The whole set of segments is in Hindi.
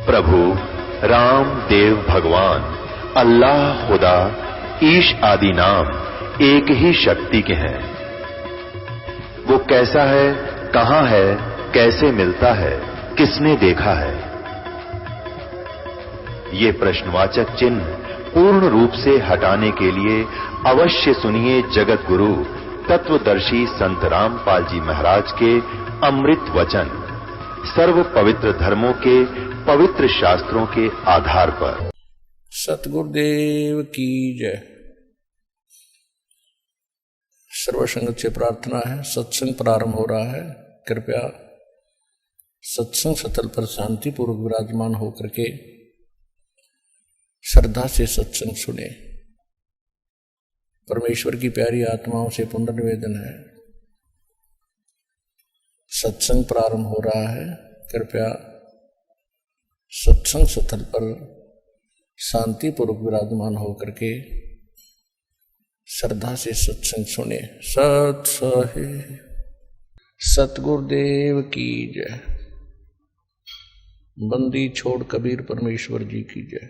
प्रभु राम देव भगवान अल्लाह खुदा ईश आदि नाम एक ही शक्ति के हैं। वो कैसा है, कहां है, कैसे मिलता है, किसने देखा है? ये प्रश्नवाचक चिन्ह पूर्ण रूप से हटाने के लिए अवश्य सुनिए जगत गुरु तत्वदर्शी संत रामपाल जी महाराज के अमृत वचन, सर्व पवित्र धर्मों के पवित्र शास्त्रों के आधार पर। सतगुरुदेव की जय। सर्वसंगत से प्रार्थना है, सत्संग प्रारंभ हो रहा है। कृपया सत्संग स्थल पर शांति पूर्वक विराजमान होकर के श्रद्धा से सत्संग सुने। परमेश्वर की प्यारी आत्माओं से पुनर्निवेदन है, सत्संग प्रारंभ हो रहा है। कृपया सत्संग स्थल पर शांति पूर्वक विराजमान होकर के श्रद्धा से सत्संग सुने। सत साहिब सतगुरुदेव की जय। बंदी छोड़ कबीर परमेश्वर जी की जय।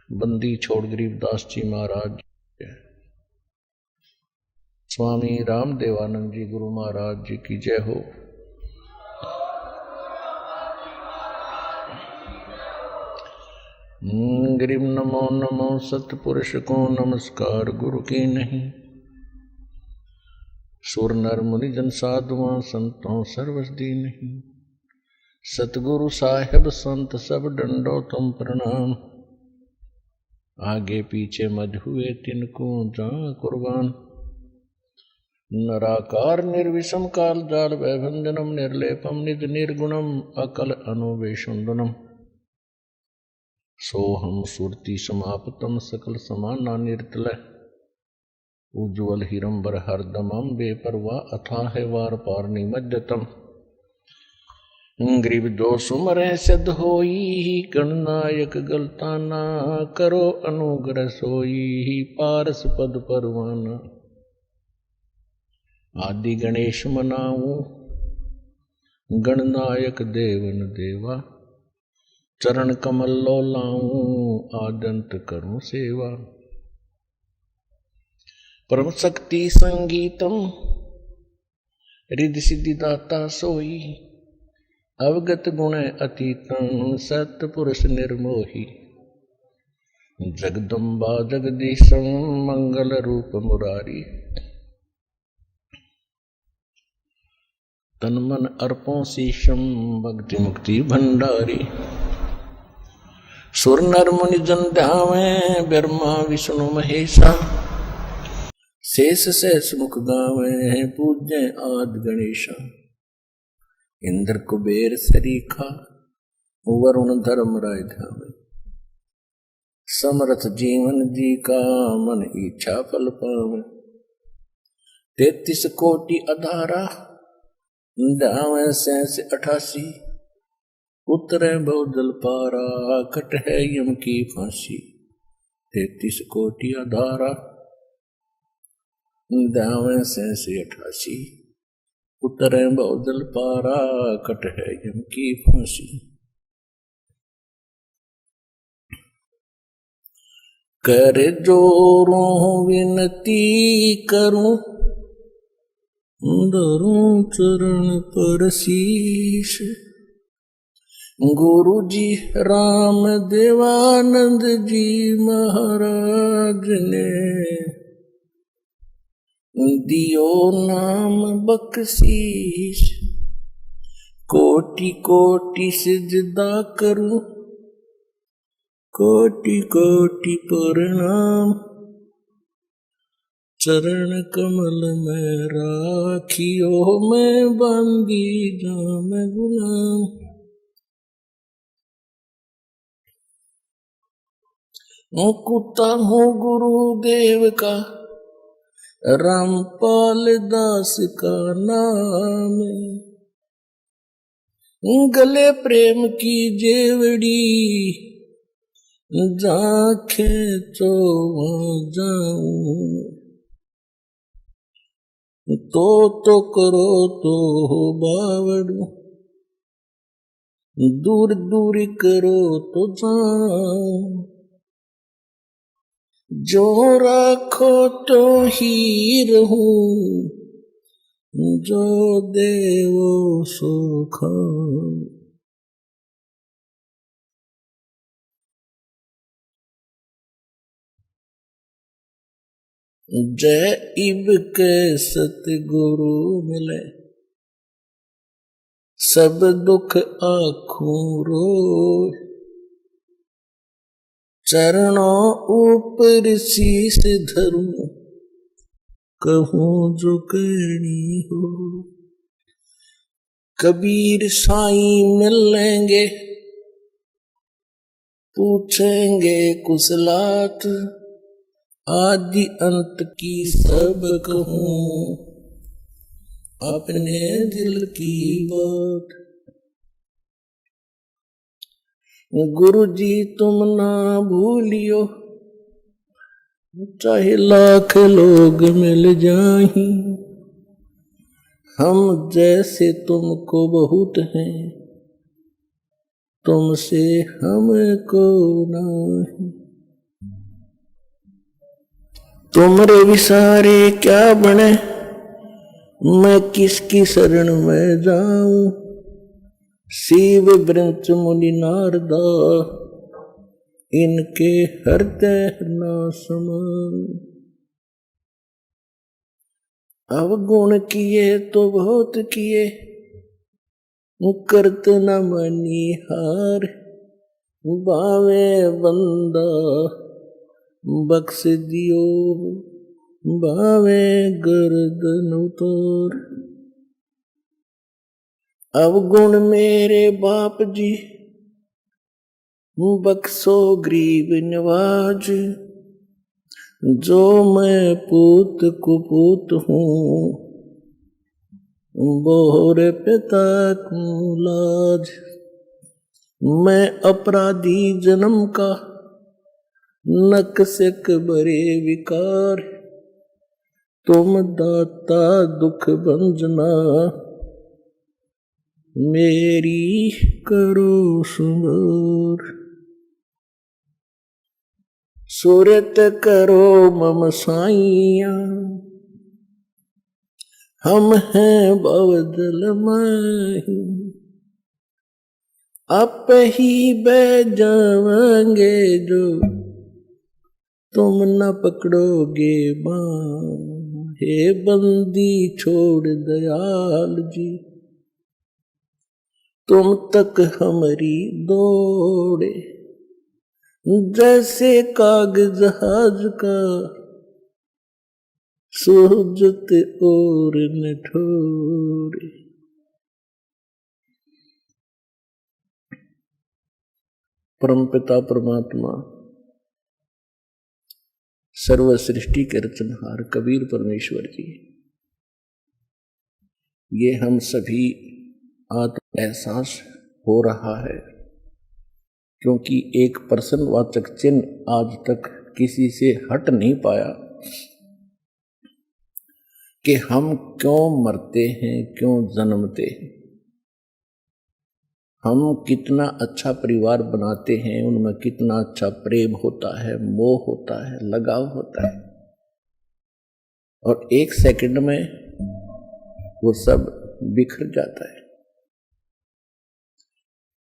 बंदी छोड़ गरीबदास जी महाराज जी जय। स्वामी राम देवानंद जी गुरु महाराज जी की जय हो। गिरिम नमो नमो सतपुरुष को नमस्कार गुरु की नहीं। सुर नर मुनि जन साधुआं संतों सर्वस दी नहीं। सतगुरु साहेब संत सब डंडो तुम प्रणाम। आगे पीछे मज हुए तिनको जा कुर्बान। नराकार निर्विषम काल जाल वैभंजनम निर्लेपम निज निर्गुणम अकल अनुवेशुंदनम। सोहम सुरति समापतम सकल समाना निर्तल। उज्ज्वल हिरंबर हरदमम बेपरवा अथाह वार पार निमज्जतम। ग्रीव जो सुमर सिद्ध होई गणनायक गलताना। करो अनुग्रह सोई पारस पद परवाना। आदि गणेश मनाऊं गणनायक देवन देवा। चरण कमल लो लाऊं आदंत करूं सेवा। परम शक्ति संगीतम रिद्धि सिद्धि दाता सोई। अवगत गुण अतीतम सत्पुरुष निर्मोही। जगदम्बा जगदीशम मंगल रूप मुरारी। तन मन अर्पों शीशम भक्ति मुक्ति भंडारी। सुर नर मुनि जन ध्यावे ब्रह्मा विष्णु महेशा। शेष सहस मुख गावे पूज्य आदि गणेशा। इंद्र कुबेर सरीखा वरुण धर्म राय धावे। समर्थ जीवन जी का मन इच्छा फल पावे। 33 कोटि अधारा दावे 88। उतरे बहुदल पारा कट है यम की फांसी। 33 कोटि अधारा दावे 88। उतरे बहुदल पारा कट है यम की फांसी। कर जोरों विनती करूं धरूं चरण पर शीश। गुरु जी राम देवानंद जी महाराज ने दियो नाम बख्शीश। कोटि कोटि सिजदा करूं कोटि कोटि प्रणाम। चरण कमल में राखियो मैं बांधी जाम गुलाम। कुत्ता हूँ गुरुदेव का रामपाल दास का नाम। गले प्रेम की जेवड़ी जाखे तो जाऊं। तो करो तो बावड़ू दूर दूर करो तो जाऊं, जो राखो तो ही रहूं, जो देवो सो खाऊं। जय इब के सतगुरु मिले, सब दुख आँखों रोए, चरणों ऊपर शीश धरूं, कहूं जो कहनी हो। कबीर साईं मिलेंगे, पूछेंगे कुशलात, आदि अंत की सब कहूं, अपने दिल की बात। गुरु जी तुम ना भूलियो, चाहे लाख लोग मिल जाएं, हम जैसे तुमको बहुत हैं, तुमसे हमको नहीं। तुमरे विसारे क्या बने, मैं किसकी शरण में जाऊं। शिव ब्रंच मुनि नारदा, इनके हृदय न समाऊं। अवगुण किए तो बहुत किए, करत न मनी हार। बावे बंदा बख्श दियो, बावे गर्दन उतार। अवगुण मेरे बाप जी, बख्शो गरीब नवाज। जो मैं पूत कुपूत हूँ, बोहरे पिता को लाज। मैं अपराधी जन्म का, नक्सक बरे विकार। तुम दाता दुख भंजना, मेरी करो सुमर। सुरत करो मम साइया, हम हैं भवजल माही। आप ही बह जाएंगे जो, तुम न पकड़ोगे बाँ। हे बंदी छोड़ दयाल जी, तुम तक हमारी दौड़े। जैसे कागज जहाज का, सोजत और निठोरे। परमपिता परमात्मा, सर्व सृष्टि के रचनहार कबीर परमेश्वर जी, ये हम सभी आत्म एहसास हो रहा है, क्योंकि एक प्रश्नवाचक चिन्ह आज तक किसी से हट नहीं पाया कि हम क्यों मरते हैं, क्यों जन्मते हैं। हम कितना अच्छा परिवार बनाते हैं, उनमें कितना अच्छा प्रेम होता है, मोह होता है, लगाव होता है, और एक सेकंड में वो सब बिखर जाता है।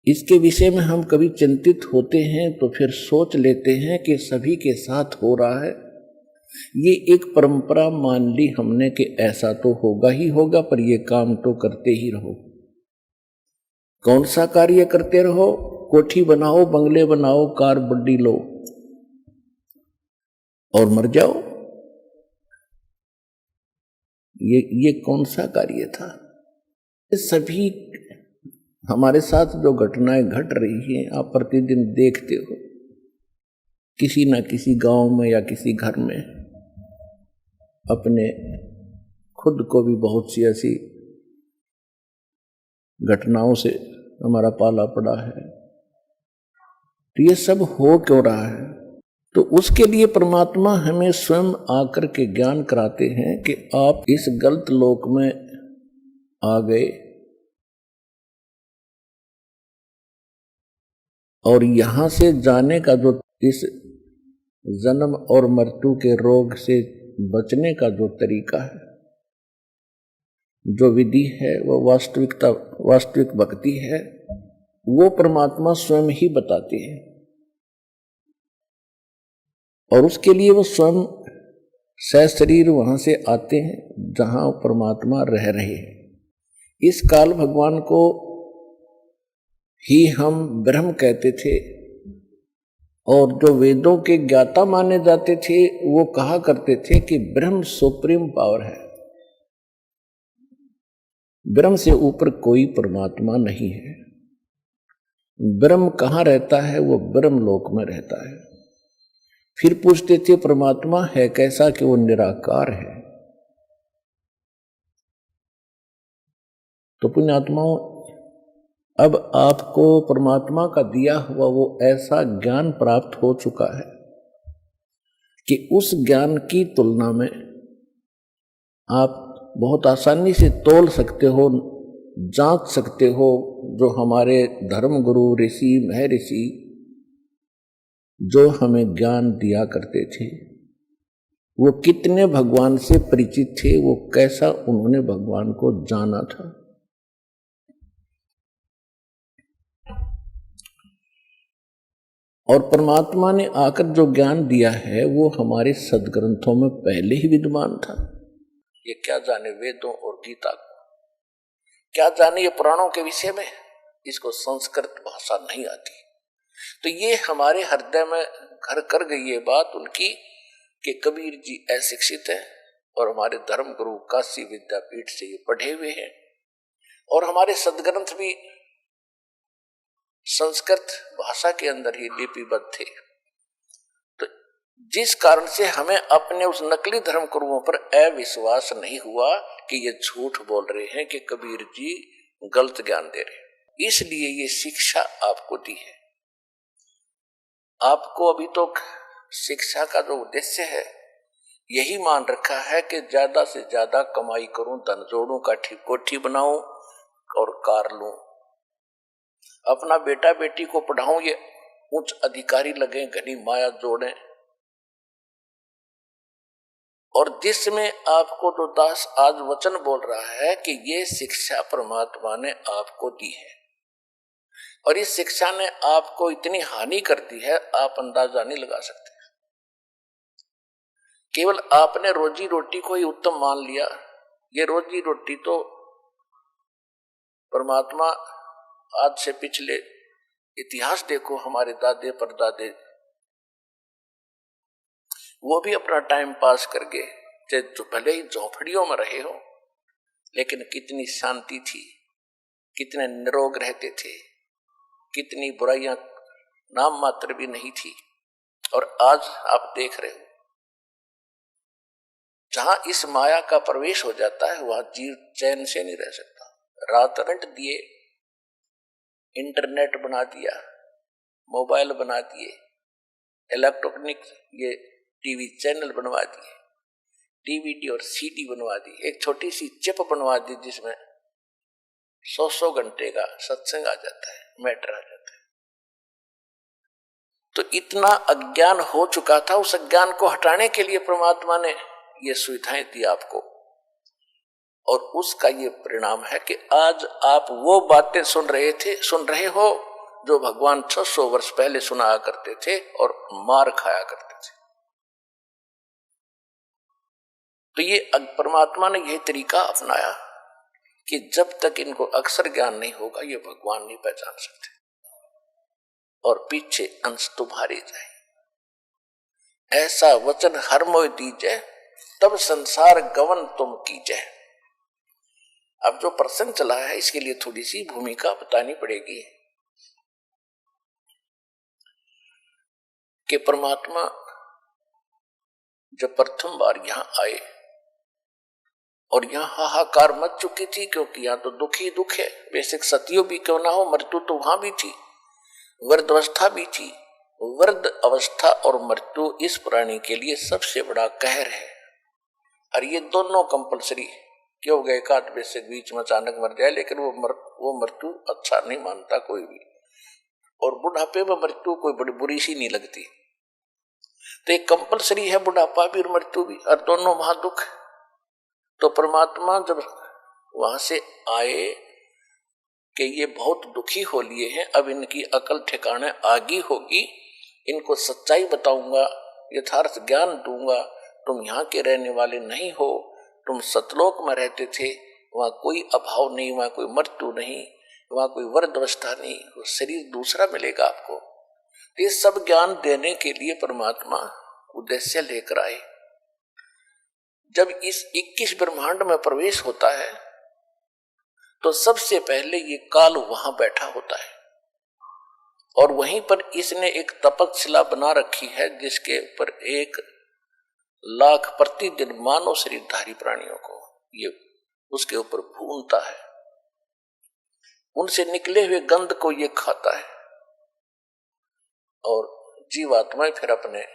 इसके विषय में हम कभी चिंतित होते हैं तो फिर सोच लेते हैं कि सभी के साथ हो रहा है। ये एक परंपरा मान ली हमने कि ऐसा तो होगा ही होगा, पर ये काम तो करते ही रहो। कौन सा कार्य करते रहो? कोठी बनाओ, बंगले बनाओ, कार बड्डी लो और मर जाओ। ये कौन सा कार्य था? सभी हमारे साथ जो घटनाएं घट रही हैं, आप प्रतिदिन देखते हो, किसी न किसी गांव में या किसी घर में अपने खुद को भी बहुत सी ऐसी घटनाओं से हमारा पाला पड़ा है। तो ये सब हो क्यों रहा है? तो उसके लिए परमात्मा हमें स्वयं आकर के ज्ञान कराते हैं कि आप इस गलत लोक में आ गए, और यहां से जाने का जो इस जन्म और मृत्यु के रोग से बचने का जो तरीका है, जो विधि है, वो वास्तविक भक्ति है, वो परमात्मा स्वयं ही बताती है। और उसके लिए वो स्वयं सशरीर वहां से आते हैं जहां परमात्मा रह रहे हैं। इस काल भगवान को ही हम ब्रह्म कहते थे, और जो वेदों के ज्ञाता माने जाते थे वो कहा करते थे कि ब्रह्म सुप्रीम पावर है, ब्रह्म से ऊपर कोई परमात्मा नहीं है। ब्रह्म कहाँ रहता है? वो ब्रह्म लोक में रहता है। फिर पूछते थे परमात्मा है कैसा? कि वो निराकार है। तो पुण्यात्माओं, अब आपको परमात्मा का दिया हुआ वो ऐसा ज्ञान प्राप्त हो चुका है कि उस ज्ञान की तुलना में आप बहुत आसानी से तोल सकते हो, जांच सकते हो। जो हमारे धर्म गुरु ऋषि महर्षि जो हमें ज्ञान दिया करते थे, वो कितने भगवान से परिचित थे, वो कैसा उन्होंने भगवान को जाना था। और परमात्मा ने आकर जो ज्ञान दिया है वो हमारे सदग्रंथों में पहले ही विद्यमान था। ये क्या जाने वेदों और गीता को, क्या जाने ये पुराणों के विषय में, इसको संस्कृत भाषा नहीं आती। तो ये हमारे हृदय में घर कर गई ये बात उनकी कि कबीर जी अशिक्षित है और हमारे धर्म गुरु काशी विद्यापीठ से ये पढ़े हुए हैं, और हमारे सदग्रंथ भी संस्कृत भाषा के अंदर ही लिपिबद्ध थे। तो जिस कारण से हमें अपने उस नकली धर्म गुरुओं पर अविश्वास नहीं हुआ कि ये झूठ बोल रहे हैं, कि कबीर जी गलत ज्ञान दे रहे हैं। इसलिए ये शिक्षा आपको दी है। आपको अभी तो शिक्षा का जो उद्देश्य है यही मान रखा है कि ज्यादा से ज्यादा कमाई करूं, धन जोड़ूं, कोठी बनाऊं और कार लूं, अपना बेटा बेटी को पढ़ाऊं, ये उच्च अधिकारी लगे, घनी माया जोड़ें। और जिसमें आपको तो दास आज वचन बोल रहा है कि ये शिक्षा परमात्मा ने आपको दी है, और इस शिक्षा ने आपको इतनी हानि करती है आप अंदाजा नहीं लगा सकते। केवल आपने रोजी रोटी को ही उत्तम मान लिया। ये रोजी रोटी तो परमात्मा आज से पिछले इतिहास देखो, हमारे दादे परदादे वो भी अपना टाइम पास करके, जो भले ही झोपड़ियों में रहे हो, लेकिन कितनी शांति थी, कितने निरोग रहते थे, कितनी बुराइयां नाम मात्र भी नहीं थी। और आज आप देख रहे हो जहां इस माया का प्रवेश हो जाता है वहां जीव चैन से नहीं रह सकता। रात रंट दिए, इंटरनेट बना दिया, मोबाइल बना दिए, इलेक्ट्रॉनिक ये टीवी चैनल बनवा दिए, डीवीडी और सीडी बनवा दी, एक छोटी सी चिप बनवा दी जिसमें 100 घंटे का सत्संग आ जाता है, मैटर आ जाता है। तो इतना अज्ञान हो चुका था, उस अज्ञान को हटाने के लिए परमात्मा ने ये सुविधाएं दी आपको, और उसका ये परिणाम है कि आज आप वो बातें सुन रहे हो जो भगवान 600 वर्ष पहले सुनाया करते थे और मार खाया करते थे। तो ये परमात्मा ने यह तरीका अपनाया कि जब तक इनको अक्षर ज्ञान नहीं होगा ये भगवान नहीं पहचान सकते, और पीछे अंश तुम्हारे जाए। ऐसा वचन हर मोय दीजे, तब संसार गवन तुम कीजे। अब जो प्रसंग चला है इसके लिए थोड़ी सी भूमिका बतानी पड़ेगी कि परमात्मा जब प्रथम बार यहां आए और यहां हाहाकार मच चुकी थी, क्योंकि यहां तो दुख ही दुख है। बेशक सतियों भी क्यों ना हो, मृत्यु तो वहां भी थी, वृद्ध अवस्था भी थी। वृद्ध अवस्था और मृत्यु इस प्राणी के लिए सबसे बड़ा कहर है, और ये दोनों कंपलसरी क्यों गए का बेशक बीच में अचानक मर जाए, लेकिन वो मृत्यु अच्छा नहीं मानता कोई भी। और बुढ़ापे में मृत्यु कोई बड़ी बुरी सी नहीं लगती। तो एक कंपलसरी है बुढ़ापा भी और मृत्यु भी, और दोनों महादुख। तो परमात्मा जब वहां से आए कि ये बहुत दुखी हो लिए हैं, अब इनकी अकल ठिकाने आगी होगी, इनको सच्चाई बताऊंगा, यथार्थ ज्ञान दूंगा। तुम यहाँ के रहने वाले नहीं हो, तुम सतलोक में रहते थे, वहां कोई अभाव नहीं, वहां कोई मृत्यु नहीं, वहां कोई वृद्धावस्था नहीं, वो शरीर दूसरा मिलेगा आपको। ये सब ज्ञान देने के लिए परमात्मा उद्देश्य लेकर आए। जब इस 21 ब्रह्मांड में प्रवेश होता है तो सबसे पहले ये काल वहां बैठा होता है, और वहीं पर इसने एक तपस्या बना रखी है जिसके ऊपर 1 लाख प्रतिदिन मानव शरीरधारी प्राणियों को ये उसके ऊपर भूनता है, उनसे निकले हुए गंध को ये खाता है, और जीवात्माएं फिर अपने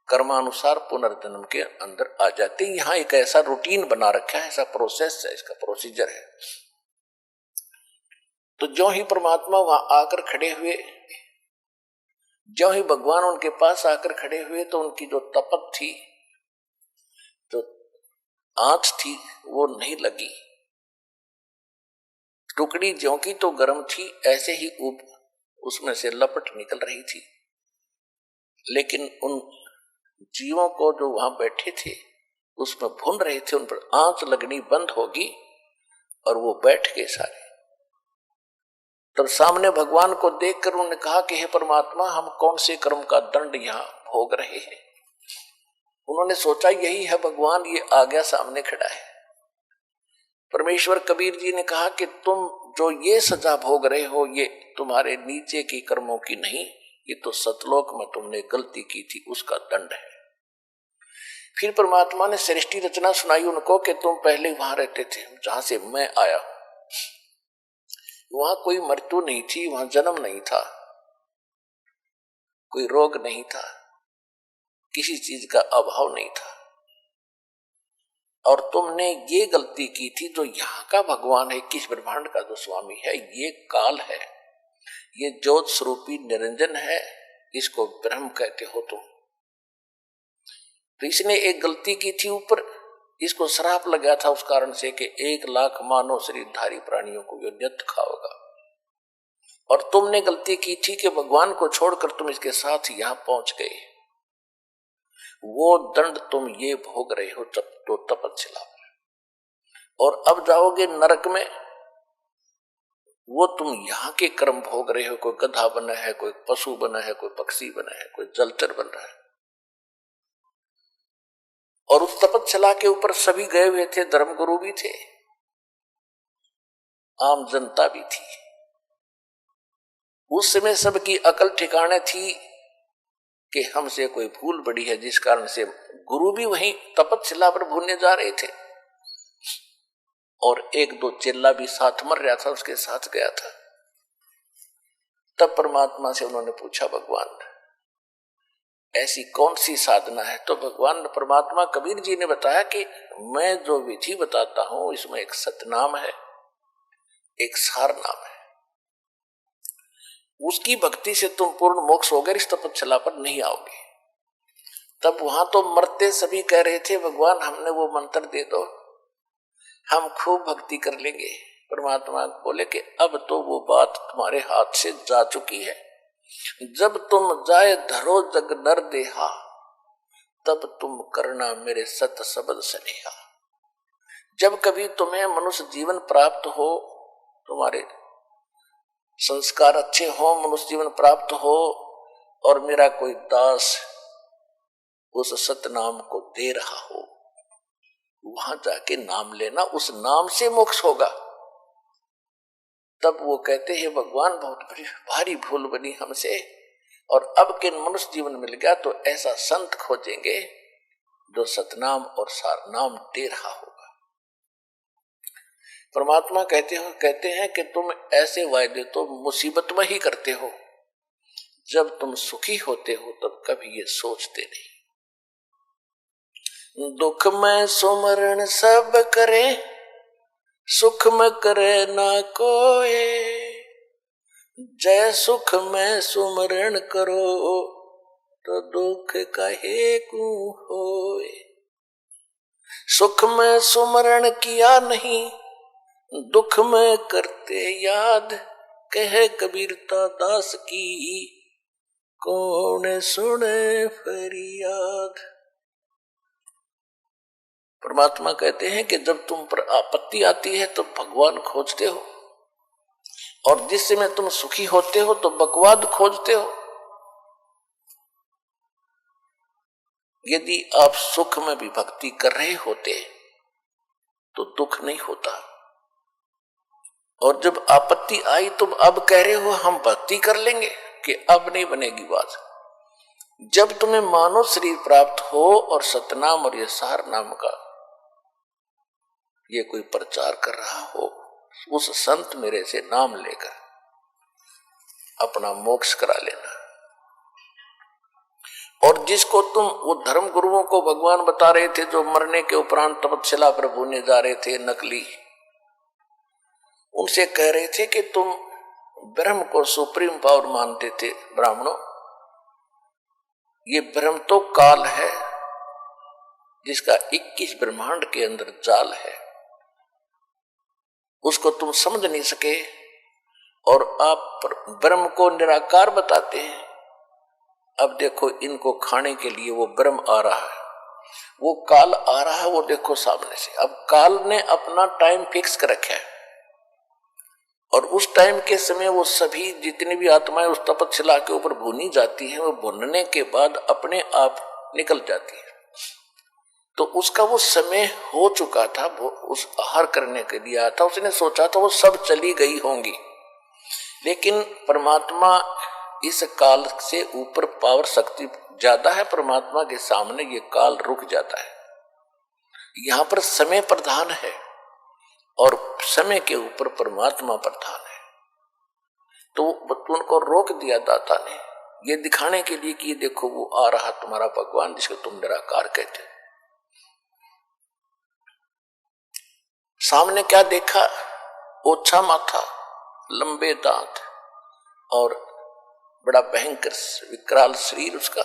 कर्मानुसार पुनर्जन्म के अंदर आ जाते हैं। यहां एक ऐसा रूटीन बना रखा है, ऐसा प्रोसेस है, इसका प्रोसीजर है। तो जो ही परमात्मा वहां आकर खड़े हुए, जो ही भगवान उनके पास आकर खड़े हुए, तो उनकी जो तपत थी, जो आंच थी, वो नहीं लगी। टुकड़ी ज्यों की तो गर्म थी, ऐसे ही उसमें से लपट निकल रही थी। लेकिन उन जीवों को जो वहां बैठे थे उसमें भून रहे थे, उन पर आंच लगनी बंद होगी और वो बैठ गए सारे। तब सामने भगवान को देखकर उन्होंने कहा कि हे परमात्मा, हम कौन से कर्म का दंड यहाँ भोग रहे हैं। उन्होंने सोचा यही है भगवान, ये आ गया सामने खड़ा है। परमेश्वर कबीर जी ने कहा कि तुम जो ये सजा भोग रहे हो, ये तुम्हारे नीचे की कर्मों की नहीं, ये तो सतलोक में तुमने गलती की थी उसका दंड है। फिर परमात्मा ने सृष्टि रचना सुनाई उनको कि तुम पहले वहां रहते थे जहां से मैं आया हूं, वहां कोई मृत्यु नहीं थी, वहां जन्म नहीं था, कोई रोग नहीं था, किसी चीज का अभाव नहीं था, और तुमने ये गलती की थी। जो यहाँ का भगवान है, 21 ब्रह्मांड का जो स्वामी है, ये काल है, ये ज्योत स्वरूपी निरंजन है, इसको ब्रह्म कहते हो तुम। तो इसने एक गलती की थी ऊपर, इसको श्राप लगा था उस कारण से कि 1 लाख मानव शरीरधारी प्राणियों को ये नित्य खाओगा। और तुमने गलती की थी कि भगवान को छोड़कर तुम इसके साथ यहां पहुंच गए। वो दंड तुम ये भोग रहे हो जब तो तपस्या, और अब जाओगे नरक में, वो तुम यहाँ के कर्म भोग रहे हो। कोई गधा बना है, कोई पशु बना है, कोई पक्षी बना है, कोई जलचर बन रहा है। और उस तपस्या के ऊपर सभी गए हुए थे, धर्मगुरु भी थे, आम जनता भी थी। उस समय सबकी अकल ठिकाने थी कि हमसे कोई भूल बड़ी है, जिस कारण से गुरु भी वहीं तपस्या पर भूलने जा रहे थे, और 1-2 चेला भी साथ मर रहा था, उसके साथ गया था। तब परमात्मा से उन्होंने पूछा, भगवान ऐसी कौन सी साधना है? तो भगवान परमात्मा कबीर जी ने बताया कि मैं जो विधि बताता हूं इसमें एक सतनाम है, एक सार नाम है। उसकी भक्ति से तुम पूर्ण मोक्ष होगे, इस तपस्या पर नहीं आओगे। तब वहां तो मरते सभी कह रहे थे, भगवान हमने वो मंत्र दे दो, हम खूब भक्ति कर लेंगे। परमात्मा बोले कि अब तो वो बात तुम्हारे हाथ से जा चुकी है। जब तुम जाए धरो जग नर देहा, तब तुम करना मेरे सत शब्द स्नेहा। जब कभी तुम्हें मनुष्य जीवन प्राप्त हो, तुम्हारे संस्कार अच्छे हो, मनुष्य जीवन प्राप्त हो, और मेरा कोई दास उस सतनाम को दे रहा हो, वहां जाके नाम लेना, उस नाम से मोक्ष होगा। तब वो कहते हैं, भगवान बहुत बड़ी भारी भूल बनी हमसे, और अब के मनुष्य जीवन मिल गया तो ऐसा संत खोजेंगे जो सतनाम और सार नाम दे रहा होगा। परमात्मा कहते हैं कि तुम ऐसे वायदे तो मुसीबत में ही करते हो, जब तुम सुखी होते हो तब कभी ये सोचते नहीं। दुख में सुमरण सब करे, सुख में करे ना कोई, जय सुख में सुमरण करो तो दुख कहे को होए। सुख में सुमरण किया नहीं, दुख में करते याद, कहे कबीरता दास की कौन सुने फरियाद। परमात्मा कहते हैं कि जब तुम पर आपत्ति आती है तो भगवान खोजते हो, और जिस समय तुम सुखी होते हो तो बकवाद खोजते हो। यदि आप सुख में भी भक्ति कर रहे होते तो दुख नहीं होता, और जब आपत्ति आई तुम अब कह रहे हो हम भक्ति कर लेंगे, कि अब नहीं बनेगी बात। जब तुम्हें मानव शरीर प्राप्त हो और सतनाम और यसार नाम का ये कोई प्रचार कर रहा हो, उस संत मेरे से नाम लेकर अपना मोक्ष करा लेना। और जिसको तुम वो धर्म गुरुओं को भगवान बता रहे थे जो मरने के उपरांत तपस्या पर भूने जा रहे थे नकली, उनसे कह रहे थे कि तुम ब्रह्म को सुप्रीम पावर मानते थे। ब्राह्मणों, ये ब्रह्म तो काल है जिसका 21 ब्रह्मांड के अंदर जाल है, उसको तुम समझ नहीं सके और आप ब्रह्म को निराकार बताते हैं। अब देखो इनको खाने के लिए वो ब्रह्म आ रहा है, वो काल आ रहा है, वो देखो सामने से। अब काल ने अपना टाइम फिक्स कर रखा है, और उस टाइम के समय वो सभी जितनी भी आत्माएं उस तपस्या के ऊपर भुनी जाती है, वो भुनने के बाद अपने आप निकल जाती है। तो उसका वो समय हो चुका था, वो उस आहार करने के लिए आया था, उसने सोचा था वो सब चली गई होंगी। लेकिन परमात्मा इस काल से ऊपर पावर शक्ति ज्यादा है, परमात्मा के सामने ये काल रुक जाता है। यहां पर समय प्रधान है और समय के ऊपर परमात्मा प्रधान है। तो उनको रोक दिया दाता ने, ये दिखाने के लिए कि ये देखो वो आ रहा तुम्हारा भगवान जिसको तुम निराकार कहते। सामने क्या देखा? ओछा माथा, लंबे दांत और बड़ा भयंकर विकराल शरीर उसका।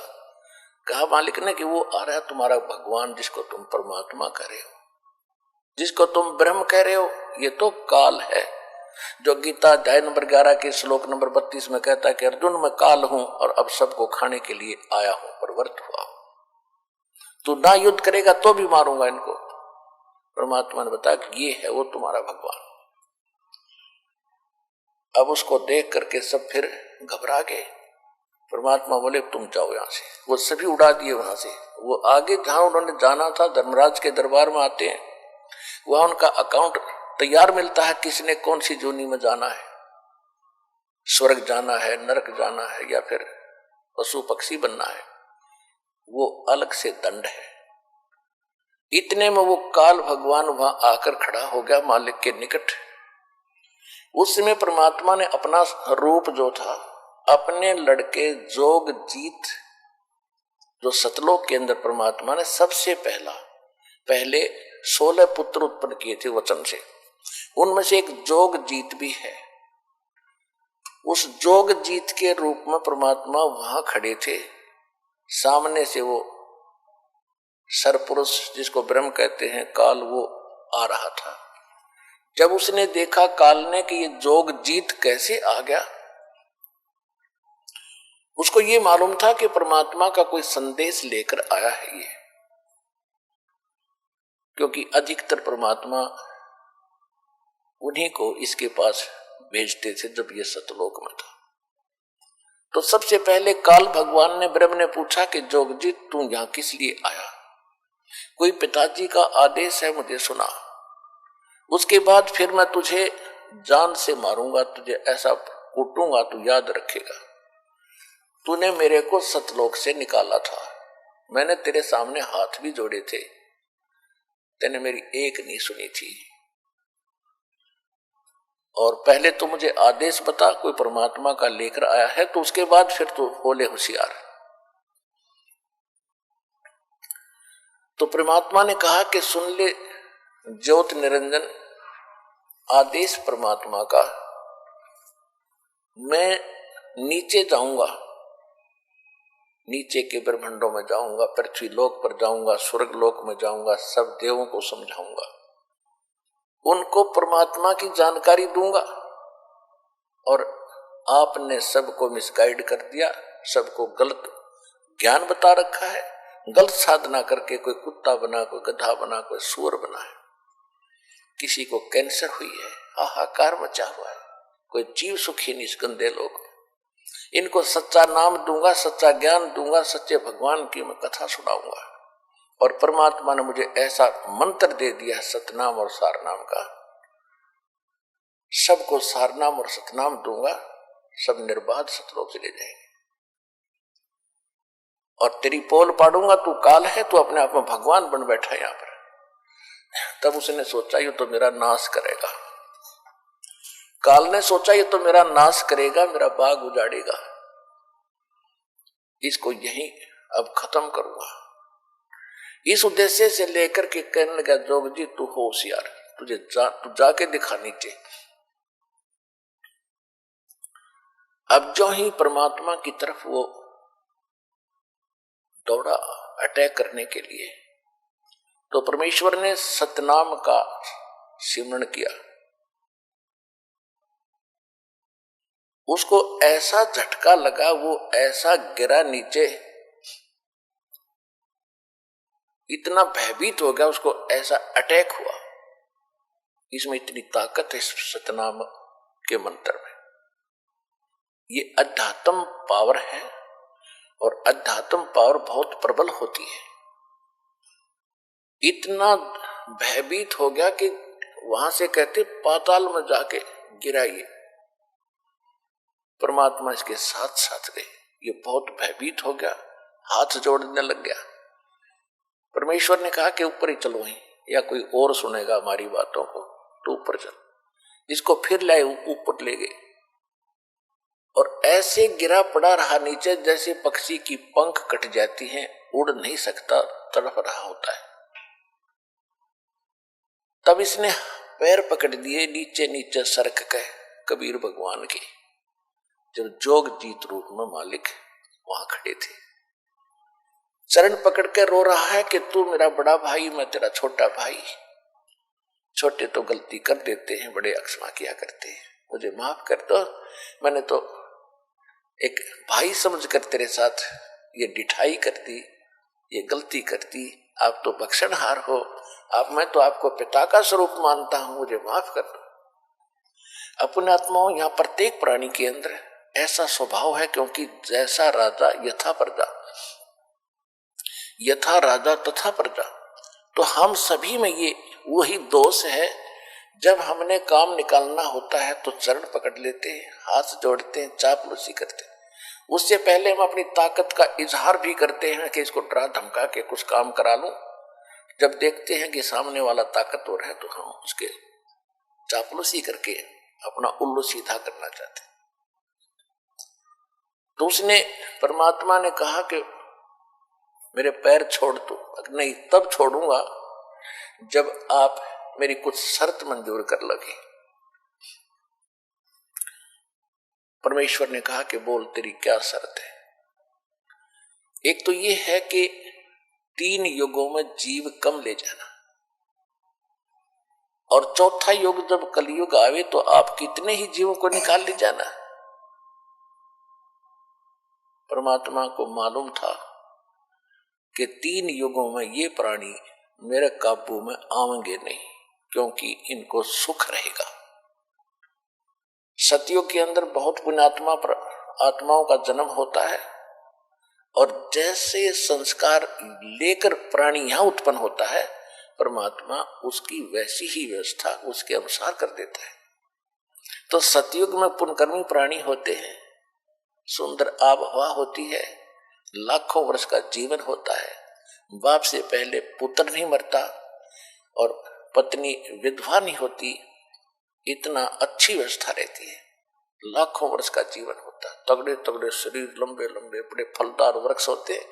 कहा मालिक ने कि वो आ रहा है तुम्हारा भगवान जिसको तुम परमात्मा कह रहे हो, जिसको तुम ब्रह्म कह रहे हो। ये तो काल है, जो गीता अध्याय नंबर 11 के श्लोक नंबर 32 में कहता है कि अर्जुन मैं काल हूं और अब सबको खाने के लिए आया हूं, प्रवृत्त हुआ हूं। तू ना युद्ध करेगा तो भी मारूंगा इनको। परमात्मा ने बताया कि ये है वो तुम्हारा भगवान। अब उसको देख करके सब फिर घबरा गए। परमात्मा बोले तुम जाओ यहां से। वो सभी उड़ा दिए वहां से। वो आगे जहां उन्होंने जाना था, धर्मराज के दरबार में आते हैं, वहां उनका अकाउंट तैयार मिलता है, किसने कौन सी जोनी में जाना है, स्वर्ग जाना है, नरक जाना है, या फिर पशु पक्षी बनना है। वो अलग से दंड है। इतने में वो काल भगवान वहां आकर खड़ा हो गया मालिक के निकट। उस समय परमात्मा ने अपना रूप जो था, अपने लड़के जोगजीत जो सतलोक के अंदर परमात्मा ने सबसे पहले 16 पुत्र उत्पन्न किए थे वचन से, उनमें से एक जोगजीत भी है। उस जोगजीत के रूप में परमात्मा वहां खड़े थे। सामने से वो सरपुरुष जिसको ब्रह्म कहते हैं काल, वो आ रहा था। जब उसने देखा काल ने कि ये जोगजीत कैसे आ गया, उसको ये मालूम था कि परमात्मा का कोई संदेश लेकर आया है ये, क्योंकि अधिकतर परमात्मा उन्हीं को इसके पास भेजते थे जब ये सतलोक में था। तो सबसे पहले काल भगवान ने ब्रह्म ने पूछा कि जोगजीत तू यहां किस लिए आया? कोई पिताजी का आदेश है मुझे सुना, उसके बाद फिर मैं तुझे जान से मारूंगा, तुझे ऐसा कूटूंगा तू याद रखेगा। तूने मेरे को सतलोक से निकाला था, मैंने तेरे सामने हाथ भी जोड़े थे, तेने मेरी एक नहीं सुनी थी। और पहले तो मुझे आदेश बता कोई परमात्मा का लेकर आया है, तो उसके बाद फिर तो बोले होशियार। तो परमात्मा ने कहा कि सुन ले ज्योत निरंजन, आदेश परमात्मा का मैं नीचे जाऊंगा, नीचे के ब्रह्मांडों में जाऊंगा, पृथ्वी लोक पर जाऊंगा, स्वर्ग लोक में जाऊंगा, सब देवों को समझाऊंगा, उनको परमात्मा की जानकारी दूंगा। और आपने सबको मिसगाइड कर दिया, सबको गलत ज्ञान बता रखा है, गलत साधना करके कोई कुत्ता बना, कोई गधा बना, कोई सूअर बना है, किसी को कैंसर हुई है, हाहाकार मचा हुआ है, कोई जीव सुखी नहीं इस गंदे लोग। इनको सच्चा नाम दूंगा, सच्चा ज्ञान दूंगा, सच्चे भगवान की मैं कथा सुनाऊंगा। और परमात्मा ने मुझे ऐसा मंत्र दे दिया सतनाम और सारनाम का, सबको सारनाम और सतनाम दूंगा, सब निर्बाध सतलोक चले जाएंगे। और तेरी पोल पाड़ूंगा, तू काल है, तू अपने आप में भगवान बन बैठा है यहां पर। तब उसने सोचा ये तो मेरा नाश करेगा, काल ने सोचा ये तो मेरा नाश करेगा, मेरा बाग उजाड़ेगा, इसको यहीं अब खत्म करूंगा। इस उद्देश्य से लेकर के कहने लगा जोग जी तू होशियार, तू जाके दिखा नीचे। अब जो ही परमात्मा की तरफ वो दौड़ा अटैक करने के लिए, तो परमेश्वर ने सतनाम का सिमरण किया। उसको ऐसा झटका लगा, वो ऐसा गिरा नीचे, इतना भयभीत हो गया, उसको ऐसा अटैक हुआ। इसमें इतनी ताकत है सतनाम के मंत्र में। ये अध्यात्म पावर है और अध्यात्म पावर बहुत प्रबल होती है। इतना भयभीत हो गया कि वहां से कहते पाताल में जाके गिराइए, परमात्मा इसके साथ साथ गए। ये बहुत भयभीत हो गया, हाथ जोड़ने लग गया। परमेश्वर ने कहा कि ऊपर ही चलो, ही या कोई और सुनेगा हमारी बातों को, तो ऊपर चल। इसको फिर लाए, ऊपर ले गए और ऐसे गिरा पड़ा रहा नीचे जैसे पक्षी की पंख कट जाती हैं, उड़ नहीं सकता, तड़प रहा होता है। तब इसने पैर पकड़ दिए, नीचे नीचे सरक गए कबीर भगवान के, जब जोग जीत रूप में मालिक वहां खड़े थे। चरण पकड़ के रो रहा है कि तू मेरा बड़ा भाई, मैं तेरा छोटा भाई। छोटे तो गलती कर देते हैं, बड़े अक्षमा किया करते हैं, मुझे माफ कर दो, मैंने तो एक भाई समझकर तेरे साथ ये डिठाई कर दी, ये गलती कर दी। आप तो बख्शनहार हो, आप, मैं तो आपको पिता का स्वरूप मानता हूं, मुझे माफ कर दो। अपने आत्माओं, यहाँ प्रत्येक प्राणी के अंदर ऐसा स्वभाव है, क्योंकि जैसा राजा यथा प्रजा, यथा राजा तथा प्रजा। तो हम सभी में ये वही दोष है। जब हमने काम निकालना होता है तो चरण पकड़ लेते हैं, हाथ जोड़ते हैं, चापलूसी करते हैं। उससे पहले हम अपनी ताकत का इजहार भी करते हैं कि इसको डरा धमका के कुछ काम करा लूं। जब देखते हैं कि सामने वाला ताकतवर है तो हम उसके चापलूसी करके अपना उल्लू सीधा करना चाहते हैं। तो उसने, परमात्मा ने कहा कि मेरे पैर छोड़ दो। नहीं, तब छोड़ूंगा जब आप मेरी कुछ शर्त मंजूर कर लगे। परमेश्वर ने कहा कि बोल, तेरी क्या शर्त है? एक तो ये है कि 3 युगों में जीव कम ले जाना, और चौथा युग जब कलयुग आवे तो आप कितने ही जीवों को निकाल ले जाना। परमात्मा को मालूम था कि 3 युगों में ये प्राणी मेरे काबू में आवेंगे नहीं, क्योंकि इनको सुख रहेगा। सतयुग के अंदर बहुत पुण्यात्मा आत्माओं का जन्म होता है, और जैसे संस्कार लेकर प्राणी यहां उत्पन्न होता है, परमात्मा उसकी वैसी ही व्यवस्था उसके अनुसार कर देता है। तो सतयुग में पुण्यकर्मी प्राणी होते हैं, सुंदर आबहवा होती है, लाखों वर्ष का जीवन होता है, बाप से पहले पुत्र नहीं मरता और पत्नी विधवा नहीं होती, इतना अच्छी व्यवस्था रहती है, लाखों वर्ष का जीवन होता है, तगड़े तगड़े शरीर, लंबे लंबे बड़े फलदार वृक्ष होते हैं,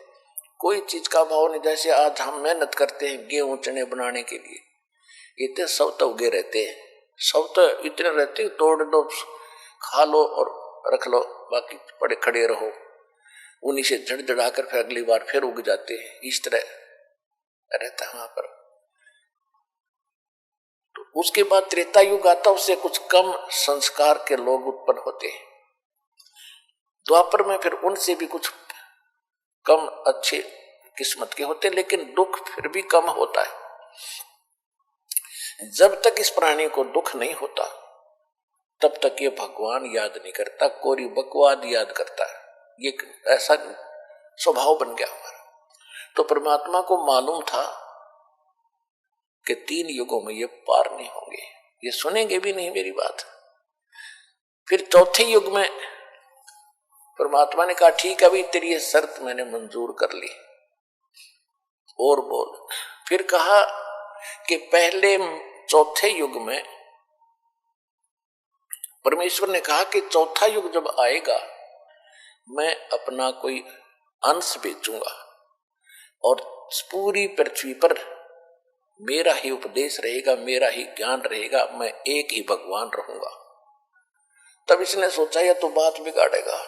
कोई चीज का भाव नहीं। जैसे आज हम मेहनत करते हैं गेहूं चने बनाने के लिए, इतने सब तो उगे रहते हैं, सब तो इतने रहते, तोड़ दो खा लो और रख लो, बाकी पड़े खड़े रहो, उन्हीं से झड़झड़ा कर फिर अगली बार फिर उग जाते हैं। इस तरह रहता है वहां पर। तो उसके बाद त्रेता युग आता, उससे कुछ कम संस्कार के लोग उत्पन्न होते हैं। द्वापर में फिर उनसे भी कुछ कम अच्छे किस्मत के होते, लेकिन दुख फिर भी कम होता है। जब तक इस प्राणी को दुख नहीं होता तब तक ये भगवान याद नहीं करता, कोरी बकवाद याद करता है। ये ऐसा स्वभाव बन गया हमारा। तो परमात्मा को मालूम था कि 3 युगों में ये पार नहीं होंगे, ये सुनेंगे भी नहीं मेरी बात। फिर चौथे युग में परमात्मा ने कहा ठीक है भाई, तेरी ये शर्त मैंने मंजूर कर ली, और बोल। फिर कहा कि पहले चौथे युग में परमेश्वर ने कहा कि चौथा युग जब आएगा मैं अपना कोई अंश भेजूंगा और पूरी पृथ्वी पर मेरा ही उपदेश रहेगा, मेरा ही ज्ञान रहेगा, मैं एक ही भगवान रहूंगा। तब इसने सोचा यह तो बात बिगाड़ेगा।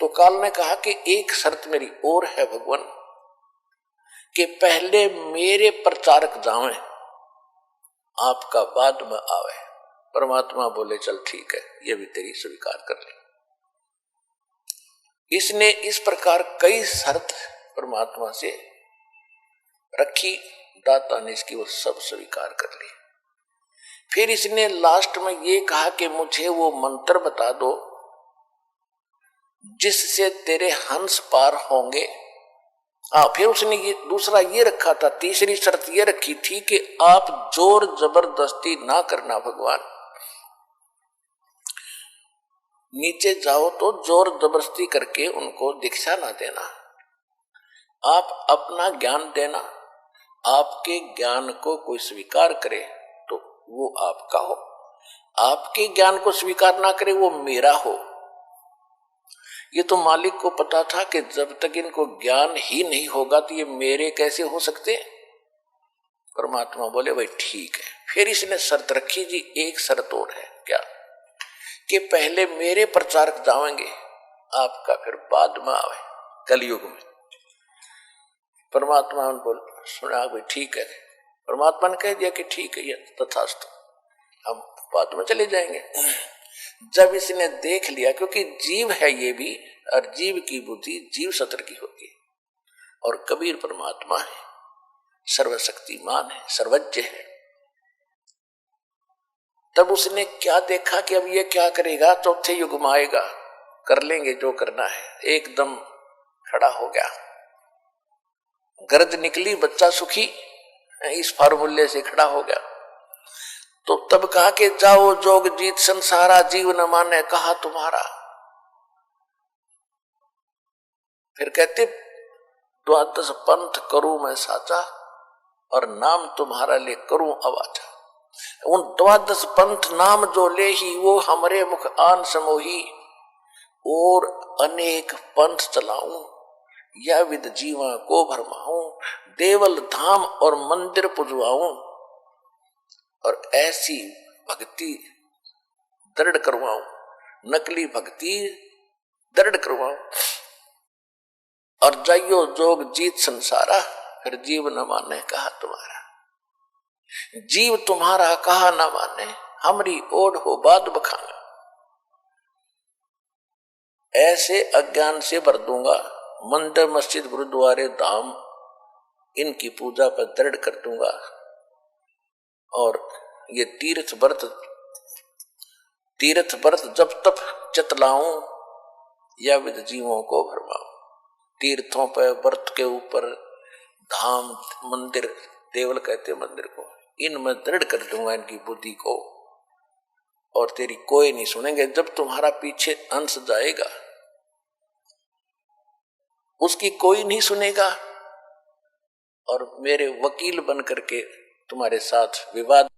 तो काल ने कहा कि एक शर्त मेरी और है भगवान, कि पहले मेरे प्रचारक जावें, आपका बाद में आवे। परमात्मा बोले चल ठीक है, ये भी तेरी स्वीकार कर ले। इसने इस प्रकार कई शर्त परमात्मा से रखी, दाता ने इसकी वो सब स्वीकार कर ली। फिर इसने लास्ट में ये कहा कि मुझे वो मंत्र बता दो जिससे तेरे हंस पार होंगे। फिर उसने ये दूसरा ये रखा था, तीसरी शर्त ये रखी थी कि आप जोर जबरदस्ती ना करना भगवान, नीचे जाओ तो जोर जबरदस्ती करके उनको दीक्षा ना देना, आप अपना ज्ञान देना। आपके ज्ञान को कोई स्वीकार करे तो वो आपका हो, आपके ज्ञान को स्वीकार ना करे वो मेरा हो। ये तो मालिक को पता था कि जब तक इनको ज्ञान ही नहीं होगा तो ये मेरे कैसे हो सकते। परमात्मा बोले भाई ठीक है। फिर इसने शर्त रखी जी, एक शर्त और है, क्या कि पहले मेरे प्रचारक जाएंगे, आपका फिर बाद में आवे कलयुग में। परमात्मा ने बोल सुना भाई ठीक है। परमात्मा ने कह दिया कि ठीक है, ये तथास्तु, हम बाद में चले जाएंगे। जब इसने देख लिया, क्योंकि जीव है ये भी, और जीव की बुद्धि जीव सत्र की होती है, और कबीर परमात्मा है, सर्वशक्तिमान है, सर्वज्ञ है। तब उसने क्या देखा कि अब ये क्या करेगा, चौथे युग में आएगा, कर लेंगे जो करना है। एकदम खड़ा हो गया, गर्द निकली, बच्चा सुखी, इस फार्मूले से खड़ा हो गया। तो तब कहा कि जाओ जोग जीत संसारा, जीव न माने कहा तुम्हारा। फिर कहते 12 पंथ करूं मैं साचा, और नाम तुम्हारा ले करूं अवाचा। उन 12 पंथ नाम जो ले ही, वो हमरे मुख आन समोही, और अनेक पंथ चलाऊं, या विद जीवा को भरमाऊं, देवल धाम और मंदिर पुजवाऊं, और ऐसी भक्ति दृढ़ करवाऊं, नकली भक्ति दृढ़ करवाऊं, और जाइयो जोग जीत संसारा, फिर जीव न माने कहा तुम्हारा। जीव तुम्हारा कहा न माने, हमरी ओढ़ हो बाद बखाना। ऐसे अज्ञान से भर दूंगा, मंदिर मस्जिद गुरुद्वारे धाम इनकी पूजा पर दृढ़ कर दूंगा, और ये तीर्थ व्रत जब तक चतलाऊं, या विद जीवों को भरमाऊं। तीर्थों पर, व्रत के ऊपर, धाम मंदिर, देवल कहते मंदिर को, इनमें दृढ़ कर दूंगा इनकी बुद्धि को, और तेरी कोई नहीं सुनेंगे। जब तुम्हारा पीछे अंश जाएगा उसकी कोई नहीं सुनेगा, और मेरे वकील बन करके तुम्हारे साथ विवाद,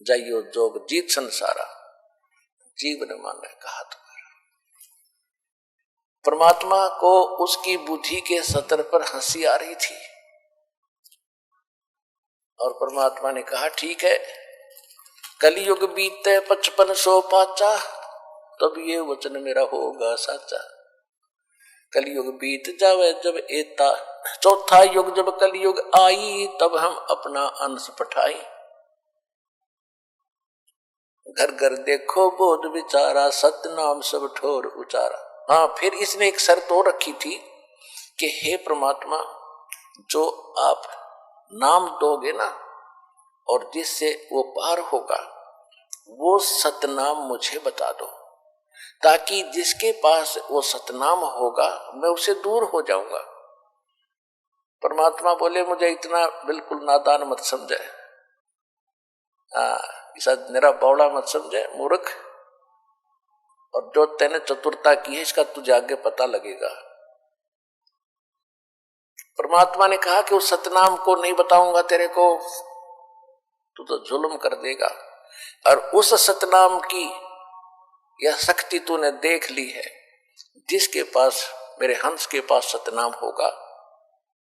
जाइयो जोग जीत संसारा, जीव न माने कहा तुम्हारा। परमात्मा को उसकी बुद्धि के सतर पर हंसी आ रही थी, और परमात्मा ने कहा ठीक है, कलयुग बीते 5500 पाचा, तब ये वचन मेरा होगा साचा। कलयुग बीत जावे जब एता, चौथा युग जब कलयुग आई, तब हम अपना अंश पठाई। घर घर देखो बोध विचारा, सत्य नाम सब ठोर उचारा। हाँ, फिर इसने एक शर्त और रखी थी कि हे परमात्मा, जो आप नाम दोगे ना और जिससे वो पार होगा, वो सतनाम मुझे बता दो, ताकि जिसके पास वो सतनाम होगा मैं उससे दूर हो जाऊंगा। परमात्मा बोले मुझे इतना बिल्कुल नादान मत समझे, ऐसा मेरा बौड़ा मत समझे मूर्ख, और जो तेने चतुरता की है इसका तुझे आगे पता लगेगा। परमात्मा ने कहा कि उस सतनाम को नहीं बताऊंगा तेरे को, तू तो जुल्म कर देगा, और उस सतनाम की यह शक्ति तूने देख ली है। जिसके पास, मेरे हंस के पास सतनाम होगा,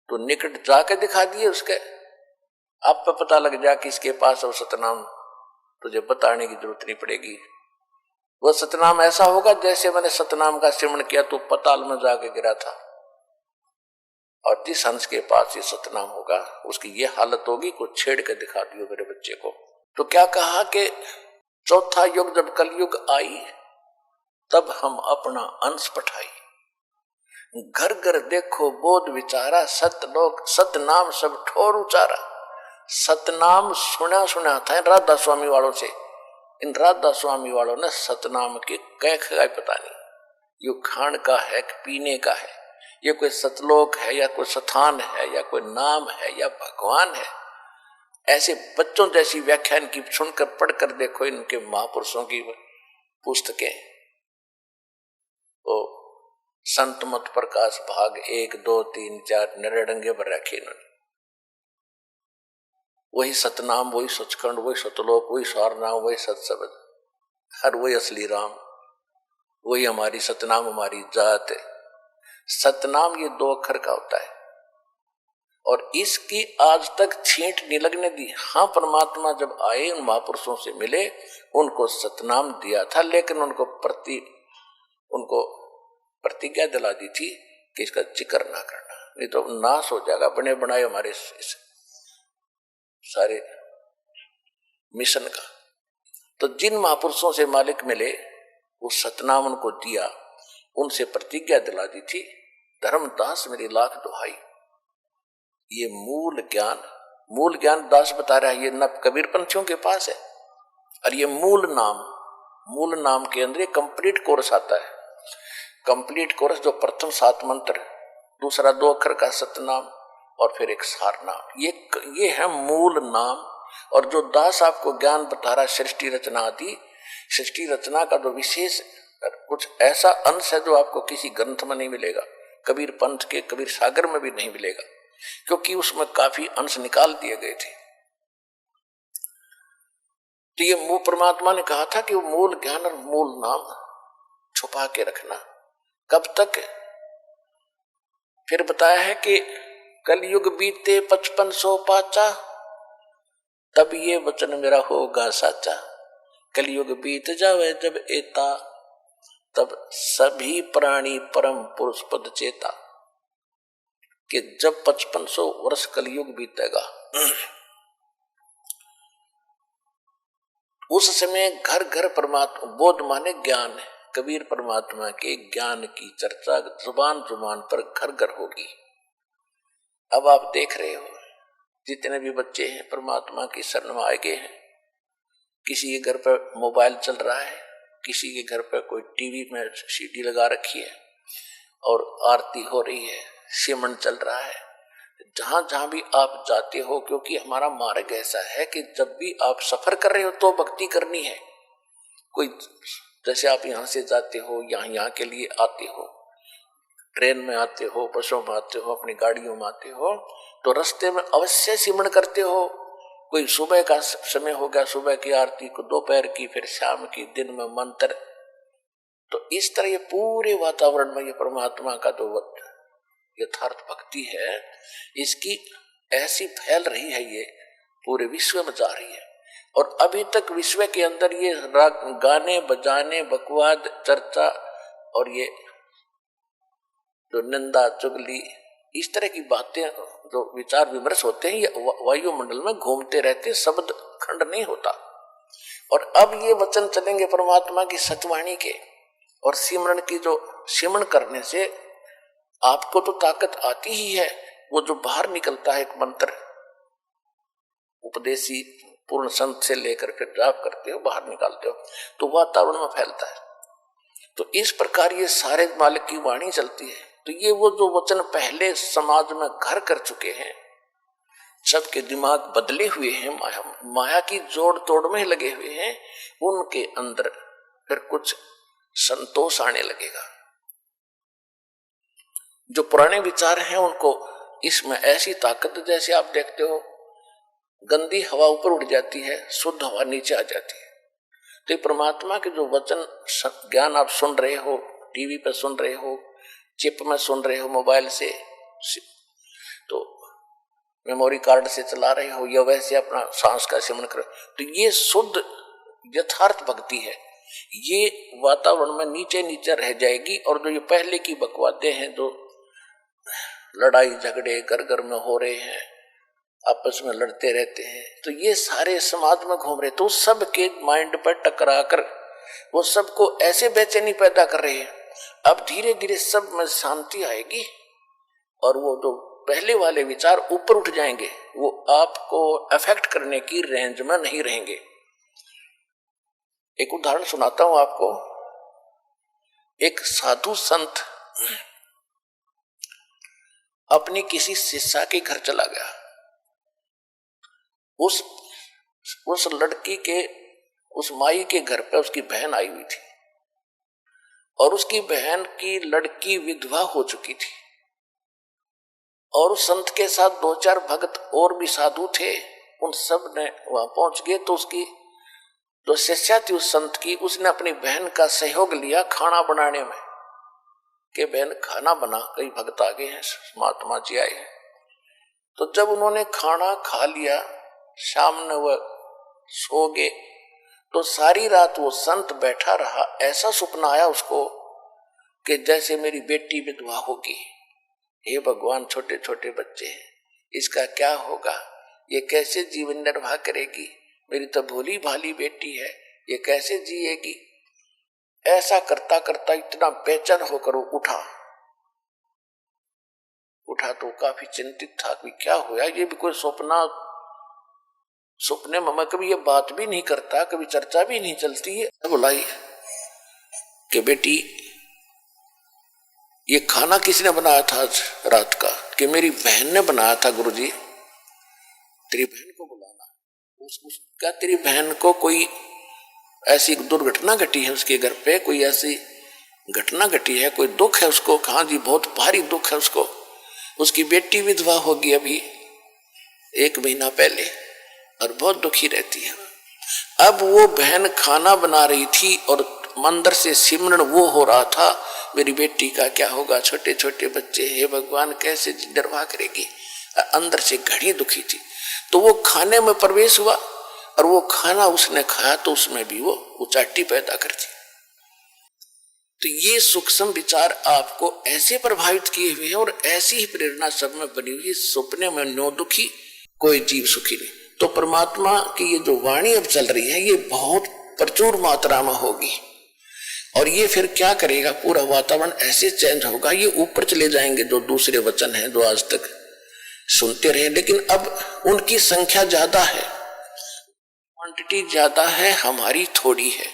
तो निकट जाके दिखा दिए उसके, आप पे पता लग जा कि इसके पास वो सतनाम, तुझे बताने की जरूरत नहीं पड़ेगी। वो सतनाम ऐसा होगा जैसे मैंने सतनाम का सिमरण किया तो पताल में जाके गिरा था, और जिस हंस के पास ये सतनाम होगा उसकी ये हालत होगी, कुछ छेड़ के दिखा दियो मेरे बच्चे को। तो क्या कहा कि चौथा युग जब कलयुग आई, तब हम अपना अंश पठाई। घर घर देखो बोध विचारा, सतलोक सतनाम सब ठोर उचारा। सतनाम सुना सुना था राधा स्वामी वालों से, इन राधा स्वामी वालों ने सतनाम के कह पता नहीं, ये खान का है कि पीने का है, ये कोई सतलोक है या कोई स्थान है या कोई नाम है या भगवान है। ऐसे बच्चों जैसी व्याख्यान की सुनकर पढ़कर देखो इनके महापुरुषों की पुस्तकें। ओ संत मत प्रकाश भाग 1, 2, 3, 4 निरडंगे पर रखे इन्होंने। वही सतनाम, वही सचखंड, वही सतलोक, वही सारनाम, वही सत्सबद, हर वही असली राम, वही हमारी सतनाम हमारी जात है। सतनाम ये 2 अक्षर का होता है, और इसकी आज तक छींट नहीं लगने दी। हाँ, परमात्मा जब आए उन महापुरुषों से मिले, उनको सतनाम दिया था, लेकिन उनको प्रतिज्ञा दिला दी थी कि इसका जिक्र ना करना, नहीं तो नाश हो जाएगा बने बनाए हमारे सारे मिशन का। तो जिन महापुरुषों से मालिक मिले वो सतनाम उनको दिया, उनसे प्रतिज्ञा दिला दी थी, धर्मदास मेरी लाख दुहाई। ये मूल ज्ञान दास बता रहा है, ये न कबीर पंथियों के पास है, और ये मूल नाम के अंदर कंप्लीट कोर्स आता है। कंप्लीट कोर्स जो प्रथम 7 मंत्र, दूसरा 2 अक्षर का सतनाम, और फिर एक सारनाम, ये है मूल नाम। और जो दास आपको ज्ञान बता रहा है सृष्टि रचना आदि, सृष्टि रचना का जो विशेष कुछ ऐसा अंश है जो आपको किसी ग्रंथ में नहीं मिलेगा, कबीर पंथ के कबीर सागर में भी नहीं मिलेगा, क्योंकि उसमें काफी अंश निकाल दिए गए थे। तो ये परमात्मा ने कहा था कि वो मूल ज्ञान और मूल नाम छुपा के रखना। कब तक? फिर बताया है कि कलयुग बीते 5500 पाचा, तब ये वचन मेरा होगा साचा। कलयुग बीत जावे जब एता, तब सभी प्राणी परम पुरुष पद चेता। कि जब 5500 वर्ष कलयुग बीतेगा, उस समय घर घर परमात्मा, बोध माने ज्ञान है, कबीर परमात्मा के ज्ञान की चर्चा जुबान जुबान पर घर घर होगी। अब आप देख रहे हो जितने भी बच्चे हैं परमात्मा की शरण में आए गए हैं, किसी के घर पर मोबाइल चल रहा है, किसी के घर पर कोई टीवी में सीडी लगा रखी है और आरती हो रही है, सिमरन चल रहा है। जहां जहां भी आप जाते हो, क्योंकि हमारा मार्ग ऐसा है कि जब भी आप सफर कर रहे हो तो भक्ति करनी है। कोई जैसे आप यहाँ से जाते हो, यहाँ के लिए आते हो, ट्रेन में आते हो, बसों में आते हो, अपनी गाड़ियों में आते हो, तो रास्ते में अवश्य सिमरन करते हो। कोई सुबह का समय हो गया, सुबह की आरती को, दोपहर की, फिर शाम की, दिन में मंत्र। तो इस तरह ये पूरे वातावरण में ये परमात्मा का जो यथार्थ भक्ति है, इसकी ऐसी फैल रही है, ये पूरे विश्व में जा रही है। और अभी तक विश्व के अंदर ये गाने बजाने बकवाद चर्चा और ये जो निंदा चुगली इस तरह की बातें जो विचार विमर्श होते हैं ये वायुमंडल में घूमते रहते, शब्द खंड नहीं होता। और अब ये वचन चलेंगे परमात्मा की सतवाणी के और सिमरन की, जो सिमरन करने से आपको तो ताकत आती ही है, वो जो बाहर निकलता है एक मंत्र उपदेशी पूर्ण संत से लेकर फिर जाप करते हो बाहर निकालते हो तो वातावरण में फैलता है। तो इस प्रकार ये सारे मालिक की वाणी चलती है। तो ये वो जो वचन पहले समाज में घर कर चुके हैं, सबके दिमाग बदले हुए हैं, माया की जोड़ तोड़ में लगे हुए हैं, उनके अंदर फिर कुछ संतोष आने लगेगा। जो पुराने विचार हैं उनको इसमें ऐसी ताकत, जैसे आप देखते हो गंदी हवा ऊपर उड़ जाती है, शुद्ध हवा नीचे आ जाती है। तो परमात्मा के जो वचन ज्ञान आप सुन रहे हो, टीवी पर सुन रहे हो, चिप में सुन रहे हो, मोबाइल से तो मेमोरी कार्ड से चला रहे हो या वैसे अपना सांस का सेवन करो, तो ये शुद्ध यथार्थ भक्ति है। ये वातावरण में नीचे नीचे रह जाएगी। और जो ये पहले की बकवादें हैं, जो लड़ाई झगड़े घर घर में हो रहे हैं, आपस में लड़ते रहते हैं, तो ये सारे समाज में घूम रहे, तो सबके माइंड पर टकरा कर वो सबको ऐसे बेचैनी पैदा कर रहे हैं। अब धीरे धीरे सब में शांति आएगी और वो जो पहले वाले विचार ऊपर उठ जाएंगे, वो आपको अफेक्ट करने की रेंज में नहीं रहेंगे। एक उदाहरण सुनाता हूं आपको। एक साधु संत अपनी किसी शिष्या के घर चला गया। उस लड़की के, उस माई के घर पे उसकी बहन आई हुई थी और उसकी बहन की लड़की विधवा हो चुकी थी। और उस संत के साथ 2-4 भक्त और भी साधु थे, उन सब ने वहां पहुंच गए। तो उसकी जो शिष्या थी उस संत की, उसने अपनी बहन का सहयोग लिया खाना बनाने में, कि बहन खाना बना, कई भक्त आ गए हैं, महात्मा जी आए हैं। तो जब उन्होंने खाना खा लिया, शाम में वह सो गए, तो सारी रात वो संत बैठा रहा। ऐसा सपना आया उसको कि जैसे मेरी बेटी विधवा होगी, हे भगवान छोटे छोटे बच्चे हैं, इसका क्या होगा, ये कैसे जीवन निर्वाह करेगी, मेरी तो भोली भाली बेटी है, ये कैसे जिएगी। ऐसा करता करता इतना बेचैन होकर वो उठा तो काफी चिंतित था कि क्या हुआ, ये भी कोई सपने में मैं कभी ये बात भी नहीं करता, कभी चर्चा भी नहीं चलती है। बुलाई कि बेटी ये खाना किसने बनाया था आज रात का, कि मेरी बहन ने बनाया था गुरुजी। तेरी बहन को बुलाना। क्या तेरी बहन को कोई ऐसी दुर्घटना घटी है, उसके घर पे कोई ऐसी घटना घटी है, कोई दुख है उसको? हाँ जी बहुत भारी दुख है उसको, उसकी बेटी विधवा होगी अभी 1 महीना पहले और बहुत दुखी रहती है। अब वो बहन खाना बना रही थी और मंदिर से सिमरन वो हो रहा था, मेरी बेटी का क्या होगा, छोटे छोटे बच्चे, हे भगवान कैसे निर्वाह करेगी। अंदर से घड़ी दुखी थी। तो वो खाने में प्रवेश हुआ और वो खाना उसने खाया तो उसमें भी वो उचाटी पैदा कर दी। तो ये सूक्ष्म विचार आपको ऐसे प्रभावित किए हुए हैं और ऐसी ही प्रेरणा सब में बनी हुई। सपने में नो दुखी कोई जीव सुखी नहीं। तो परमात्मा की ये जो वाणी अब चल रही है ये बहुत प्रचुर मात्रा में होगी और ये फिर क्या करेगा, पूरा वातावरण ऐसे चेंज होगा। ये ऊपर चले जाएंगे जो दूसरे वचन हैं जो आज तक सुनते रहे, लेकिन अब उनकी संख्या ज्यादा है, क्वांटिटी ज्यादा है, हमारी थोड़ी है,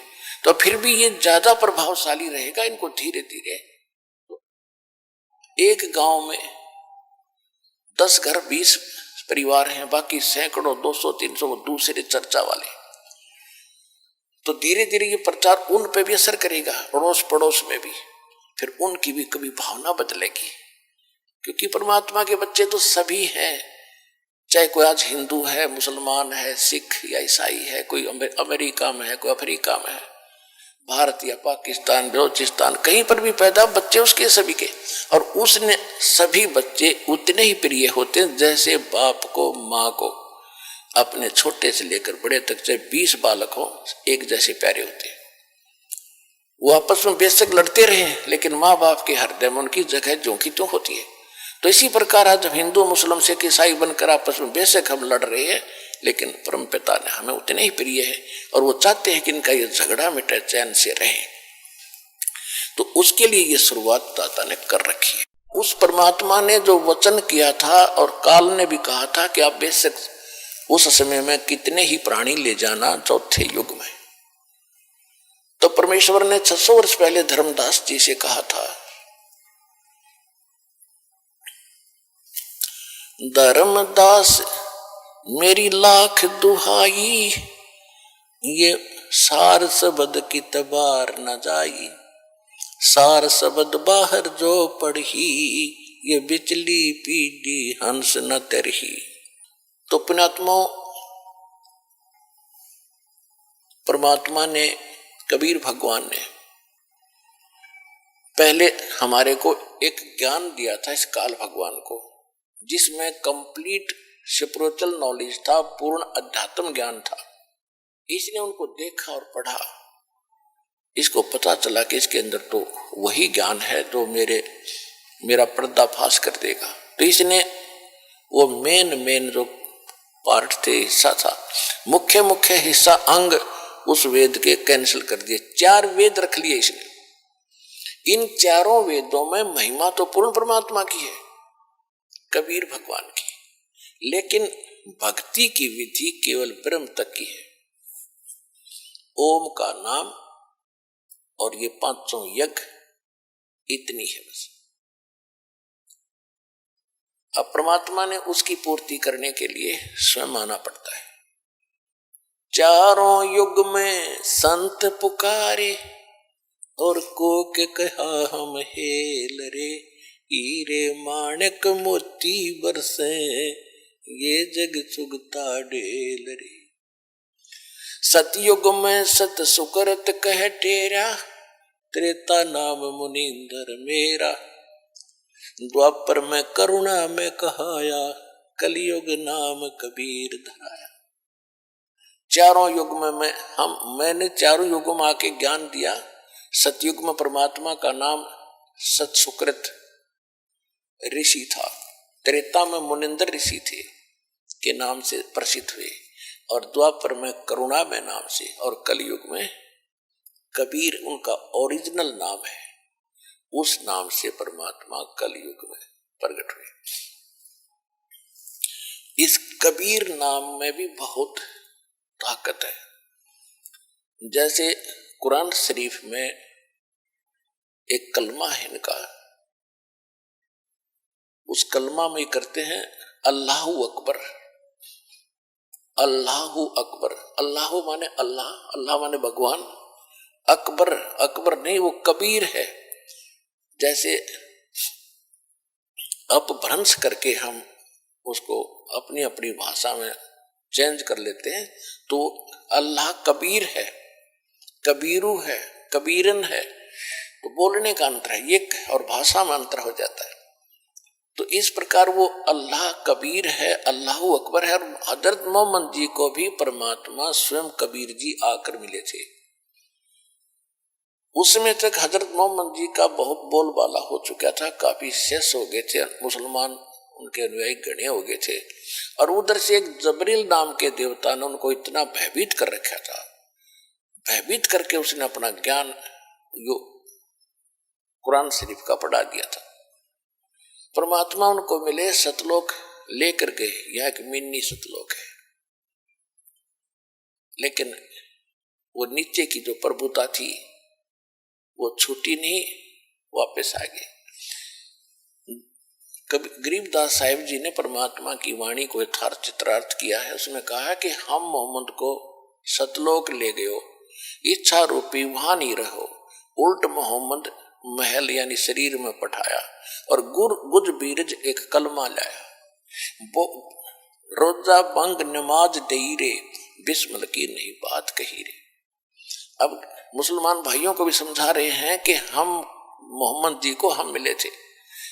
तो फिर भी ये ज्यादा प्रभावशाली रहेगा। इनको धीरे धीरे एक गांव में 10 घर 20 परिवार हैं, बाकी सैकड़ों 200-300 दूसरे चर्चा वाले। तो धीरे धीरे ये प्रचार उन पे भी असर करेगा, अड़ोस पड़ोस में भी, फिर उनकी भी कभी भावना बदलेगी। क्योंकि परमात्मा के बच्चे तो सभी हैं, चाहे कोई आज हिंदू है, मुसलमान है, सिख या ईसाई है, कोई अमेरिका में है, कोई अफ्रीका में है, भारत या पाकिस्तान, बलोचिस्तान, कहीं पर भी पैदा बच्चे उसके सभी के। और उसने सभी बच्चे उतने ही प्रिय होते हैं जैसे बाप को माँ को। अपने छोटे से लेकर बड़े तक चाहे 20 बालक हो, एक जैसे प्यारे होते हैं। वो आपस में बेशक लड़ते रहे, लेकिन माँ बाप के हृदय में उनकी जगह ज्यों की त्यों होती है। तो इसी प्रकार आज जब हिंदू मुस्लिम सिख ईसाई बनकर आपस में बेशक हम लड़ रहे हैं, लेकिन परम पिता ने हमें उतने ही प्रिय है और वो चाहते हैं कि इनका ये झगड़ा मिटे, चैन से रहे। तो उसके लिए ये शुरुआत दाता ने कर रखी है। उस परमात्मा ने जो वचन किया था और काल ने भी कहा था कि आप बेशक उस समय में कितने ही प्राणी ले जाना चौथे युग में, तो परमेश्वर ने 600 वर्ष पहले धर्मदास जी से कहा था, धर्मदास मेरी लाख दुहाई, ये सार शब्द की तबार न जाई, सार शब्द बाहर जो पढ़ी, ये बिचली पीढ़ी हंस न तरही। तो पुण्यात्मा परमात्मा ने, कबीर भगवान ने पहले हमारे को एक ज्ञान दिया था इस काल भगवान को, जिसमें कंप्लीट स्पिरिचुअल नॉलेज था, पूर्ण अध्यात्म ज्ञान था। इसने उनको देखा और पढ़ा, इसको पता चला कि इसके अंदर तो वही ज्ञान है जो मेरा पर्दाफाश कर देगा। तो इसने वो मेन जो पार्ट थे, हिस्सा था, मुख्य हिस्सा अंग उस वेद के कैंसिल कर दिए। 4 वेद रख लिए इसने। इन चारों वेदों में महिमा तो पूर्ण परमात्मा की है, कबीर भगवान की, लेकिन भक्ति की विधि केवल ब्रह्म तक की है। ओम का नाम और ये 500 यज्ञ, इतनी है बस। अब परमात्मा ने उसकी पूर्ति करने के लिए स्वयं आना पड़ता है। चारों युग में संत पुकारे और को के कहा हम हेल रे, हीरे माणक मोती बरसे, ये जग चुगता डेल रे। सतयुग में सत सुकरत कह टेरा, त्रेता नाम मुनींदर मेरा, द्वापर में करुणा में कहाया, कलयुग नाम कबीर धराया। चारों युग में मैंने चारों युगों में आके ज्ञान दिया। सतयुग में परमात्मा का नाम सत सुकृत ऋषि था, त्रेता में मुनिंदर ऋषि थे के नाम से प्रसिद्ध हुए, और द्वापर में करुणा में नाम से, और कलयुग में कबीर उनका ओरिजिनल नाम है, उस नाम से परमात्मा कलयुग में प्रकट हुए। इस कबीर नाम में भी बहुत ताकत है। जैसे कुरान शरीफ में एक कलमा है इनका, उस कलमा में करते हैं अल्लाहु अकबर। अल्लाहु अकबर, अल्लाह माने अल्लाह, अल्लाह माने भगवान, अकबर अकबर नहीं, वो कबीर है। जैसे अपभ्रंश करके हम उसको अपनी अपनी भाषा में चेंज कर लेते हैं, तो अल्लाह कबीर है, कबीरू है, कबीरन है, तो बोलने का अंतर है एक, और भाषा में अंतर हो जाता है। तो इस प्रकार वो अल्लाह कबीर है, अल्लाह अकबर है। और हजरत मोहम्मद जी को भी परमात्मा स्वयं कबीर जी आकर मिले थे। उसमें तक हजरत मोहम्मद जी का बहुत बोलबाला हो चुका था, काफी शेष हो गए थे, मुसलमान उनके अनुयायी गणे हो गए थे। और उधर से एक जबरील नाम के देवता ने उनको इतना भयभीत कर रखा था, भयभीत करके उसने अपना ज्ञान जो कुरान शरीफ का पढ़ा दिया था। परमात्मा उनको मिले, सतलोक लेकर गए, यह एक मिनी सतलोक है, लेकिन वो नीचे की जो प्रभुता थी वो छूटी नहीं, वापस आ गए। कभी गरीबदास साहिब जी ने परमात्मा की वाणी को यथार्थ चित्रार्थ किया है। उसमें कहा है कि हम मोहम्मद को सतलोक ले गए, इच्छा रूपी वहां नहीं रहो, उल्ट मोहम्मद महल यानी शरीर में पठाया, और गुज बीरज एक कलमा लाया, रोजा बंग नमाज दई रे, बिस्मिल की नहीं बात कही रे। अब मुसलमान भाइयों को भी समझा रहे हैं कि हम मोहम्मद जी को हम मिले थे,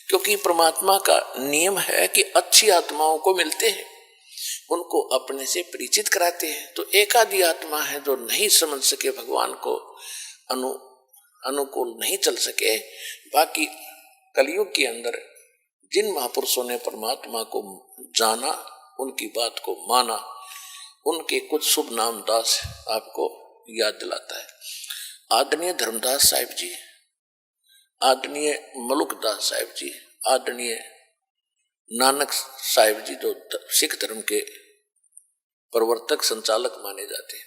क्योंकि परमात्मा का नियम है कि अच्छी आत्माओं को मिलते हैं। उनको अपने से परिचित कराते हैं। तो एकाधी आत्मा है जो नहीं समझ सके भगवान को, अनुकूल नहीं चल सके। बाकी कलयुग के अंदर जिन महापुरुषों ने परमात्मा को जाना, उनकी बात को माना, उनके कुछ शुभ नाम दास आपको याद दिलाता है। आदरणीय धर्मदास साहिब जी, आदरणीय मलुकदास साहिब जी, आदरणीय नानक साहिब जी जो सिख धर्म के प्रवर्तक संचालक माने जाते हैं,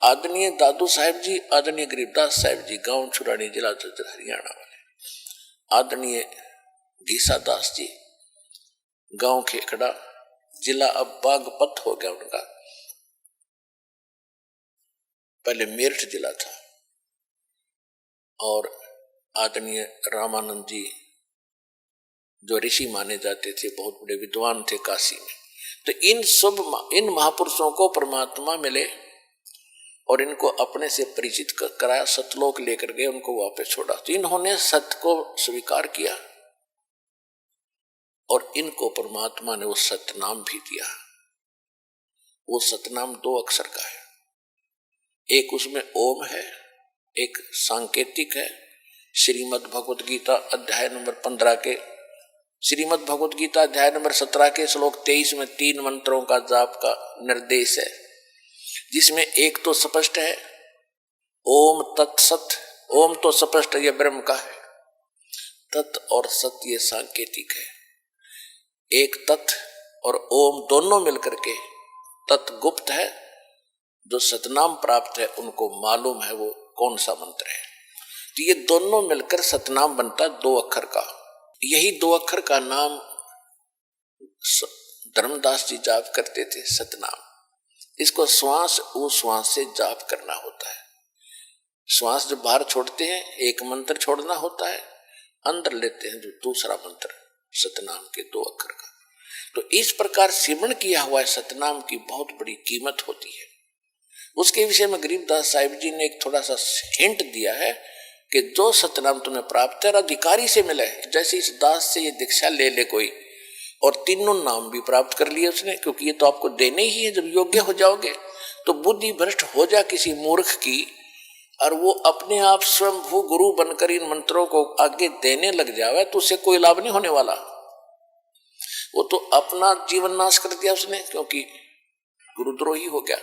आदरणीय दादू साहिब जी, आदरणीय गरीबदास साहिब जी, गांव छुरानी, जिला हरियाणा वाले, आदरणीय घीसा दास जी, गांव खेखड़ा, जिला अब बागपत हो गया उनका, पहले मेरठ जिला था, और आदरणीय रामानंद जी जो ऋषि माने जाते थे, बहुत बड़े विद्वान थे काशी में। तो इन महापुरुषों को परमात्मा मिले और इनको अपने से परिचित कराया, सतलोक लेकर गए, उनको वापस छोड़ा। तो इन्होंने सत्य को स्वीकार किया और इनको परमात्मा ने वो सतनाम भी दिया। वो सतनाम 2 अक्षर का है, एक उसमें ओम है, एक सांकेतिक है। श्रीमद् भगवत गीता अध्याय नंबर 15 के, श्रीमद् भगवत गीता अध्याय नंबर 17 के श्लोक 23 में 3 मंत्रों का जाप का निर्देश है, जिसमें एक तो स्पष्ट है ओम तत्सत। ओम तो स्पष्ट ये ब्रह्म का है, तत् और सत ये सांकेतिक है। एक तत् और ओम दोनों मिलकर के तत् गुप्त है, जो सतनाम प्राप्त है उनको मालूम है वो कौन सा मंत्र है। तो ये दोनों मिलकर सतनाम बनता 2 अक्षर का। यही 2 अक्षर का नाम धर्मदास जी जाप करते थे, सतनाम। इसको श्वास उश्वास से जाप करना होता है। श्वास जब बाहर छोड़ते हैं एक मंत्र छोड़ना होता है, अंदर लेते हैं जो दूसरा मंत्र सतनाम के 2 अक्षर का। तो इस प्रकार सिमरण किया हुआ है सतनाम की बहुत बड़ी कीमत होती है। उसके विषय में गरीबदास साहिब जी ने एक थोड़ा सा हिंट दिया है कि जो सतनाम तुम्हें प्राप्त है अधिकारी से मिला है। जैसे इस दास से ये दीक्षा ले ले कोई, और तीनों नाम भी प्राप्त कर लिए उसने, क्योंकि ये तो आपको देने ही है। जब योग्य हो जाओगे तो बुद्धि भ्रष्ट हो जा किसी मूर्ख की, और वो अपने आप स्वयंभू गुरु बनकर इन मंत्रों को आगे देने लग जावे तो उससे कोई लाभ नहीं होने वाला। वो तो अपना जीवन नाश कर दिया उसने, क्योंकि गुरुद्रोही हो गया।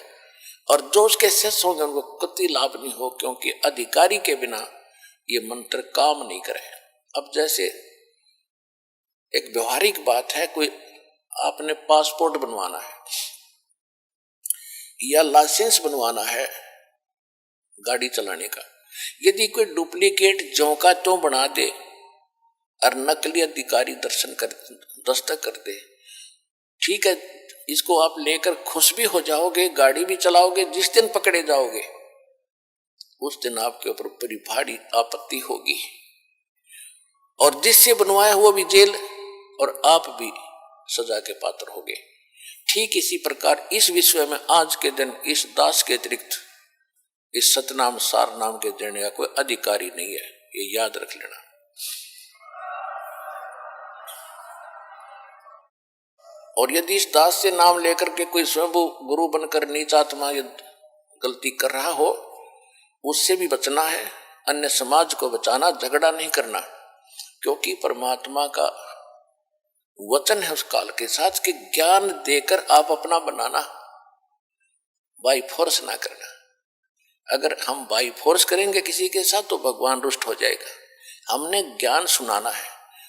और जो उसके शिष्य होंगे उनको कतई लाभ नहीं हो, क्योंकि अधिकारी के बिना ये मंत्र काम नहीं करे। अब जैसे एक व्यवहारिक बात है, कोई आपने पासपोर्ट बनवाना है या लाइसेंस बनवाना है गाड़ी चलाने का, यदि कोई डुप्लीकेट ज्यों का त्यों बना दे और नकली अधिकारी दस्तक कर दे, ठीक है, इसको आप लेकर खुश भी हो जाओगे, गाड़ी भी चलाओगे। जिस दिन पकड़े जाओगे उस दिन आपके ऊपर बड़ी भारी आपत्ति होगी, और जिससे बनवाया हुआ भी जेल और आप भी सजा के पात्र होगे। ठीक इसी प्रकार इस विषय में आज के दिन इस दास के अतिरिक्त इस सतनाम सार नाम के देने का कोई अधिकारी नहीं है, ये याद रख लेना। और यदि इस दास से नाम लेकर के कोई स्वयं गुरु बनकर नीच आत्मा गलती कर रहा हो, उससे भी बचना है, अन्य समाज को बचाना, झगड़ा नहीं करना। क्योंकि परमात्मा का वचन है उस काल के साथ कि ज्ञान देकर आप अपना बनाना, बाई फोर्स ना करना। अगर हम बाई फोर्स करेंगे किसी के साथ तो भगवान रुष्ट हो जाएगा। हमने ज्ञान सुनाना है।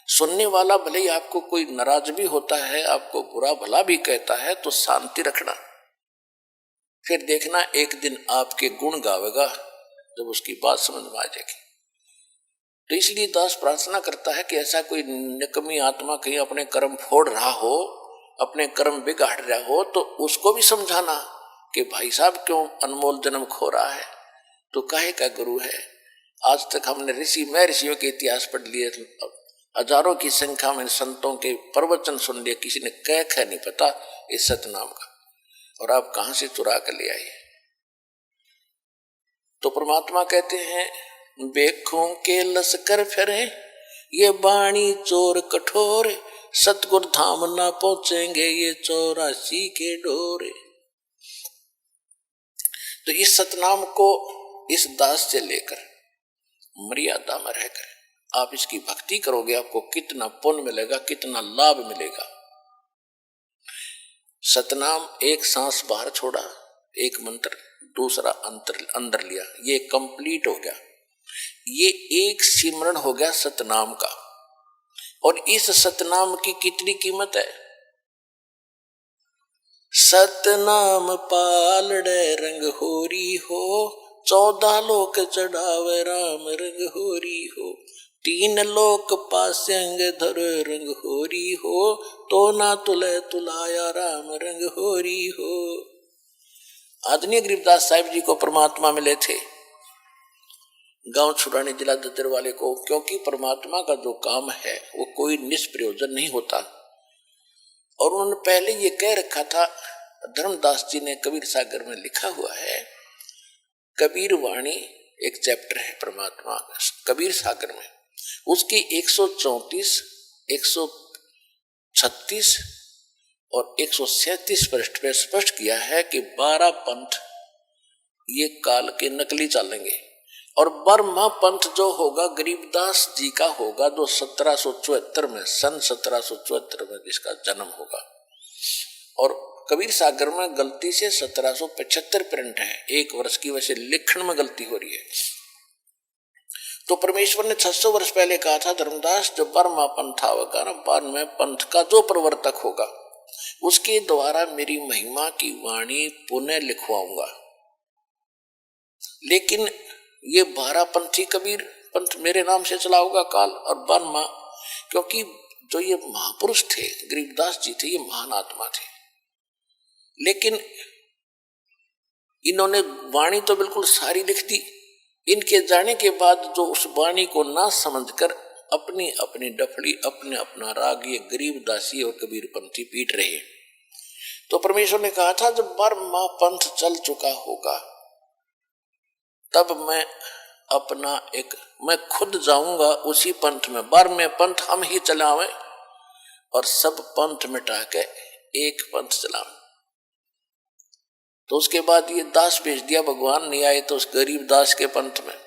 सुनने वाला भले ही आपको कोई नाराज भी होता है, आपको बुरा भला भी कहता है, तो शांति रखना। फिर देखना एक दिन आपके गुण गावेगा जब उसकी बात समझ में आ जाएगी। तो इसलिए दास प्रार्थना करता है कि ऐसा कोई निकम्मी आत्मा कहीं अपने कर्म फोड़ रहा हो, अपने कर्म बिगाड़ रहा हो, तो उसको भी समझाना कि भाई साहब क्यों अनमोल जन्म खो रहा है, तो काहे का गुरु है। आज तक हमने ऋषियों के इतिहास पढ़ लिए, हजारों की संख्या में संतों के प्रवचन सुन लिए, किसी ने कह नहीं पता इस सतनाम का, और आप कहां से चुरा कर ले आए। तो परमात्मा कहते हैं बेखों के लश्कर फिरे, ये बाणी चोर कठोर, सतगुर धाम ना पहुंचेंगे ये 84 के डोरे। तो इस सतनाम को इस दास से लेकर मर्यादा में रहकर आप इसकी भक्ति करोगे, आपको कितना पुण्य मिलेगा, कितना लाभ मिलेगा। सतनाम एक सांस बाहर छोड़ा, एक मंत्र दूसरा अंदर लिया, ये कंप्लीट हो गया। ये एक सिमरन हो गया सतनाम का। और इस सतनाम की कितनी कीमत है? सतनाम पालड़े रंग होरी हो, 14 लोक चढ़ावे राम रंग होरी हो, 3 लोक पास्यंग धर रंग होरी हो, तो ना तुले तुलाया राम रंग होरी हो। आदरणीय गरीबदास साहिब जी को परमात्मा मिले थे गांव छुड़ानी जिला ददर वाले को, क्योंकि परमात्मा का जो काम है वो कोई निष्प्रयोजन नहीं होता। और उन्होंने पहले ये कह रखा था, धर्मदास जी ने कबीर सागर में लिखा हुआ है, कबीर वाणी एक चैप्टर है परमात्मा कबीर सागर में, उसकी 134, 136 और 137 पृष्ठ पे स्पष्ट किया है कि 12 पंथ ये काल के नकली चलेंगे। और बर्मा पंथ जो होगा गरीबदास जी का होगा, जो 1774 में, सन 1774 में जिसका जन्म होगा। और कबीर सागर में गलती से 1775 प्रिंट है, 1 वर्ष की वजह से लिखण में गलती हो रही है। तो परमेश्वर ने 600 वर्ष पहले कहा था, धर्मदास जो बर्मा पंथ होगा ना, बर्मा पंथ का जो प्रवर्तक होगा उसके द्वारा मेरी महिमा की वाणी पुनः लिखवाऊंगा। लेकिन ये 12 पंथी कबीर पंथ मेरे नाम से चला होगा काल। और बर्मा, क्योंकि जो ये महापुरुष थे गरीबदास जी थे, ये महान आत्मा थे, लेकिन इन्होंने वाणी तो बिल्कुल सारी लिख दी। इनके जाने के बाद जो उस वाणी को ना समझकर अपनी अपनी डफड़ी, अपने अपना राग ये गरीबदासी और कबीर पंथी पीट रहे। तो परमेश्वर ने कहा था जब बर्मा पंथ चल चुका होगा तब मैं अपना मैं खुद जाऊंगा उसी पंथ में, बर्मे पंथ हम ही चलावे और सब पंथ मिटा के एक पंथ चलावे। तो उसके बाद ये दास भेज दिया, भगवान नहीं आए तो उस गरीब दास के पंथ में।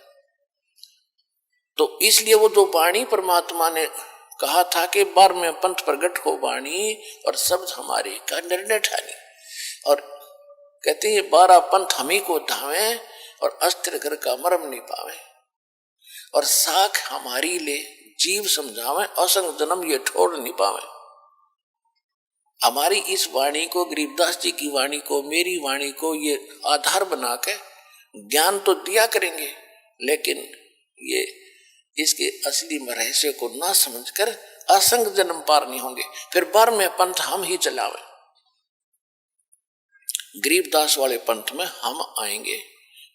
तो इसलिए वो जो वाणी परमात्मा ने कहा था कि बार में पंथ प्रगट हो वाणी और शब्द हमारे का निर्णय ठानी, और कहते हैं 12 पंथ हम ही को धावे और अस्त्र घर का मरम नहीं पावे, और साख हमारी ले जीव समझावे, असंग जन्म ये ठोड़ नहीं पावे। हमारी इस वाणी को, गरीबदास जी की वाणी को, मेरी वाणी को ये आधार बना के ज्ञान तो दिया करेंगे, लेकिन ये इसके असली रहस्य को ना समझकर असंग जन्म पार नहीं होंगे। फिर बार में पंथ हम ही चलावे, गरीबदास वाले पंथ में हम आएंगे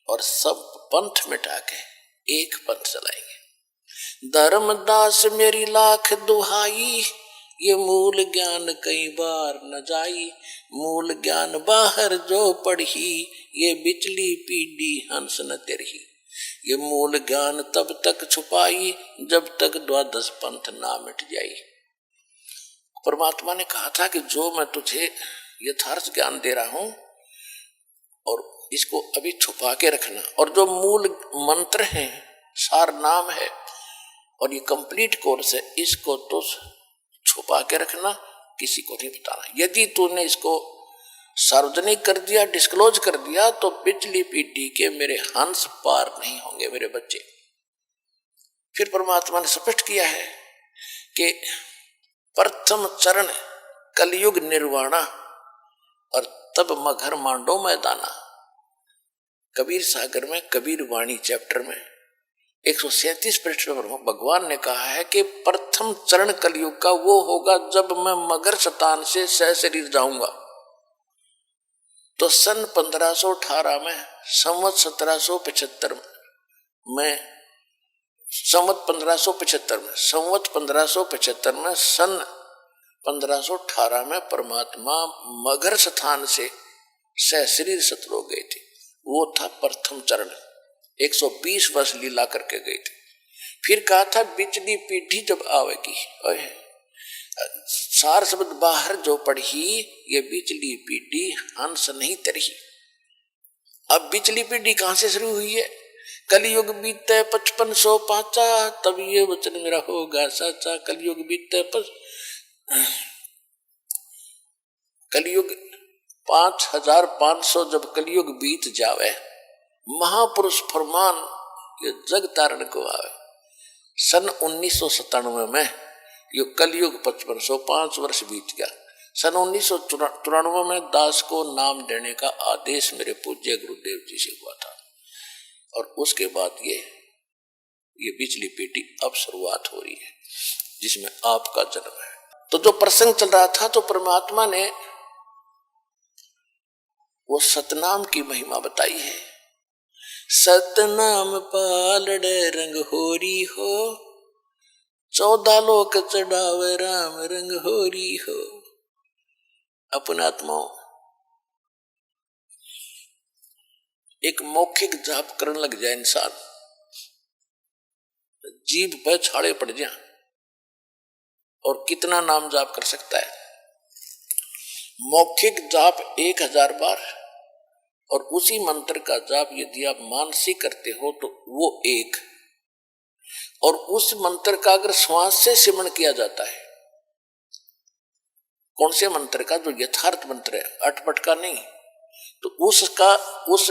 और सब पंथ मिटा के एक पंथ चलाएंगे। धर्मदास मेरी लाख दुहाई, ये मूल ज्ञान कई बार न जाई, मूल ज्ञान बाहर जो पढ़ी, ये बिचली पीढ़ी हंस न तेरही। ये मूल ज्ञान तब तक छुपाई जब तक 12 पंथ ना मिट जाई। परमात्मा ने कहा था कि जो मैं तुझे यथार्थ ज्ञान दे रहा हूं और इसको अभी छुपा के रखना, और जो मूल मंत्र है, सार नाम है और ये कंप्लीट कोर्स है, इसको तो छुपा के रखना, किसी को नहीं बताना। यदि तूने इसको सार्वजनिक कर दिया, डिस्क्लोज कर दिया, तो पिछली पीढ़ी के मेरे हंस पार नहीं होंगे, मेरे बच्चे। फिर परमात्मा ने स्पष्ट किया है कि प्रथम चरण कलयुग निर्वाणा और तब मघर मांडो मैदाना। कबीर सागर में कबीर वाणी चैप्टर में 137 पृष्ठ पर भगवान ने कहा है कि प्रथम चरण कलयुग का वो होगा जब मैं मगर शतान से सशरीर जाऊंगा। तो सन 1518 में, संवत 1775 में, संवत 1575 में, सन 1518 में परमात्मा मगर स्थान से सशरीर सतलोक गए थे। वो था प्रथम चरण, 120 वर्ष लीला करके गए थे। फिर कहा था बिचली पीढ़ी जब आवेगी, सार शब्द बाहर जो पढ़ी, ये बिचली पीढ़ी हंस नहीं तरही। अब बिचली पीढ़ी कहां से शुरू हुई है? कलयुग बीते 5505, तब ये वचन मेरा होगा सच्चा। कलयुग बीते कलयुग 5500 जब कलयुग बीत जावे, महापुरुष फरमान ये जग तारण को आवे। सन 1997 में ये कलयुग 5505 वर्ष बीत गया। सन 1994 में दास को नाम देने का आदेश मेरे पूज्य गुरुदेव जी से हुआ था, और उसके बाद ये बिचली पीढ़ी अब शुरुआत हो रही है, जिसमें आपका जन्म है। तो जो प्रसंग चल रहा था, तो परमात्मा ने वो सतनाम की महिमा बताई है। सतनाम पालड़े रंग होरी हो, 14 लोक चढ़ावे राम रंग होरी हो। अपने आत्माओं एक मौखिक जाप करने लग जाए इंसान, जीभ पे छाड़े पड़ जाए, और कितना नाम जाप कर सकता है। मौखिक जाप 1000 बार, और उसी मंत्र का जाप यदि आप मानसिक करते हो तो वो 1, और उस मंत्र का अगर श्वास से सिमरण किया जाता है, कौन से मंत्र का? जो यथार्थ मंत्र है, अटपट का नहीं, तो उसका उस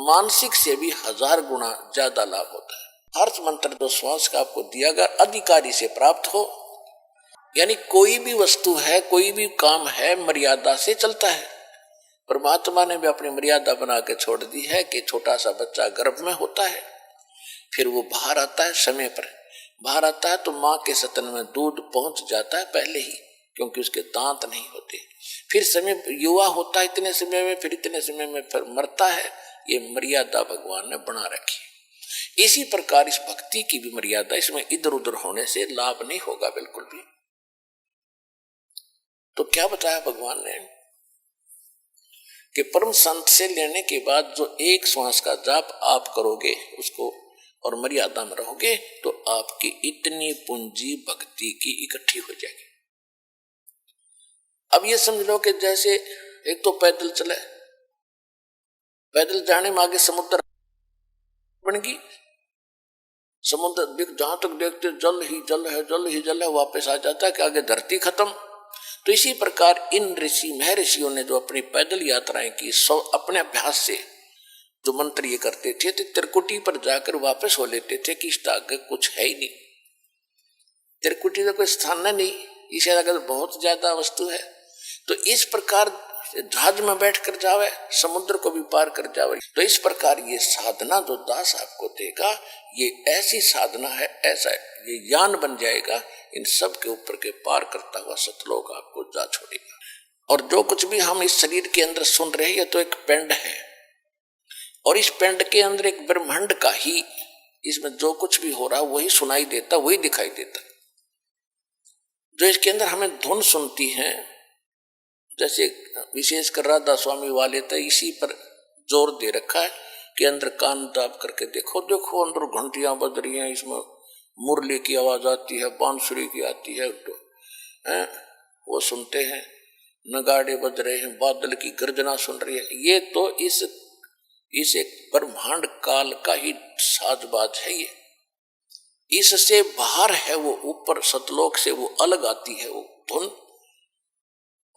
मानसिक से भी 1000 गुना ज्यादा लाभ होता है। अर्थ मंत्र जो श्वास का आपको दिया गया अधिकारी से प्राप्त हो, यानी कोई भी वस्तु है, कोई भी काम है, मर्यादा से चलता है। परमात्मा ने भी अपनी मर्यादा बना के छोड़ दी है कि छोटा सा बच्चा गर्भ में होता है, फिर वो बाहर आता है, समय पर बाहर आता है, तो माँ के स्तन में दूध पहुंच जाता है पहले ही, क्योंकि उसके दांत नहीं होते। फिर समय युवा होता है इतने समय में, फिर इतने समय में फिर मरता है। ये मर्यादा भगवान ने बना रखी है। इसी प्रकार इस भक्ति की भी मर्यादा, इसमें इधर उधर होने से लाभ नहीं होगा बिल्कुल भी। तो क्या बताया भगवान ने कि परम संत से लेने के बाद जो एक श्वास का जाप आप करोगे उसको, और मर्यादा में रहोगे, तो आपकी इतनी पूंजी भक्ति की इकट्ठी हो जाएगी। अब ये समझ लो कि जैसे एक तो पैदल चले, पैदल जाने में आगे समुद्र बन गई, समुद्र जहां तक देखते जल ही जल है, जल ही जल है, वापस आ जाता है कि आगे धरती खत्म। तो इसी प्रकार इन ऋषि महर्षियों ने जो अपनी पैदल यात्राएं की, अपने अभ्यास से जो मंत्र ये करते थे, तो त्रिकुटी पर जाकर वापस हो लेते थे कि इसका आगे कुछ है ही नहीं, त्रिकुटी का कोई स्थान नहीं, इसे अगर बहुत ज्यादा वस्तु है। तो इस प्रकार जहाज में बैठ कर जावे, समुद्र को भी पार कर जावे। तो इस प्रकार ये साधना जो दास आपको देगा, ये ऐसी साधना है, ऐसा ये यान बन जाएगा, इन सब के ऊपर के पार करता हुआ सतलोक आपको जा छोड़ेगा। और जो कुछ भी हम इस शरीर के अंदर सुन रहे हैं, ये तो एक पिंड है, और इस पिंड के अंदर एक ब्रह्मांड का ही, इसमें जो कुछ भी हो रहा वही सुनाई देता, वही दिखाई देता। जो इसके अंदर हमें धुन सुनती है, जैसे विशेषकर राधा स्वामी वाले तो इसी पर जोर दे रखा है कि अंदर कान दाब करके देखो, देखो अंदर घंटियां बज रही हैं, इसमें मुरली की आवाज आती है, बांसुरी की आती है, तो वो सुनते हैं, नगाड़े बज रहे हैं, बादल की गर्जना सुन रही है। ये तो इस एक ब्रह्मांड काल का ही साजबाज है। ये इससे बाहर है, वो ऊपर सतलोक से वो अलग आती है वो धुन,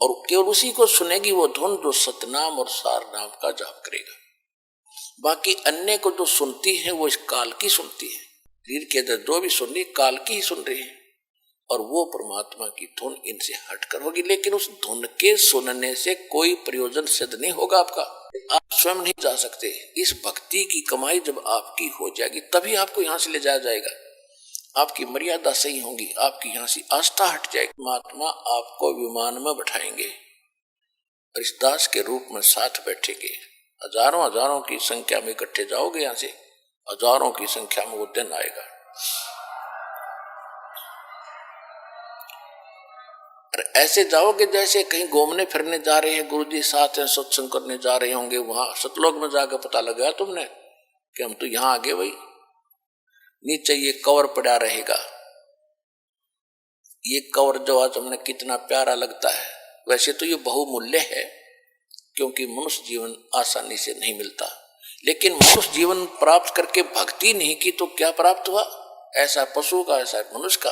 और केवल उसी को सुनेगी वो धुन जो सतनाम और सार नाम का जाप करेगा। बाकी अन्य को जो सुनती है वो इस काल की सुनती है, शरीर के अंदर जो भी सुन रही काल की ही सुन रही है, और वो परमात्मा की धुन इनसे हटकर होगी। लेकिन उस धुन के सुनने से कोई प्रयोजन सिद्ध नहीं होगा आपका, आप स्वयं नहीं जा सकते। इस भक्ति की कमाई जब आपकी हो जाएगी, तभी आपको यहां से ले जाया जाएगा, आपकी मर्यादा सही होगी, आपकी यहां से आस्था हट जाएगी। महात्मा आपको विमान में बैठाएंगे और इस दास के रूप में साथ बैठेंगे, हजारों हजारों की संख्या में इकट्ठे जाओगे, यहां से हजारों की संख्या में वो दिन आएगा। और ऐसे जाओगे जैसे कहीं घूमने फिरने जा रहे हैं, गुरुजी साथ हैं, सत्संग करने जा रहे होंगे, वहां सतलोक में जाकर पता लगा तुमने कि हम तो यहां आ गए, भाई नीचे ये कवर पड़ा रहेगा, ये कवर जो आज हमने कितना प्यारा लगता है, वैसे तो ये बहुमूल्य है, क्योंकि मनुष्य जीवन आसानी से नहीं मिलता। लेकिन मनुष्य जीवन प्राप्त करके भक्ति नहीं की तो क्या प्राप्त हुआ? ऐसा पशु का, ऐसा मनुष्य का।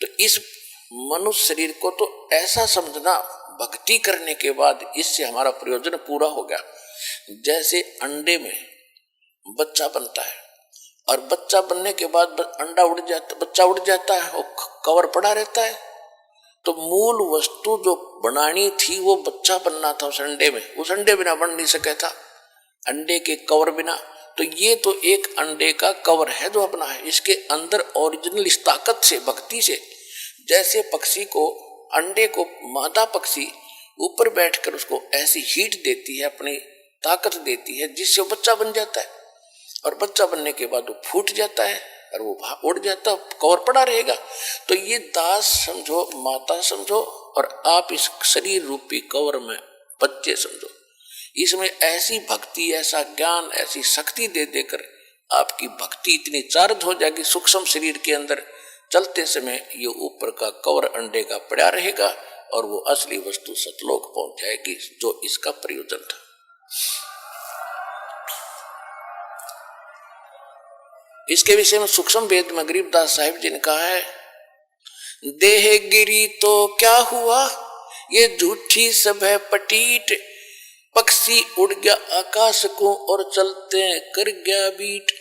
तो इस मनुष्य शरीर को तो ऐसा समझना, भक्ति करने के बाद इससे हमारा प्रयोजन पूरा हो गया। जैसे अंडे में बच्चा बनता है और बच्चा बनने के बाद अंडा उड़ जाता, बच्चा उड़ जाता है और कवर पड़ा रहता है। तो मूल वस्तु जो बनानी थी वो बच्चा बनना था उस अंडे में, उस अंडे बिना बन नहीं सके था, अंडे के कवर बिना। तो ये तो एक अंडे का कवर है जो अपना है, इसके अंदर ओरिजिनल इस ताकत से, भक्ति से, जैसे पक्षी को, अंडे को मादा पक्षी ऊपर बैठकर उसको ऐसी हीट देती है, अपनी ताकत देती है, जिससे वो बच्चा बन जाता है। और बच्चा बनने के बाद वो फूट जाता है और वो उड़ जाता, कवर पड़ा रहेगा। तो ये दास समझो, माता समझो, और आप इस शरीर रूपी कवर में बच्चे समझो। इसमें ऐसी भक्ति, ऐसा ज्ञान, ऐसी शक्ति दे देकर आपकी भक्ति इतनी चार्ज हो जाएगी सूक्ष्म शरीर के अंदर, चलते समय ये ऊपर का कवर अंडे का पड़ा रहेगा और वो असली वस्तु सतलोक पहुंच जाएगी, जो इसका प्रयोजन था। इसके विषय में सूक्ष्म वेद में गरीबदास साहिब जी ने कहा है, देह गिरी तो क्या हुआ, ये झूठी सब है पटीट, पक्षी उड़ गया आकाश को और चलते कर गया बीट।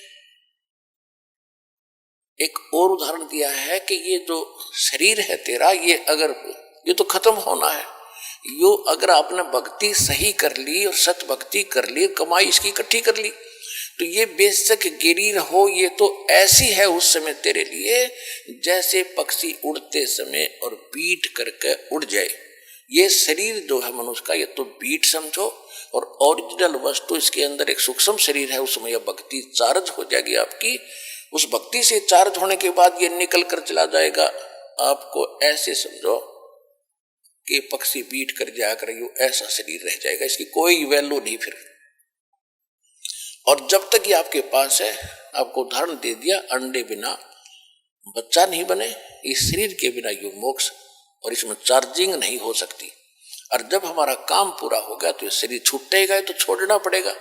एक और उदाहरण दिया है कि ये जो शरीर है तेरा, ये तो खत्म होना है, यो अगर आपने भक्ति सही कर ली और सत भक्ति कर ली, कमाई इसकी इकट्ठी कर ली, तो ये बेशक गिरी रहो, ये तो ऐसी है उस समय तेरे लिए जैसे पक्षी उड़ते समय और बीट करके उड़ जाए। ये शरीर जो है मनुष्य का, ये तो बीट समझो, और ओरिजिनल वस्तु इसके अंदर एक सूक्ष्म शरीर है, उसमें यह भक्ति चार्ज हो जाएगी आपकी। उस भक्ति से चार्ज होने के बाद ये निकल कर चला जाएगा। आपको ऐसे समझो कि पक्षी बीट कर जाकर यो ऐसा शरीर रह जाएगा, इसकी कोई वैल्यू नहीं फिर। और जब तक ये आपके पास है, आपको उदाहरण दे दिया, अंडे बिना बच्चा नहीं बने, इस शरीर के बिना यो मोक्ष और इसमें चार्जिंग नहीं हो सकती। और जब हमारा काम पूरा हो गया तो ये शरीर छूटेगा, तो छोड़ना पड़ेगा।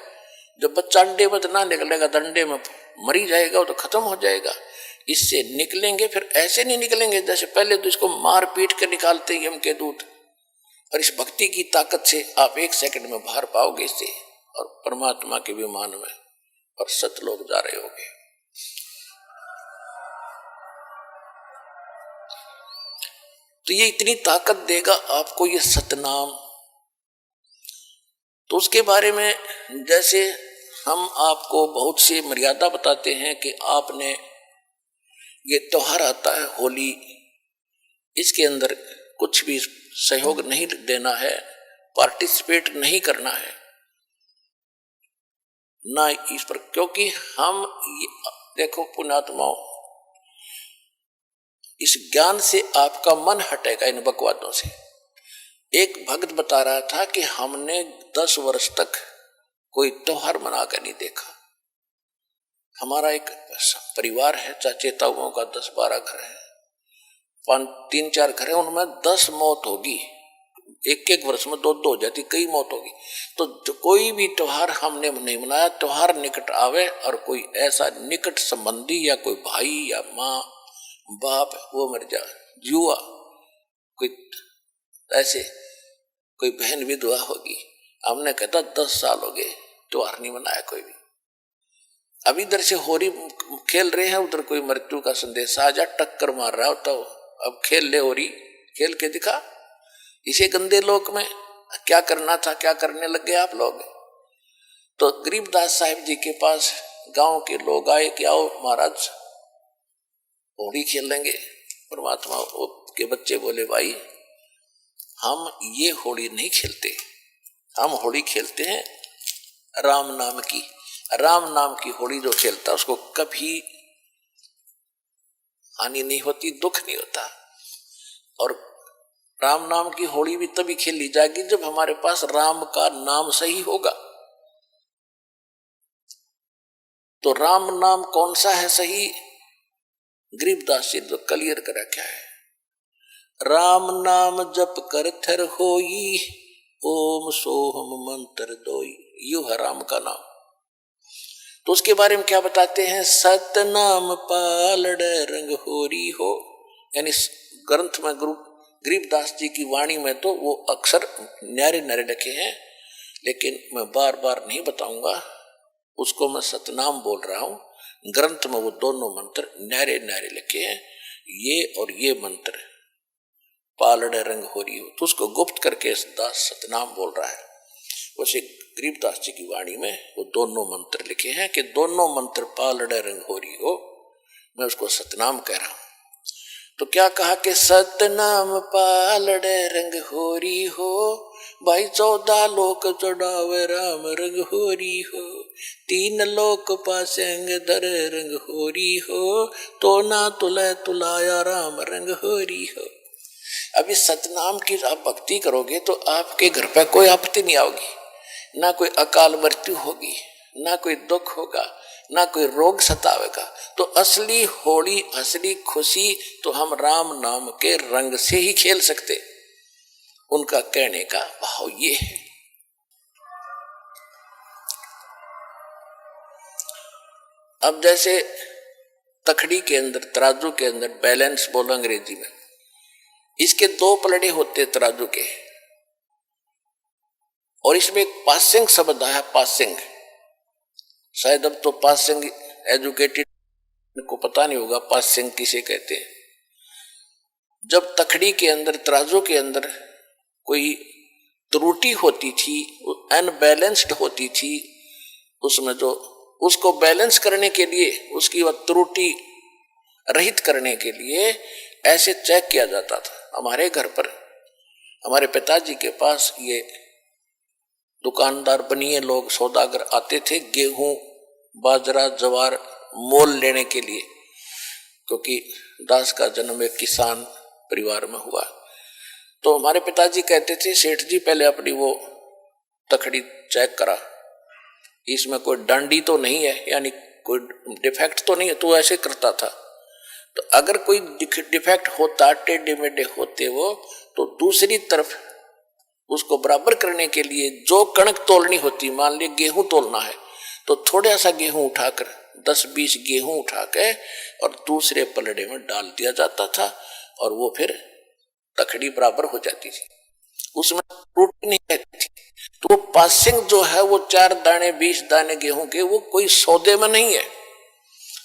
जब बच्चा अंडे में ना निकलेगा तो अंडे में मरी जाएगा, तो खत्म हो जाएगा। इससे निकलेंगे, फिर ऐसे नहीं निकलेंगे जैसे पहले तो इसको मार पीट कर निकालते हैं यम के दूत। और इस भक्ति की ताकत से आप 1 सेकंड में बाहर पाओगे इससे, और परमात्मा के विमान में और सतलोक जा रहे होगे। तो ये इतनी ताकत देगा आपको ये सतनाम। तो उसके बारे में जैसे हम आपको बहुत सी मर्यादा बताते हैं कि आपने ये त्योहार आता है होली, इसके अंदर कुछ भी सहयोग नहीं देना है, पार्टिसिपेट नहीं करना है ना इस पर, क्योंकि हम देखो पुण्यात्माओं, इस ज्ञान से आपका मन हटेगा इन बकवादों से। एक भक्त बता रहा था कि हमने 10 वर्ष तक कोई त्योहार मना कर नहीं देखा। हमारा एक परिवार है, चाचे ताऊओं का 10-12 घर है, 3-4 घर है, उनमें 10 मौत होगी, एक वर्ष में 2 हो जाती, कई मौत होगी। तो जो कोई भी त्योहार हमने नहीं मनाया, त्योहार निकट आवे और कोई ऐसा निकट संबंधी या कोई भाई या माँ बाप वो मर जा, जुआ, कोई ऐसे कोई बहन विधवा होगी, हमने कहता 10 साल हो गए त्योहार नहीं मनाया कोई भी। अब इधर से होरी खेल रहे हैं, उधर कोई मृत्यु का संदेश आ जा, टक्कर मार रहा होता हो, अब खेल ले होरी, खेल के दिखा। इसे गंदे लोक में क्या करना था, क्या करने लग गए आप लोग। तो गरीबदास साहिब जी के पास गांव के लोग आए कि आओ महाराज होली खेल लेंगे। परमात्मा के बच्चे बोले भाई हम ये होली नहीं खेलते, हम होली खेलते हैं राम नाम की। राम नाम की होली जो खेलता उसको कभी हानि नहीं होती, दुख नहीं होता। और राम नाम की होली भी तभी खेली जाएगी जब हमारे पास राम का नाम सही होगा। तो राम नाम कौन सा है सही, गरीबदास जी तो क्लियर कर रखा है। राम नाम जप कर थर होई, ओम सोहम मंत्र दोई। यू है राम का नाम। तो उसके बारे में क्या बताते हैं, सतनाम पालड़ रंग होरी हो। यानी ग्रंथ में गुरु गरीबदास जी की वाणी में तो वो अक्षर न्यारे न्यारे लिखे हैं, लेकिन मैं बार बार नहीं बताऊंगा, उसको मैं सतनाम बोल रहा हूं। ग्रंथ में वो दोनों मंत्र न्यारे न्यारे लिखे हैं, ये और ये मंत्र पालड़ रंग होरी हो, तो उसको गुप्त करके दास सतनाम बोल रहा है। वैसे गरीबदास जी की वाणी में वो दोनों मंत्र लिखे हैं कि दोनों मंत्र पालड़ रंग होरी हो, मैं उसको सतनाम कह रहा हूं। तो क्या कहा कि सतनाम पालड़ रंग होरी हो, भाई 14 लोक चढ़ावे राम रंग होरी हो, 3 लोक पासेंग धर रंग होरी हो, तो ना तुले तुलाया राम रंग होरी हो। अब इस सतनाम की आप भक्ति करोगे तो आपके घर पर कोई आपत्ति नहीं आओगी, ना कोई अकाल मृत्यु होगी, ना कोई दुख होगा, ना कोई रोग सतावेगा। तो असली होली, असली खुशी तो हम राम नाम के रंग से ही खेल सकते। उनका कहने का भाव ये है। अब जैसे तखड़ी के अंदर, तराजू के अंदर बैलेंस बोलो अंग्रेजी में, इसके 2 पलड़े होते तराजू के, और इसमें एक पासिंग शब्द आया, पासिंग। शायद अब तो पासिंग एजुकेटेड को पता नहीं होगा पासिंग किसे कहते हैं। जब तखड़ी के अंदर, तराजू के अंदर कोई त्रुटि होती थी, अनबैलेंस्ड होती थी, उसमें जो उसको बैलेंस करने के लिए, उसकी वह त्रुटि रहित करने के लिए ऐसे चेक किया जाता था। हमारे घर पर, हमारे पिताजी के पास ये दुकानदार बनिए लोग, सौदागर आते थे गेहूं, बाजरा, ज्वार मोल लेने के लिए, क्योंकि दास का जन्म एक किसान परिवार में हुआ। तो हमारे पिताजी कहते थे, सेठ जी पहले अपनी वो तखड़ी चेक करा, इसमें कोई डांडी तो नहीं है, यानी कोई डिफेक्ट तो नहीं है। तो ऐसे करता था। तो अगर कोई डिफेक्ट होता, टेढ़े मेढ़े होते वो, तो दूसरी तरफ उसको बराबर करने के लिए जो कणक तोलनी होती, मान ली गेहूं तोलना है, तो थोड़ा सा गेहूं उठाकर, 10-20 गेहूं उठाकर और दूसरे पलड़े में डाल दिया जाता था, और वो फिर तखड़ी बराबर हो जाती थी, उसमें त्रुटि नहीं रहती थी। तो पासिंग जो है वो 4 दाने 20 दाने गेहूं के, वो कोई सौदे में नहीं है।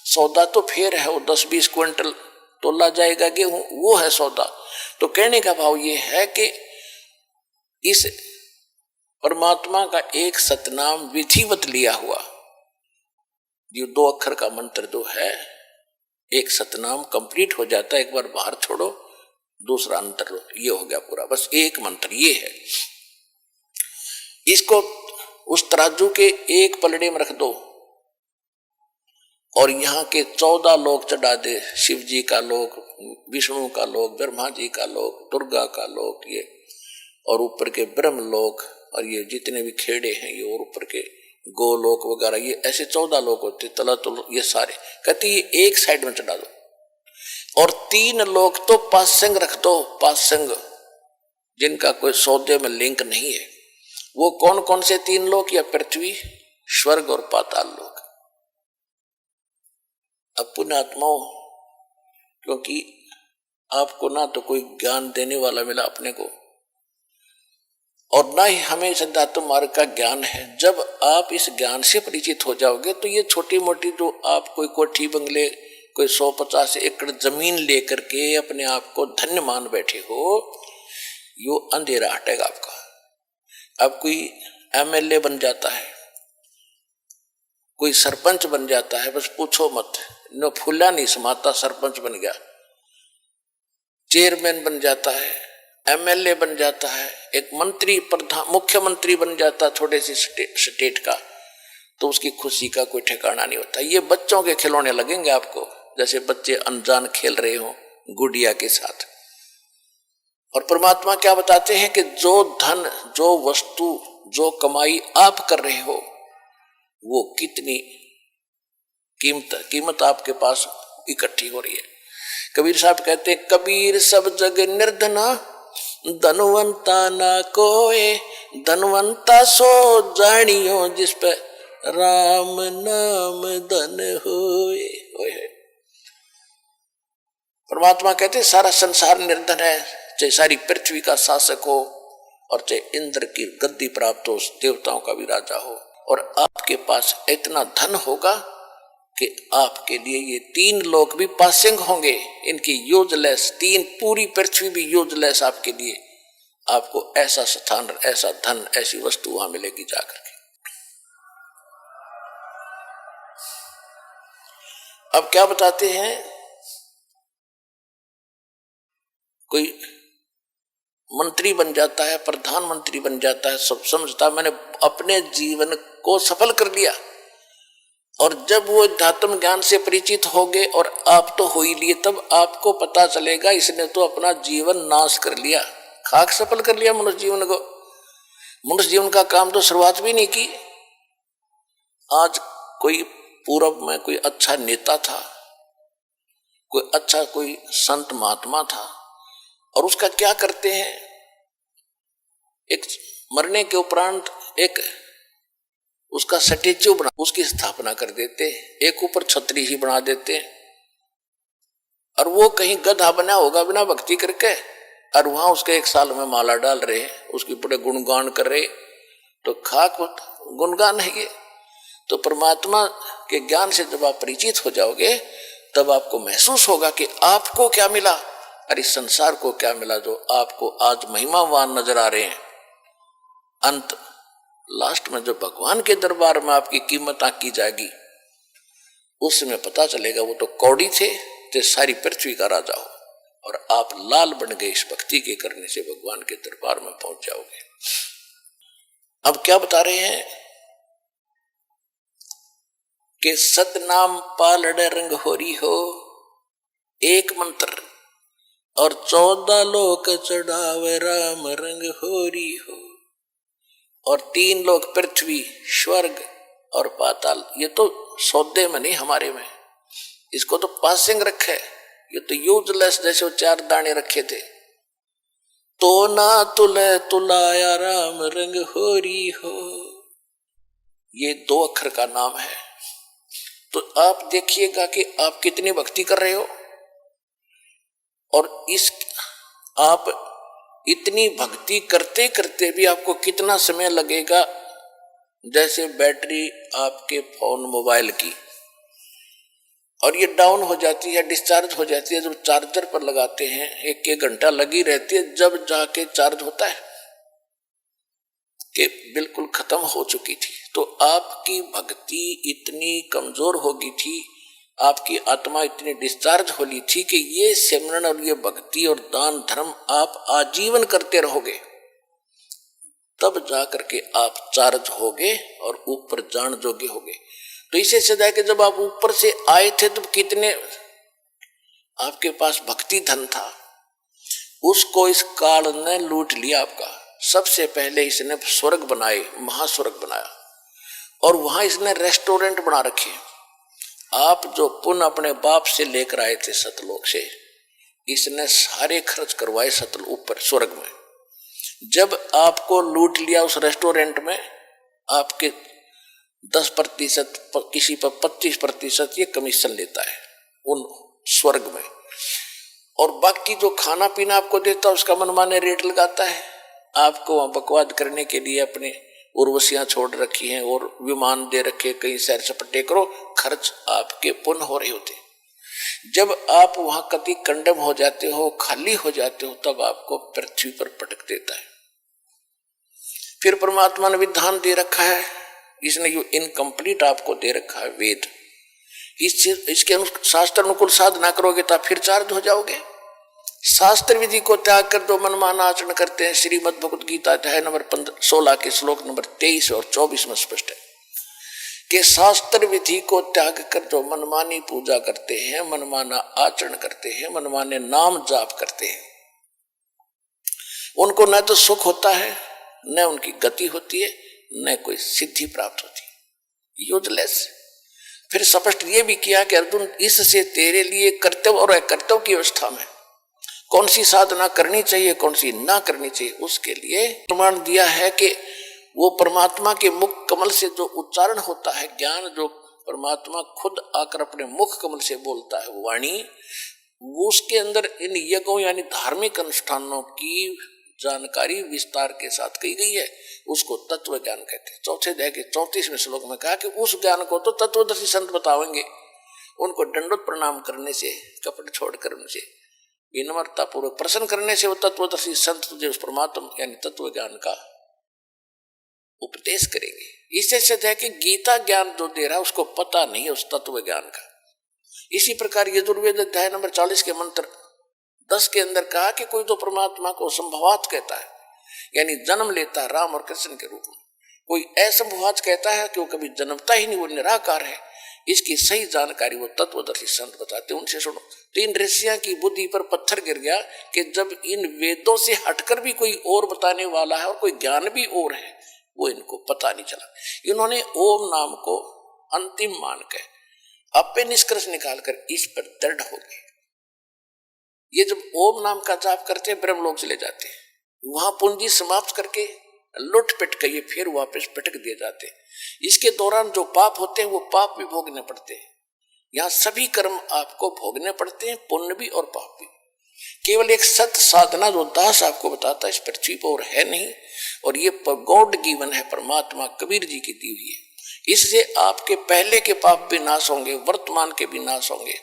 सौदा तो फिर है, वो 10-20 क्विंटल तोला जाएगा गेहूं, वो है सौदा। तो कहने का भाव ये है कि इस परमात्मा का एक सतनाम विधिवत लिया हुआ, ये 2 अक्षर का मंत्र जो है, एक सतनाम कंप्लीट हो जाता है, एक बार बाहर छोड़ो, दूसरा अंतर लो, ये हो गया पूरा। बस एक मंत्र ये है। इसको उस तराजू के एक पलड़े में रख दो और यहाँ के 14 लोक चढ़ा दे, शिव जी का लोक, विष्णु का लोक, ब्रह्मा जी का लोक, दुर्गा का लोक, ये और ऊपर के ब्रह्म लोक, और ये जितने भी खेड़े हैं ये, और ऊपर के गोलोक वगैरह, ये ऐसे 14 लोक होते, तलातुल, ये सारे कहते ये एक साइड में चढ़ा दो। और 3 लोक तो पासंग रख दो, पासंग जिनका कोई सौदे में लिंक नहीं है। वो कौन कौन से 3 लोक? या पृथ्वी, स्वर्ग और पाताल लोक। अब पुण्यात्माओं, क्योंकि आपको ना तो कोई ज्ञान देने वाला मिला अपने को, और ना ही हमें सिद्धार्थ मार्ग का ज्ञान है। जब आप इस ज्ञान से परिचित हो जाओगे तो ये छोटी मोटी जो आप कोई कोठी बंगले, कोई 150 एकड़ जमीन लेकर के अपने आप को धन्य मान बैठे हो, यो अंधेरा हटेगा आपका। अब कोई एमएलए बन जाता है, कोई सरपंच बन जाता है, बस पूछो मत, न फूला नहीं समाता, सरपंच बन गया, चेयरमैन बन जाता है, एमएलए बन जाता है, एक मंत्री, प्रधान, मुख्यमंत्री बन जाता थोड़े से स्टेट का, तो उसकी खुशी का कोई ठिकाना नहीं होता। ये बच्चों के खिलौने लगेंगे आपको, जैसे बच्चे अनजान खेल रहे हो गुड़िया के साथ। और परमात्मा क्या बताते हैं कि जो धन, जो वस्तु, जो कमाई आप कर रहे हो, वो कितनी कीमत आपके पास इकट्ठी हो रही है। कबीर साहब कहते कबीर सब जग निर्धना, धनवंता ना कोय, धनवंता सो जानियो जिस पे राम नाम धन होए। परमात्मा कहते सारा संसार निर्धन है, चाहे सारी पृथ्वी का शासक हो और चाहे इंद्र की गद्दी प्राप्त हो, देवताओं का भी राजा हो, और आपके पास इतना धन होगा कि आपके लिए ये 3 लोक भी पासिंग होंगे, इनकी यूजलेस, 3 पूरी पृथ्वी भी यूजलेस आपके लिए। आपको ऐसा स्थान, ऐसा धन, ऐसी वस्तु वहां मिलेगी जाकर के। अब क्या बताते हैं, कोई मंत्री बन जाता है, प्रधानमंत्री बन जाता है, सब समझता है मैंने अपने जीवन को सफल कर लिया, और जब वो अध्यात्म ज्ञान से परिचित हो गए, और आप तो हो ही लिए, तब आपको पता चलेगा इसने तो अपना जीवन नाश कर लिया, खाक सफल कर लिया मनुष्य जीवन को। मनुष्य जीवन का काम तो शुरुआत भी नहीं की। आज कोई पूर्व में कोई अच्छा नेता था, कोई अच्छा कोई संत महात्मा था, और उसका क्या करते हैं, एक मरने के उपरांत एक उसका स्टैच्यू बना, उसकी स्थापना कर देते, एक ऊपर छतरी ही बना देते, और वो कहीं गधा बना होगा बिना भक्ति करके, और वहां उसके 1 साल में माला डाल रहे, उसकी बड़े गुणगान कर रहे, तो खाक गुणगान है ये। तो परमात्मा के ज्ञान से जब आप परिचित हो जाओगे, तब आपको महसूस होगा कि आपको क्या मिला और इस संसार को क्या मिला, जो आपको आज महिमावान नजर आ रहे हैं। अंत लास्ट में जब भगवान के दरबार में आपकी कीमत आंकी जाएगी, उसमें पता चलेगा वो तो कौड़ी थे, तो सारी पृथ्वी का राजा हो, और आप लाल बन गए इस भक्ति के करने से, भगवान के दरबार में पहुंच जाओगे। अब क्या बता रहे हैं कि सतनाम पालड़ रंग होरी हो, एक मंत्र, और 14 लोक चढ़ावे राम रंग होरी हो, और 3 लोक पृथ्वी, स्वर्ग और पाताल। ये तो सौदे में नहीं, हमारे में इसको तो पासिंग रखे, ये तो यूजलेस, जैसे वो 4 दाने रखे थे। तो ना तुले तुलाया राम रंग होरी हो, ये 2 अक्षर का नाम है। तो आप देखिएगा कि आप कितनी भक्ति कर रहे हो, और इस आप इतनी भक्ति करते करते भी आपको कितना समय लगेगा, जैसे बैटरी आपके फोन मोबाइल की, और ये डाउन हो जाती है, डिस्चार्ज हो जाती है, जब चार्जर पर लगाते हैं 1-1 घंटा लगी रहती है, जब जाके चार्ज होता है कि बिल्कुल खत्म हो चुकी थी। तो आपकी भक्ति इतनी कमजोर हो गई थी, आपकी आत्मा इतनी डिस्चार्ज होली थी कि ये सिमरन और ये भक्ति और दान धर्म आप आजीवन करते रहोगे, तब जाकर के आप चार्ज होगे और ऊपर जान जोगे होगे। तो इसे सदा है कि जब आप ऊपर से आए थे तो कितने आपके पास भक्ति धन था, उसको इस काल ने लूट लिया आपका। सबसे पहले इसने स्वर्ग बनाए, महास्वर्ग बनाया, और वहां इसने रेस्टोरेंट बना रखे। आप जो पुण्य अपने बाप से लेकर आए थे सतलोक से, इसने सारे खर्च करवाए सतल ऊपर स्वर्ग में। जब आपको लूट लिया उस रेस्टोरेंट में, आपके 10%, किसी पर 25% ये कमीशन लेता है उन स्वर्ग में, और बाकी जो खाना पीना आपको देता है उसका मनमाने रेट लगाता है। आपको वहां बकवाद करने के लिए अपने उर्वशियां छोड़ रखी हैं और विमान दे रखे, कई सैर सपटे करो, खर्च आपके पुण्य हो रहे होते। जब आप वहां कति कंडम हो जाते हो, खाली हो जाते हो, तब आपको पृथ्वी पर पटक देता है। फिर परमात्मा ने विधान दे रखा है, इसने जो इनकम्प्लीट आपको दे रखा है वेद, इसके शास्त्र अनुकूल साधना करोगे तो फिर चार्ज हो जाओगे। शास्त्र विधि को त्याग कर दो मनमाना आचरण करते हैं। श्रीमद् भगवद गीता अध्याय नंबर 16 के श्लोक नंबर 23 और 24 में स्पष्ट है कि शास्त्र विधि को त्याग कर दो, मनमानी पूजा करते हैं, मनमाना आचरण करते हैं, मनमाने नाम जाप करते हैं, उनको न तो सुख होता है, न उनकी गति होती है, न कोई सिद्धि प्राप्त होती है। यूजलेस। फिर स्पष्ट ये भी किया कि अर्जुन, इससे तेरे लिए कर्तव्य और अकर्तव्य की अवस्था में कौन सी साधना करनी चाहिए, कौन सी ना करनी चाहिए, उसके लिए प्रमाण दिया है कि वो परमात्मा के मुख कमल से जो उच्चारण होता है, ज्ञान जो परमात्मा खुद आकर अपने मुख कमल से बोलता है, वाणी, वो उसके अंदर इन यज्ञों यानी धार्मिक अनुष्ठानों की जानकारी विस्तार के साथ की गई है, उसको तत्व ज्ञान कहते हैं। चौथे अध्याय के 34वें श्लोक में कहा कि उस ज्ञान को तो तत्वदर्शी संत बतावेंगे, उनको दंडोत प्रणाम करने से, कपट छोड़कर उनसे विनम्रता पूर्वक प्रसन्न करने से वो तत्वदर्शी संत तुझे उस परमात्मा यानी तत्व ज्ञान का उपदेश करेंगे। इससे सिद्ध है कि गीता ज्ञान जो दे रहा है उसको पता नहीं है उस तत्व ज्ञान का। इसी प्रकार यजुर्वेद अध्याय नंबर 40 के मंत्र 10 के अंदर कहा कि कोई तो परमात्मा को संभवात कहता है, यानी जन्म लेता है राम और कृष्ण के रूप में, कोई असंभवात कहता है कि वो कभी जन्मता ही नहीं, वो निराकार है। इसकी सही जानकारी वो तत्वदर्शी संत बताते, उनसे सुनो। तो इन ऋषियों की बुद्धि पर पत्थर गिर गया कि जब इन वेदों से हटकर भी कोई और बताने वाला है और कोई ज्ञान भी और है, वो इनको पता नहीं चला। इन्होंने ओम नाम को अंतिम मान के अपने निष्कर्ष निकालकर इस पर दृढ़ हो गए। ये जब ओम नाम का जाप करते हैं ब्रह्मलोक चले जाते हैं, वहां पूंजी समाप्त करके लुट पिट के ये फिर वापस पटक दिए जाते हैं। इसके दौरान जो पाप होते हैं वो पाप भी भोगने पड़ते हैं। यहाँ सभी कर्म आपको भोगने पड़ते हैं, पुण्य भी और पाप भी। केवल एक सत्य साधना जो दास आपको बताता है इस पृथ्वी पर और है नहीं, और ये गॉड गिवन है, परमात्मा कबीर जी की दी हुई है। इससे आपके पहले के पाप भी नाश होंगे, वर्तमान के भी नाश होंगे,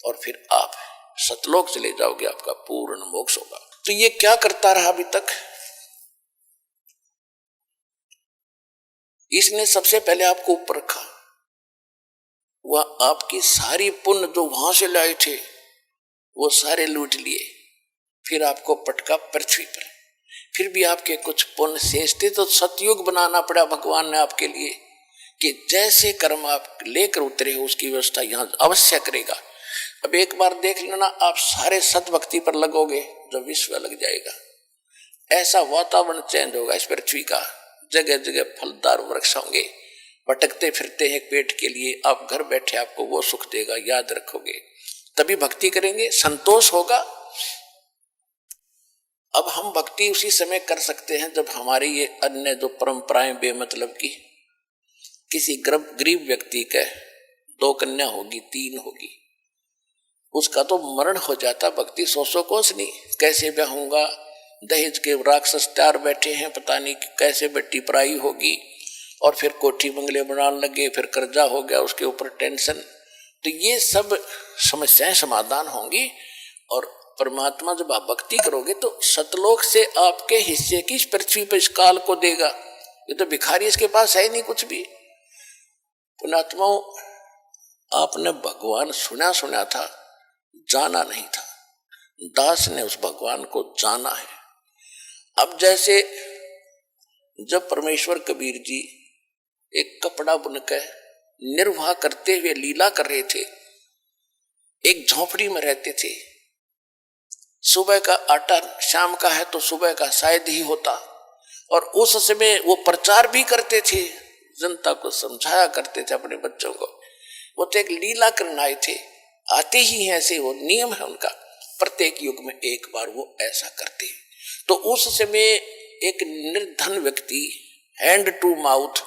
और फिर आप सतलोक चले जाओगे, आपका पूर्ण मोक्ष होगा। तो ये क्या करता रहा अभी तक? इसने सबसे पहले आपको ऊपर रखा, वह आपकी सारी पुण्य जो वहां से लाए थे वो सारे लूट लिए, फिर आपको पटका पृथ्वी पर। फिर भी आपके कुछ पुण्य शेष थे तो सतयुग बनाना पड़ा भगवान ने आपके लिए कि जैसे कर्म आप लेकर उतरे हो उसकी व्यवस्था यहां अवश्य करेगा। अब एक बार देख लेना, आप सारे सतभक्ति पर लगोगे जो विश्व लग जाएगा। ऐसा वातावरण चेंज होगा इस पृथ्वी का, जगह जगह फलदार वृक्ष होंगे, भटकते फिरते हैं पेट के लिए, आप घर बैठे आपको वो सुख देगा, याद रखोगे, तभी भक्ति करेंगे, संतोष होगा। अब हम भक्ति उसी समय कर सकते हैं जब हमारी ये अन्य जो परंपराएं बेमतलब की, किसी गरीब व्यक्ति के 2 कन्या होगी, 3 होगी, उसका तो मरण हो जाता, भक्ति 100 कोस नहीं, कैसे ब्याहूंगा, दहेज के राक्षस तैयार बैठे हैं, पता नहीं कैसे बेटी पराई होगी, और फिर कोठी बंगले बनाने लगे, फिर कर्जा हो गया, उसके ऊपर टेंशन। तो ये सब समस्याएं समाधान होंगी, और परमात्मा जब आप भक्ति करोगे तो सतलोक से आपके हिस्से की इस पृथ्वी पर इस काल को देगा। ये तो भिखारी, इसके पास है नहीं कुछ भी। पुण्यात्माओं, आपने भगवान सुना था, जाना नहीं था। दास ने उस भगवान को जाना है। अब जैसे जब परमेश्वर कबीर जी एक कपड़ा बुनकर निर्वाह करते हुए लीला कर रहे थे, एक झोपड़ी में रहते थे, सुबह का आटा शाम का है तो सुबह का शायद ही होता, और उस समय वो प्रचार भी करते थे, जनता को समझाया करते थे अपने बच्चों को। वो तो एक लीला करने आए थे, आते ही हैं, ऐसे वो नियम है उनका, प्रत्येक युग में एक बार वो ऐसा करते हैं। तो उस समय एक निर्धन व्यक्ति हैंड टू माउथ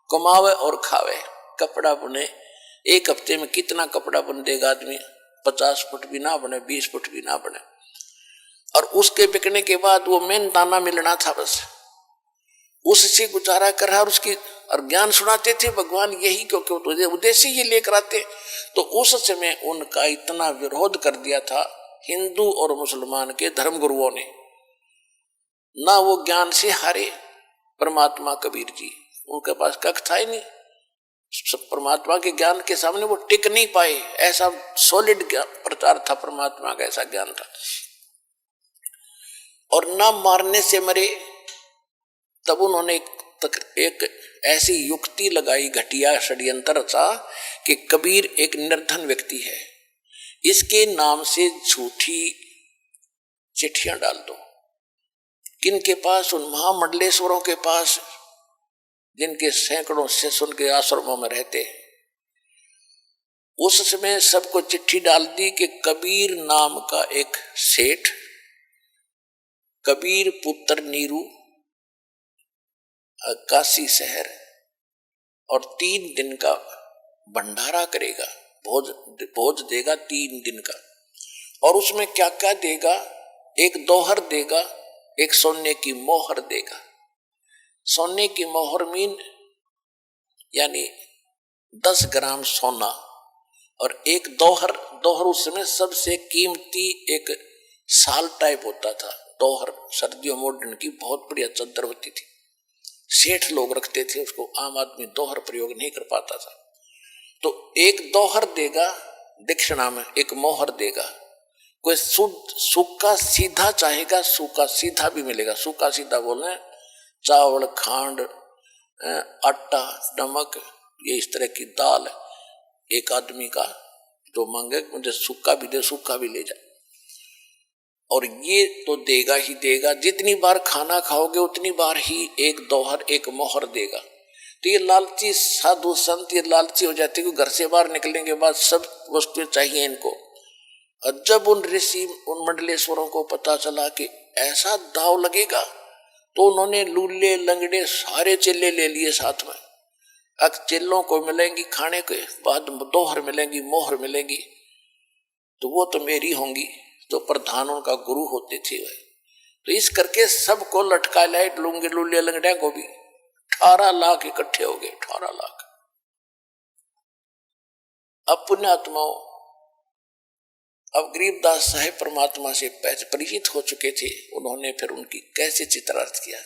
कमावे और खावे, कपड़ा बुने, एक हफ्ते में कितना कपड़ा बुन देगा आदमी, 50 फुट भी ना बने, 20 फुट भी ना बने, और उसके बिकने के बाद वो मेन दाना मिलना था, बस उससे गुजारा कर रहा, और उसकी और ज्ञान सुनाते थे भगवान यही, क्योंकि तो उद्देश्य ये लेकर आते। तो उस समय उनका इतना विरोध कर दिया था हिंदू और मुसलमान के धर्म गुरुओं ने, ना वो ज्ञान से हारे परमात्मा कबीर जी, उनके पास कख था ही नहीं, परमात्मा के ज्ञान के सामने वो टिक नहीं पाए, ऐसा सॉलिड प्रचार था परमात्मा का, ऐसा ज्ञान था। और ना मारने से मरे, तब उन्होंने एक ऐसी युक्ति लगाई, घटिया षड्यंत्र रचा कि कबीर एक निर्धन व्यक्ति है, इसके नाम से झूठी चिट्ठियां डाल दो। किनके पास? उन महामंडलेश्वरों के पास, जिनके सैकड़ों शिष्य उनके आश्रमों में रहते, उस समय सबको चिट्ठी डाल दी कि कबीर नाम का एक सेठ, कबीर पुत्र नीरू, काशी शहर, और 3 दिन का भंडारा करेगा, भोज देगा 3 दिन का। और उसमें क्या क्या देगा? एक दोहर देगा, एक सोने की मोहर देगा। सोने की मोहर मीन यानी 10 ग्राम सोना, और एक दोहर, दोहर उस समय सबसे कीमती एक साल टाइप होता था। दोहर सर्दियों में ओढ़ने की बहुत बढ़िया चादर होती थी, सेठ लोग रखते थे उसको, आम आदमी दोहर प्रयोग नहीं कर पाता था। तो एक दोहर देगा दक्षिणा में, एक मोहर देगा। कोई शुद्ध सूखा सीधा चाहेगा, सूखा सीधा भी मिलेगा। सूखा सीधा बोले चावल, खांड, आटा, नमक, ये इस तरह की दाल, एक आदमी का जो मांगे मुझे सूखा भी दे, सूखा भी ले जाए। और ये तो देगा ही देगा, जितनी बार खाना खाओगे उतनी बार ही एक दोहर, एक मोहर देगा। तो ये लालची साधु संत ये लालची हो जाते कि घर से बाहर निकलने के बाद सब वस्तुएं चाहिए इनको। और जब उन ऋषि, उन मंडलेश्वरों को पता चला कि ऐसा दाव लगेगा, तो उन्होंने लूले लंगड़े सारे चेले ले लिए साथ में। अब चेलों को मिलेंगी खाने के बाद दोहर मिलेंगी, मोहर मिलेंगी, तो वो तो मेरी होंगी, तो प्रधानों का गुरु होते थे वह। तो इस करके सबको लटका लाए, लूंगे लूले लंगड़े को भी। 18 लाख इकट्ठे हो गए, 18 लाख। अब पुण्यात्माओं, अब गरीबदास साहेब परमात्मा से परिचित हो चुके थे। उन्होंने फिर उनकी कैसे चित्रार्थ किया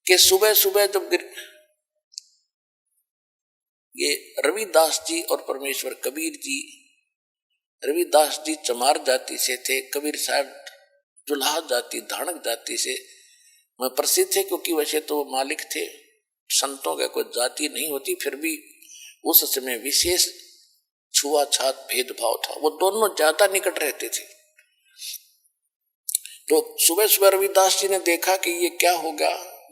कि सुबह सुबह जब ये रविदास जी और परमेश्वर कबीर जी, रविदास जी चमार जाति से थे, कबीर साहब जुलाहा जाति, धानक जाति से मैं प्रसिद्ध थे, क्योंकि वैसे तो मालिक थे, संतों का कोई जाति नहीं होती, फिर भी उस समय विशेष छुआछात भेदभाव था। वो दोनों ज्यादा निकट रहते थे। तो सुबह सुबह रविदास जी ने देखा कि ये क्या होगा,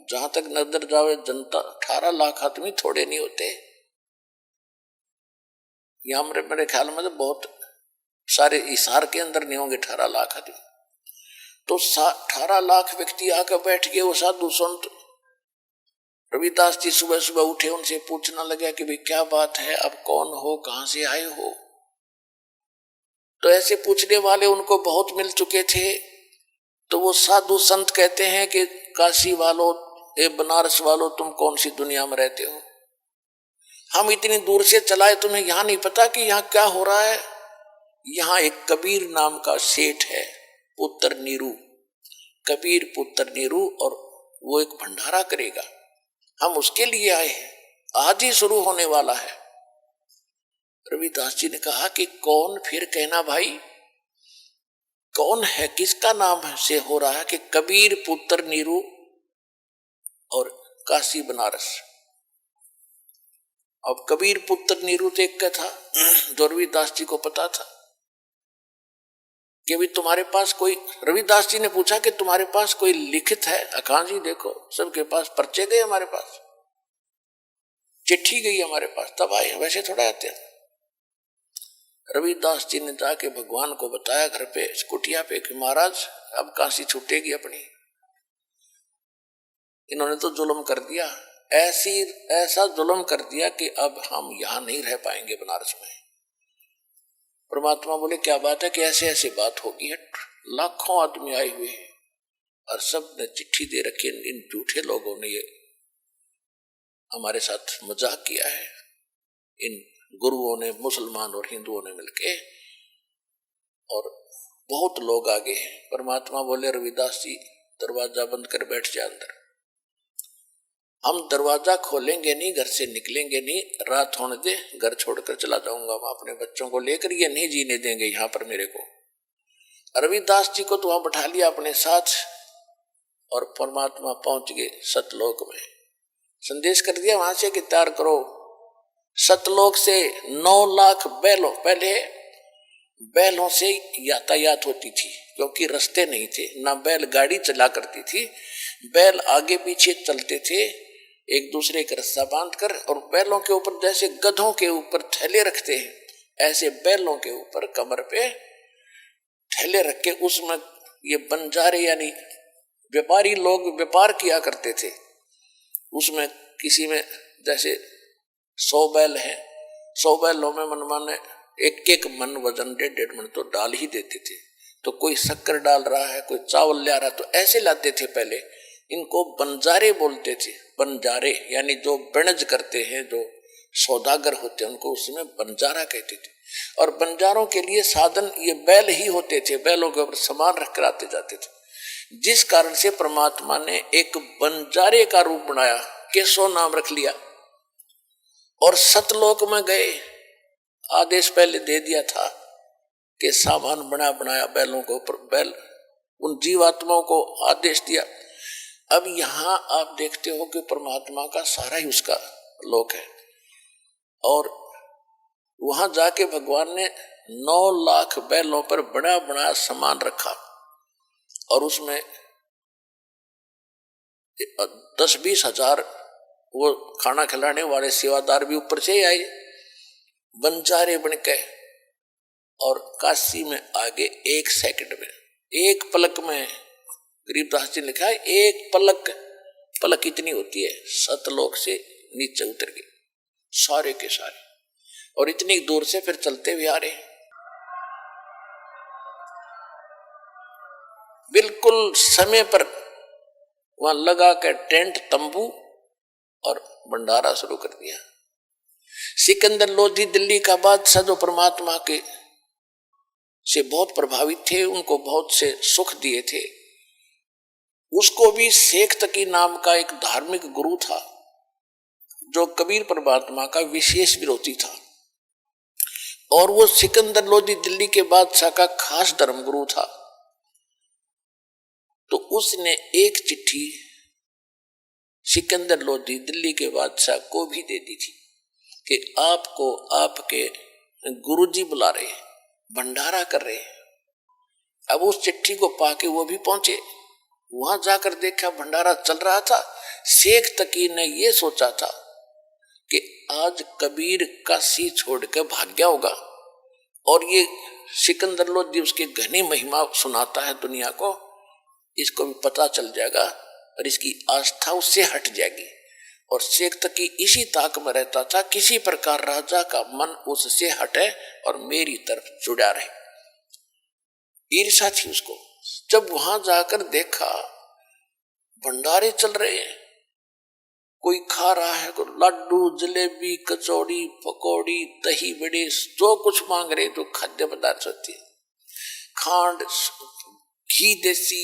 जहां तक नजर जावे जनता, 18 लाख आदमी थोड़े नहीं होते। यहां मेरे ख्याल में तो बहुत सारे इशार के अंदर नहीं होंगे 18 लाख आदमी। तो 18 लाख व्यक्ति आकर बैठ गए। वो साधु संत रविदास जी सुबह सुबह उठे, उनसे पूछना लगा कि भाई क्या बात है, अब कौन हो, कहां से आए हो? तो ऐसे पूछने वाले उनको बहुत मिल चुके थे। तो वो साधु संत कहते हैं कि काशी वालों, ए बनारस वालों, तुम कौन सी दुनिया में रहते हो? हम इतनी दूर से चलाए, तुम्हें यहां नहीं पता कि यहां क्या हो रहा है? यहां एक कबीर नाम का सेठ है, पुत्र नीरू, कबीर पुत्र नीरू, और वो एक भंडारा करेगा, हम उसके लिए आए हैं, आज ही शुरू होने वाला है। रविदास जी ने कहा कि कौन? फिर कहना भाई कौन है, किसका नाम से हो रहा है? कि कबीर पुत्र नीरू और काशी बनारस। अब कबीर पुत्र नीरू तो एक का था, जो रविदास जी को पता था कि भाई तुम्हारे पास कोई, रविदास जी ने पूछा कि तुम्हारे पास कोई लिखित है? अखां जी देखो सबके पास पर्चे गए, हमारे पास चिट्ठी गई हमारे पास, तब आए, वैसे थोड़ा आते हैं। रविदास जी ने जाके भगवान को बताया घर पे कुटिया पे कि महाराज अब काशी छूटेगी अपनी, इन्होंने तो जुल्म कर दिया, ऐसा जुल्म कर दिया कि अब हम यहां नहीं रह पाएंगे बनारस में। परमात्मा बोले क्या बात है कि ऐसे ऐसे बात होगी है। लाखों आदमी आए हुए हैं और सब ने चिट्ठी दे रखी है। इन झूठे लोगों ने ये हमारे साथ मजाक किया है, इन गुरुओं ने, मुसलमान और हिंदुओं ने मिलके, और बहुत लोग आगे हैं। परमात्मा बोले रविदास जी दरवाजा बंद कर बैठ जा अंदर, हम दरवाजा खोलेंगे नहीं, घर से निकलेंगे नहीं, रात होने दे, घर छोड़कर चला जाऊंगा मैं अपने बच्चों को लेकर, ये नहीं जीने देंगे यहां पर मेरे को। रविदास जी को तो वहां बैठा लिया अपने साथ, और परमात्मा पहुंच गए सतलोक में। संदेश कर दिया वहां से कि तैयार करो। सतलोक से 9 लाख बैलों, पहले बैलों से यातायात होती थी क्योंकि रास्ते नहीं थे, ना बैल गाड़ी चला करती थी, बैल आगे पीछे चलते थे, एक दूसरे का रस्सा बांधकर, और बैलों के ऊपर जैसे गधों के ऊपर थैले रखते हैं, ऐसे बैलों के ऊपर कमर पे थैले रख के उसमें ये बंजारे यानी व्यापारी लोग व्यापार किया करते थे। उसमें किसी में जैसे 100 बैल है, 100 बैलों में मनमाने एक मन वजन 1.5 मन तो डाल ही देते थे। तो कोई शक्कर डाल रहा है, कोई चावल ला रहा है, तो ऐसे लाते थे पहले। इनको बंजारे बोलते थे। बंजारे यानी जो बनज करते हैं, जो सौदागर होते हैं, उनको उसमें बंजारा कहते थे। और बंजारों के लिए साधन ये बैल ही होते थे। बैलों के ऊपर सामान रख कर आते जाते थे, जिस कारण से परमात्मा ने एक बंजारे का रूप बनाया, केशव नाम रख लिया। और सतलोक में गए, आदेश पहले दे दिया था कि सामान बना बनाया बैलों के ऊपर, बैल उन जीवात्माओं को आदेश दिया। अब यहां आप देखते हो कि परमात्मा का सारा ही उसका लोक है। और वहां जाके भगवान ने 9 लाख बैलों पर बड़ा बड़ा सामान रखा, और उसमें 10-20 हजार वो खाना खिलाने वाले सेवादार भी ऊपर से ही आए बंजारे बनके। और काशी में आगे 1 सेकंड में, 1 पलक में, गरीबदास जी ने लिखा है 1 पलक इतनी होती है, सतलोक से नीचे उतर गए सारे के सारे, और इतनी दूर से फिर चलते हुए आ रहे। बिल्कुल समय पर वहां लगा कर टेंट तंबू और भंडारा शुरू कर दिया। सिकंदर लोधी दिल्ली का बादशाह, जो परमात्मा के से बहुत प्रभावित थे, उनको बहुत से सुख दिए थे, उसको भी शेख तकी नाम का एक धार्मिक गुरु था, जो कबीर परमात्मा का विशेष विरोधी था। और वो सिकंदर लोधी दिल्ली के बादशाह का खास धर्म गुरु था। तो उसने एक चिट्ठी सिकंदर लोधी दिल्ली के बादशाह को भी दे दी थी कि आपको आपके गुरुजी बुला रहे, भंडारा कर रहे। अब उस चिट्ठी को पाके वो भी पहुंचे, वहां जाकर देखा भंडारा चल रहा था। शेख तकी ने ये सोचा था कि आज कबीर काशी छोड़ के भाग गया होगा, और ये सिकंदर लोधी उसके घनी महिमा सुनाता है दुनिया को, इसको भी पता चल जाएगा और इसकी आस्था उससे हट जाएगी। और शेख तकी इसी ताक में रहता था, किसी प्रकार राजा का मन उससे हटे और मेरी तरफ जुड़ा रहे। ईर्ष्या थी उसको। जब वहां जाकर देखा भंडारे चल रहे हैं, कोई खा रहा है, कोई लड्डू, जलेबी, कचौड़ी, पकौड़ी, दही बड़े, जो कुछ मांग रहे, जो खाद्य पदार्थ होते हैं, खांड, घी, देसी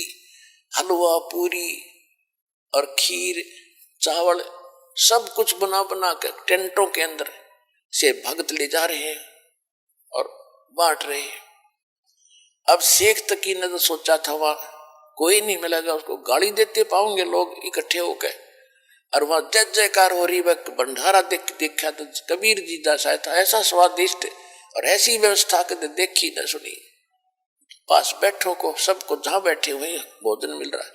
हलवा, पूरी और खीर, चावल, सब कुछ बना बना कर टेंटों के अंदर से भक्त ले जा रहे हैं और बांट रहे हैं। अब शेख तकी ने तो सोचा था वहां कोई नहीं मिलेगा, उसको गाली देते पाओगे लोग इकट्ठे होकर, और वहां जय जयकार हो रही। वह भंडारा देखा तो कबीर जी जैसा था, ऐसा स्वादिष्ट और ऐसी व्यवस्था कदे देखी न सुनी। पास बैठों को सबको जहां बैठे हुए भोजन मिल रहा है,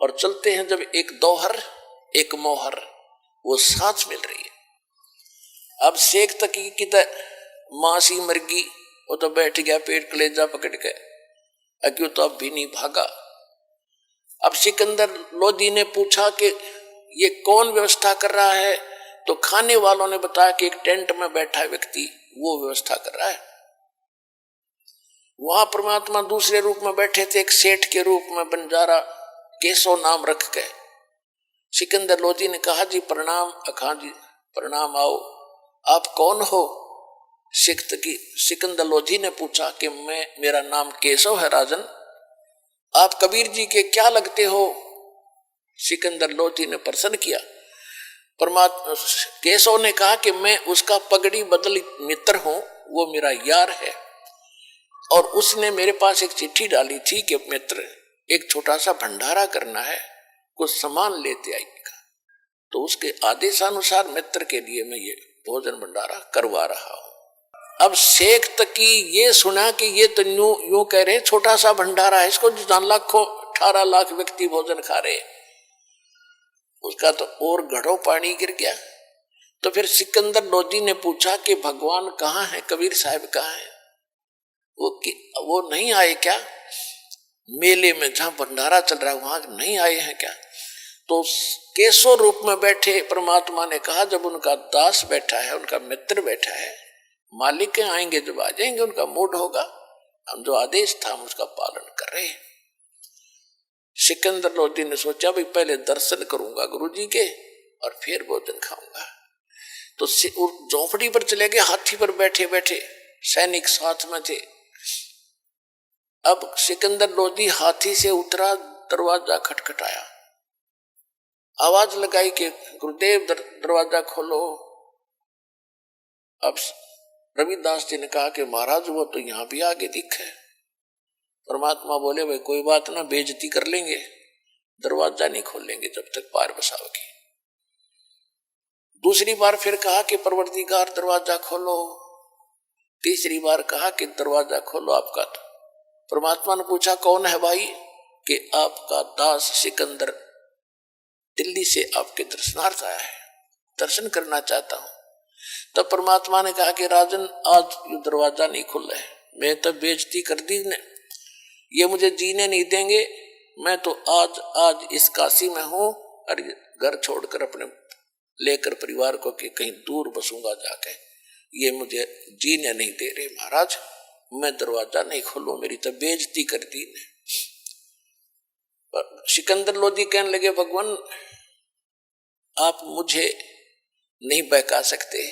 और चलते हैं जब एक दोहर एक मोहर वो साथ मिल रही है। अब शेख तकी की तो मासी मरगी, वो तो बैठ गया पेट कलेजा पकड़ के, क्यों तो अब भी नहीं भागा। अब सिकंदर लोधी ने पूछा कि ये कौन व्यवस्था कर रहा है, तो खाने वालों ने बताया कि एक टेंट में बैठा व्यक्ति वो व्यवस्था कर रहा है। वहां परमात्मा दूसरे रूप में बैठे थे, एक सेठ के रूप में, बंजारा केशव नाम रख के। सिकंदर लोधी ने कहा जी प्रणाम। अखा जी प्रणाम, आओ, आप कौन हो? सिकंदर लोधी ने पूछा कि मेरा नाम केशव है राजन, आप कबीर जी के क्या लगते हो? सिकंदर लोधी ने प्रश्न किया। परमात्मा केशव ने कहा कि मैं उसका पगड़ी बदल मित्र हूं, वो मेरा यार है, और उसने मेरे पास एक चिट्ठी डाली थी कि मित्र एक छोटा सा भंडारा करना है, कुछ सामान लेते आइएगा। तो उसके आदेशानुसार मित्र के लिए मैं ये भोजन भंडारा करवा रहा हूं। अब शेख तकी ये सुना कि ये तो यूं कह रहे छोटा सा भंडारा है, इसको 18 लाख व्यक्ति भोजन खा रहे। उसका तो और घड़ों पानी गिर गया। तो फिर सिकंदर लोधी ने पूछा कि भगवान कहाँ है, कबीर साहब कहाँ है? वो नहीं आए क्या? मेले में जहां भंडारा चल रहा है वहां नहीं आए हैं क्या? तो केशव रूप में बैठे परमात्मा ने कहा, जब उनका दास बैठा है, उनका मित्र बैठा है, मालिक के आएंगे जब आ जाएंगे, उनका मूड होगा, हम जो आदेश था हम उसका पालन कर रहे हैं। सिकंदर लोधी ने सोचा भाई पहले दर्शन करूंगा गुरुजी के और फिर भोजन खाऊंगा। तो झोंपड़ी पर चले गए, हाथी पर बैठे बैठे, सैनिक साथ में थे। अब सिकंदर लोधी हाथी से उतरा, दरवाजा खटखटाया, आवाज लगाई कि गुरुदेव दरवाजा खोलो। अब रविदास जी ने कहा कि महाराज वो तो यहां भी आगे दिखे। परमात्मा बोले भाई कोई बात ना, बेइज्जती कर लेंगे, दरवाजा नहीं खोलेंगे जब तक पार बसाओगे। दूसरी बार फिर कहा कि परवरदिगार दरवाजा खोलो। तीसरी बार कहा कि दरवाजा खोलो आपका। तो परमात्मा ने पूछा कौन है भाई? कि आपका दास सिकंदर दिल्ली से आपके दर्शनार्थ आया है, दर्शन करना चाहता हूं। तब परमात्मा ने कहा कि राजन आज ये दरवाजा नहीं खुल रहा है, मैं तो बेइज्जती कर दी ने, ये मुझे जीने नहीं देंगे। मैं तो आज इस काशी में हूं और घर छोड़कर अपने लेकर परिवार को कि कहीं दूर बसूंगा जाके, ये मुझे जीने नहीं दे रहे महाराज, मैं दरवाजा नहीं खोलूं, मेरी तो बेइज्जती कर दी ने। सिकंदर लोधी कहने लगे भगवान आप मुझे नहीं बहका सकते,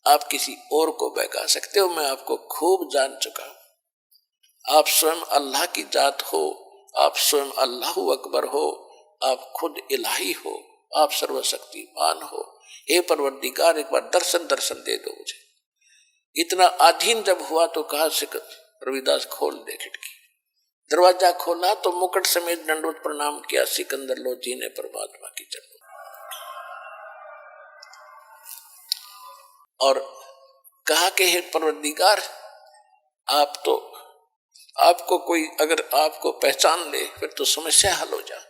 आप किसी और को बहका सकते हो, मैं आपको खूब जान चुका हूं। आप स्वयं अल्लाह की जात हो, आप स्वयं अल्लाहु अकबर हो, आप खुद इलाही हो, आप सर्वशक्तिमान हो। हे परवरदिगार एक बार दर्शन दे दो मुझे। इतना अधीन जब हुआ तो कहा रविदास खोल दे खिड़की। दरवाजा खोला तो मुकुट समेत दंडवत प्रणाम किया सिकंदर लोधी ने परमात्मा की चरण और कहा कि हे परवरदिगार आप तो, आपको कोई अगर आपको पहचान ले फिर तो समस्या हल हो जा,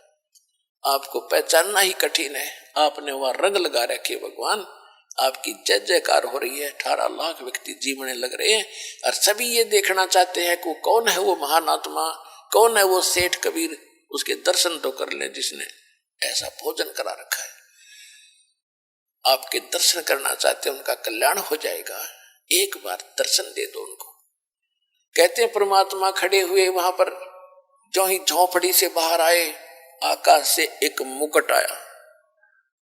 आपको पहचानना ही कठिन है। आपने वहां रंग लगा रखे भगवान, आपकी जय जयकार हो रही है, 18 लाख व्यक्ति जीवने लग रहे हैं और सभी ये देखना चाहते हैं कि कौन है वो महान आत्मा, कौन है वो सेठ कबीर, उसके दर्शन तो कर ले जिसने ऐसा भोजन करा रखा है। आपके दर्शन करना चाहते हैं, उनका कल्याण हो जाएगा, एक बार दर्शन दे दो उनको। कहते हैं परमात्मा खड़े हुए वहां पर, जो ही झोंपड़ी से बाहर आए आकाश से एक मुकुट आया,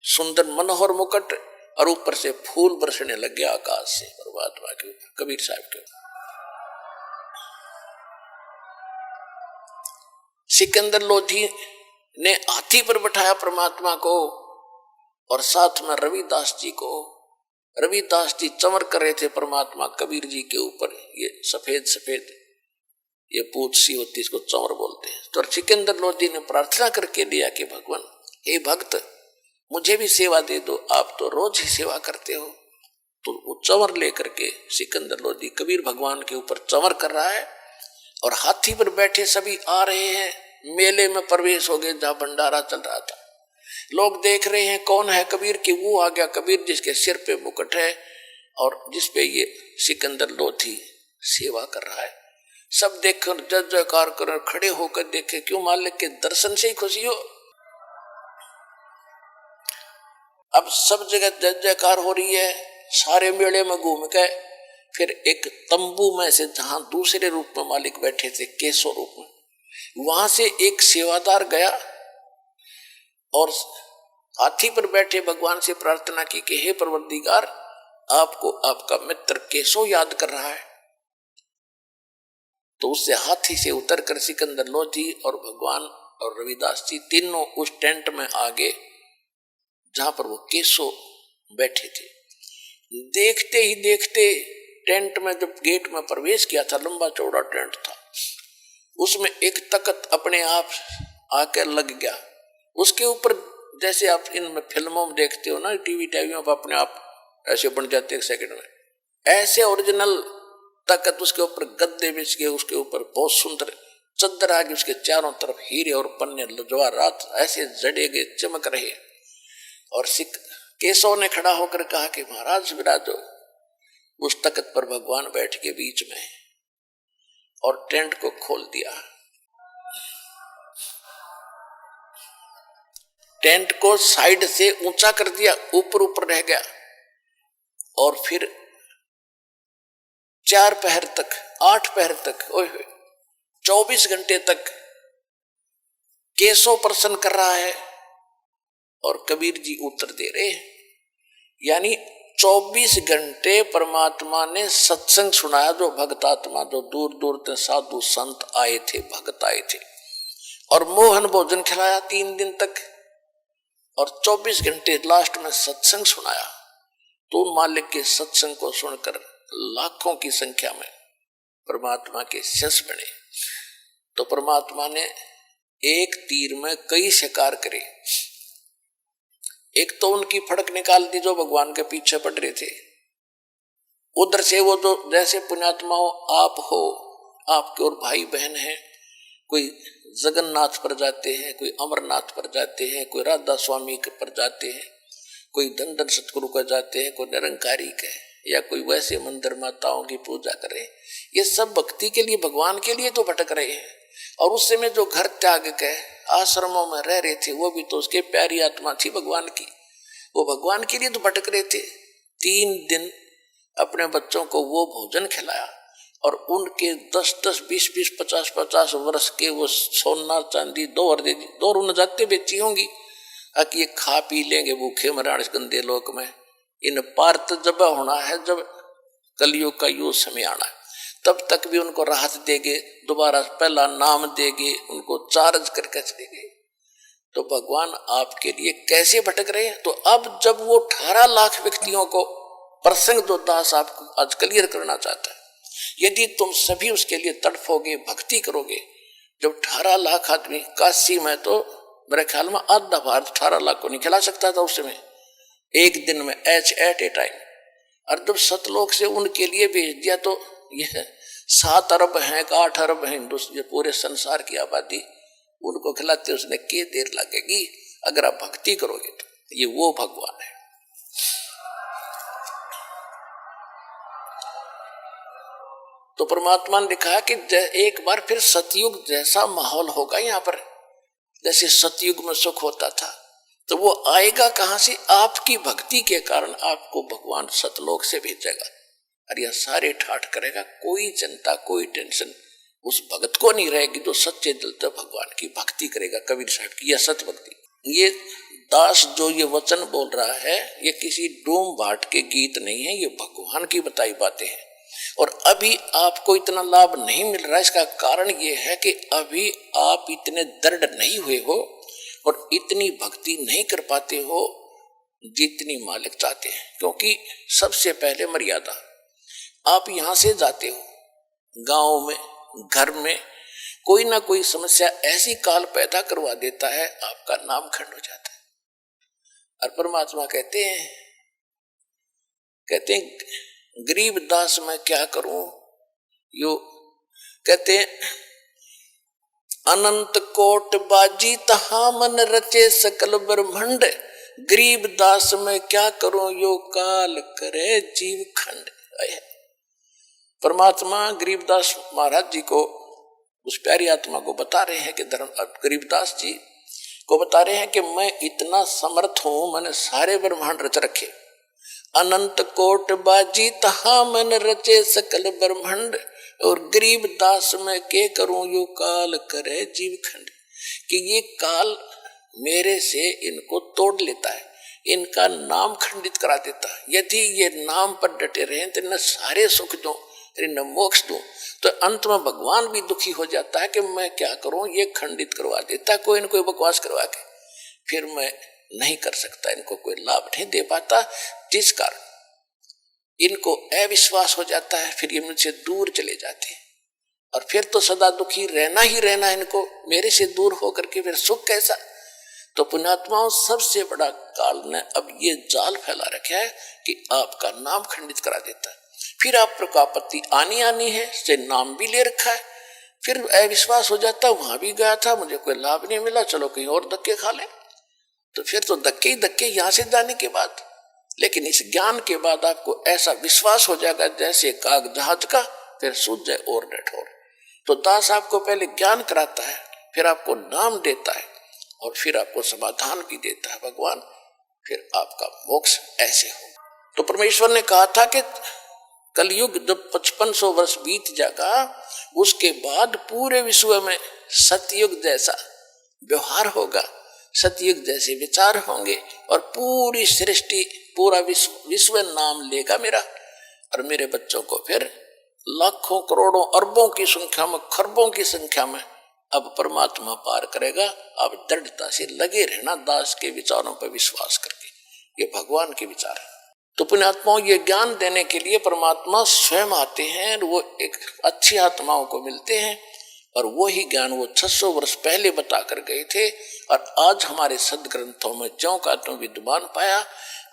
सुंदर मनोहर मुकुट, और ऊपर से फूल बरसने लग गया आकाश से परमात्मा के ऊपर, कबीर साहब के ऊपर। सिकंदर लोधी ने हाथी पर बैठाया परमात्मा को और साथ में रविदास जी को। रविदास जी चमर कर रहे थे परमात्मा कबीर जी के ऊपर, ये सफेद सफेद ये पूछ सी होती, इसको चमर बोलते हैं। तो सिकंदर लोधी ने प्रार्थना करके दिया कि भगवान हे भक्त मुझे भी सेवा दे दो, आप तो रोज ही सेवा करते हो। तो वो चंवर लेकर के सिकंदर लोधी कबीर भगवान के ऊपर चंवर कर रहा है और हाथी पर बैठे सभी आ रहे हैं। मेले में प्रवेश हो गए जहां भंडारा चल रहा था, लोग देख रहे हैं कौन है कबीर की। वो आ गया कबीर जिसके सिर पे मुकुट है और जिसपे ये सिकंदर लोधी सेवा कर रहा है। सब देखकर जय जयकार कर खड़े होकर देखे, क्यों मालिक के दर्शन से ही खुशी हो। अब सब जगह जय जयकार हो रही है। सारे मेले में घूम गए, फिर एक तंबू में से जहां दूसरे रूप में मालिक बैठे थे केशव रूप में, वहां से एक सेवादार गया और हाथी पर बैठे भगवान से प्रार्थना की कि हे परवरदिगार आपको आपका मित्र केशव याद कर रहा है। तो उससे हाथी से उतरकर सिकंदर लोधी और भगवान और रविदास जी तीनों उस टेंट में आ गए जहां पर वो केशव बैठे थे। देखते ही देखते टेंट में जब गेट में प्रवेश किया था, लंबा चौड़ा टेंट था, उसमें एक तख्त अपने आप आकर लग गया। उसके ऊपर जैसे आप इन फिल्मों में देखते हो ना, टीवी में अपने आप ऐसे बन जाते एक सेकंड में, ऐसे ओरिजिनल तख्त उसके ऊपर गद्दे बिछ के, उसके ऊपर बहुत सुंदर चद्दर आगे उसके चारों तरफ हीरे और पन्ने जवाहरात ऐसे जड़े गए चमक रहे। और सिख केशव ने खड़ा होकर कहा कि महाराज विराजो। उस तख्त पर भगवान बैठ के बीच में और टेंट को खोल दिया। टेंट को साइड से ऊंचा कर दिया, ऊपर ऊपर रह गया। और फिर 4 पहर तक, 8 पहर तक, 24 घंटे तक केशव प्रसन्न कर रहा है और कबीर जी उत्तर दे रहे हैं। यानी 24 घंटे परमात्मा ने सत्संग सुनाया। जो भक्तात्मा, जो दूर दूर से साधु संत आए थे, भक्त आए थे, और मोहन भोजन खिलाया 3 दिन तक, और 24 घंटे लास्ट में सत्संग सुनाया। तो मालिक के सत्संग को सुनकर लाखों की संख्या में परमात्मा के शिष्य बने। तो परमात्मा ने एक तीर में कई शिकार करे। एक तो उनकी फड़क निकाल दी जो भगवान के पीछे पड़ रहे थे। उधर से वो जो जैसे पुण्यात्मा हो, आप हो, आपके और भाई बहन हैं, कोई जगन्नाथ पर जाते हैं, कोई अमरनाथ पर जाते हैं, कोई राधा स्वामी पर जाते हैं, कोई धन सतगुरु पर जाते हैं, कोई निरंकारी के, या कोई वैसे मंदिर माताओं की पूजा करे। ये सब भक्ति के लिए, भगवान के लिए तो भटक रहे हैं। और उस समय जो घर त्याग के आश्रमों में रह रहे थे, वो भी तो उसके प्यारी आत्मा थी भगवान की, वो भगवान के लिए तो भटक रहे थे। 3 दिन अपने बच्चों को वो भोजन खिलाया, और उनके 10-10, 20-20, 50-50 वर्ष के वो सोना चांदी दो न जाते बेची होंगी, कि ये खा पी लेंगे भूखे मराण गंदे लोक में। इन पार तो जब होना है, जब कलियुग का यो समय आना है, तब तक भी उनको राहत देंगे, दोबारा पहला नाम देंगे, उनको चार्ज करके चलेंगे। तो भगवान आपके लिए कैसे भटक रहे हैं? तो अब जब वो 18 लाख व्यक्तियों को प्रसंग जो दास आपको आज क्लियर करना चाहता है, यदि तुम सभी उसके लिए तड़फोगे, भक्ति करोगे, जब 18 लाख आदमी, काशी में तो मेरे ख्याल में आधा भारत 18 लाख को नहीं खिला सकता था उस समय, एक दिन में एट ए टाइम। और जब सतलोक से उनके लिए भेज दिया, तो यह 7 अरब हैं, 8 अरब हैं हिंदुस्तान, पूरे संसार की आबादी, उनको खिलाते उसने के देर लगेगी अगर आप भक्ति करोगे। तो ये वो भगवान है। तो परमात्मा ने लिखा कि एक बार फिर सतयुग जैसा माहौल होगा यहाँ पर, जैसे सतयुग में सुख होता था। तो वो आएगा कहां से? आपकी भक्ति के कारण आपको भगवान सतलोक से भेजेगा, और यह सारे ठाठ करेगा। कोई चिंता, कोई टेंशन उस भक्त को नहीं रहेगी जो सच्चे दिल से भगवान की भक्ति करेगा। कबीर साहब की यह सत भक्ति। ये दास जो ये वचन बोल रहा है, ये किसी डूम भाट के गीत नहीं है, ये भगवान की बताई बातें हैं। और अभी आपको इतना लाभ नहीं मिल रहा, इसका कारण ये है कि अभी आप इतने दृढ़ नहीं हुए हो और इतनी भक्ति नहीं कर पाते हो जितनी मालिक चाहते हैं। क्योंकि सबसे पहले मर्यादा, आप यहां से जाते हो, गांव में, घर में कोई ना कोई समस्या ऐसी काल पैदा करवा देता है, आपका नाम खंड हो जाता है। और परमात्मा कहते हैं गरीब दास मैं क्या करूं, यो कहते हैं अनंत कोट बाजी तहा मन रचे सकल ब्रह्मंड, गरीब दास मैं क्या करूं यो काल करे जीव खंड। परमात्मा गरीबदास महाराज जी को, उस प्यारी आत्मा को बता रहे हैं कि गरीबदास जी को बता रहे हैं कि मैं इतना समर्थ हूं, मैंने सारे ब्रह्मांड रच रखे, अनंत कोट बाजी तहा मन रचे सकल ब्रह्मांड, और गरीब दास मैं के करूं यो काल करे जीव खंड, कि ये काल मेरे से इनको तोड़ लेता है, इनका नाम खंडित करा देता है। यदि ये नाम पर डटे रहे तो न सारे सुख दूं, न मोक्ष दूं, तो अंत में भगवान भी दुखी हो जाता है कि मैं क्या करूं, ये खंडित करवा देता कोई न कोई बकवास करवा के, फिर मैं नहीं कर सकता, इनको कोई लाभ नहीं दे पाता, जिस कारण इनको अविश्वास हो जाता है, फिर ये मुझसे दूर चले जाते हैं। और फिर तो सदा दुखी रहना ही रहना इनको, मेरे से दूर होकर के फिर सुख कैसा। तो पुण्यात्माओं, सबसे बड़ा काल ने अब ये जाल फैला रखा है कि आपका नाम खंडित करा देता है। फिर आप पर आपत्ति आनी है, से नाम भी ले रखा है, फिर अविश्वास हो जाता, वहां भी गया था, मुझे कोई लाभ नहीं मिला, चलो कहीं और धक्के खा ले। तो फिर तो धक्के ही धक्के यहां से जाने के बाद। लेकिन इस ज्ञान के बाद आपको ऐसा विश्वास हो जाएगा जैसे काग जहाज का, फिर सूझ जाए और न ठोर। तो दास आपको पहले ज्ञान कराता है, फिर आपको नाम देता है, और फिर आपको समाधान भी देता है भगवान, फिर आपका मोक्ष ऐसे हो। तो परमेश्वर ने कहा था कि कलयुग जब 5500 वर्ष बीत जाएगा, उसके बाद पूरे विश्व में सतयुग जैसा व्यवहार होगा, सतयुग जैसे विचार होंगे, और पूरी सृष्टि पूरा विश्व नाम लेगा मेरा। और मेरे बच्चों को फिर लाखों करोड़ों अरबों की संख्या में, खरबों की संख्या में अब परमात्मा पार करेगा। अब दृढ़ता से लगे रहना दास के विचारों पर विश्वास करके, ये भगवान के विचार है। तो पुण्यात्माओं, ये ज्ञान देने के लिए परमात्मा स्वयं आते हैं, वो एक अच्छी आत्माओं को मिलते हैं, और वो ही ज्ञान वो 600 वर्ष पहले बता कर गए थे, और आज हमारे सदग्रंथों में ज्यों का त्यों विद्वान पाया।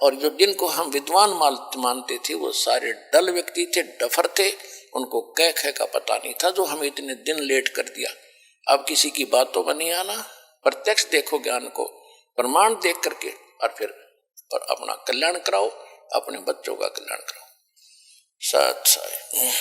और जो जिनको हम विद्वान मानते थे वो सारे डल व्यक्ति थे, डफर थे, उनको कह कह का पता नहीं था, जो हमें इतने दिन लेट कर दिया। अब किसी की बातों में नहीं आना, प्रत्यक्ष देखो ज्ञान को, प्रमाण देख करके, और फिर पर अपना कल्याण कराओ, अपने बच्चों का कल्याण कराओ। सत साई।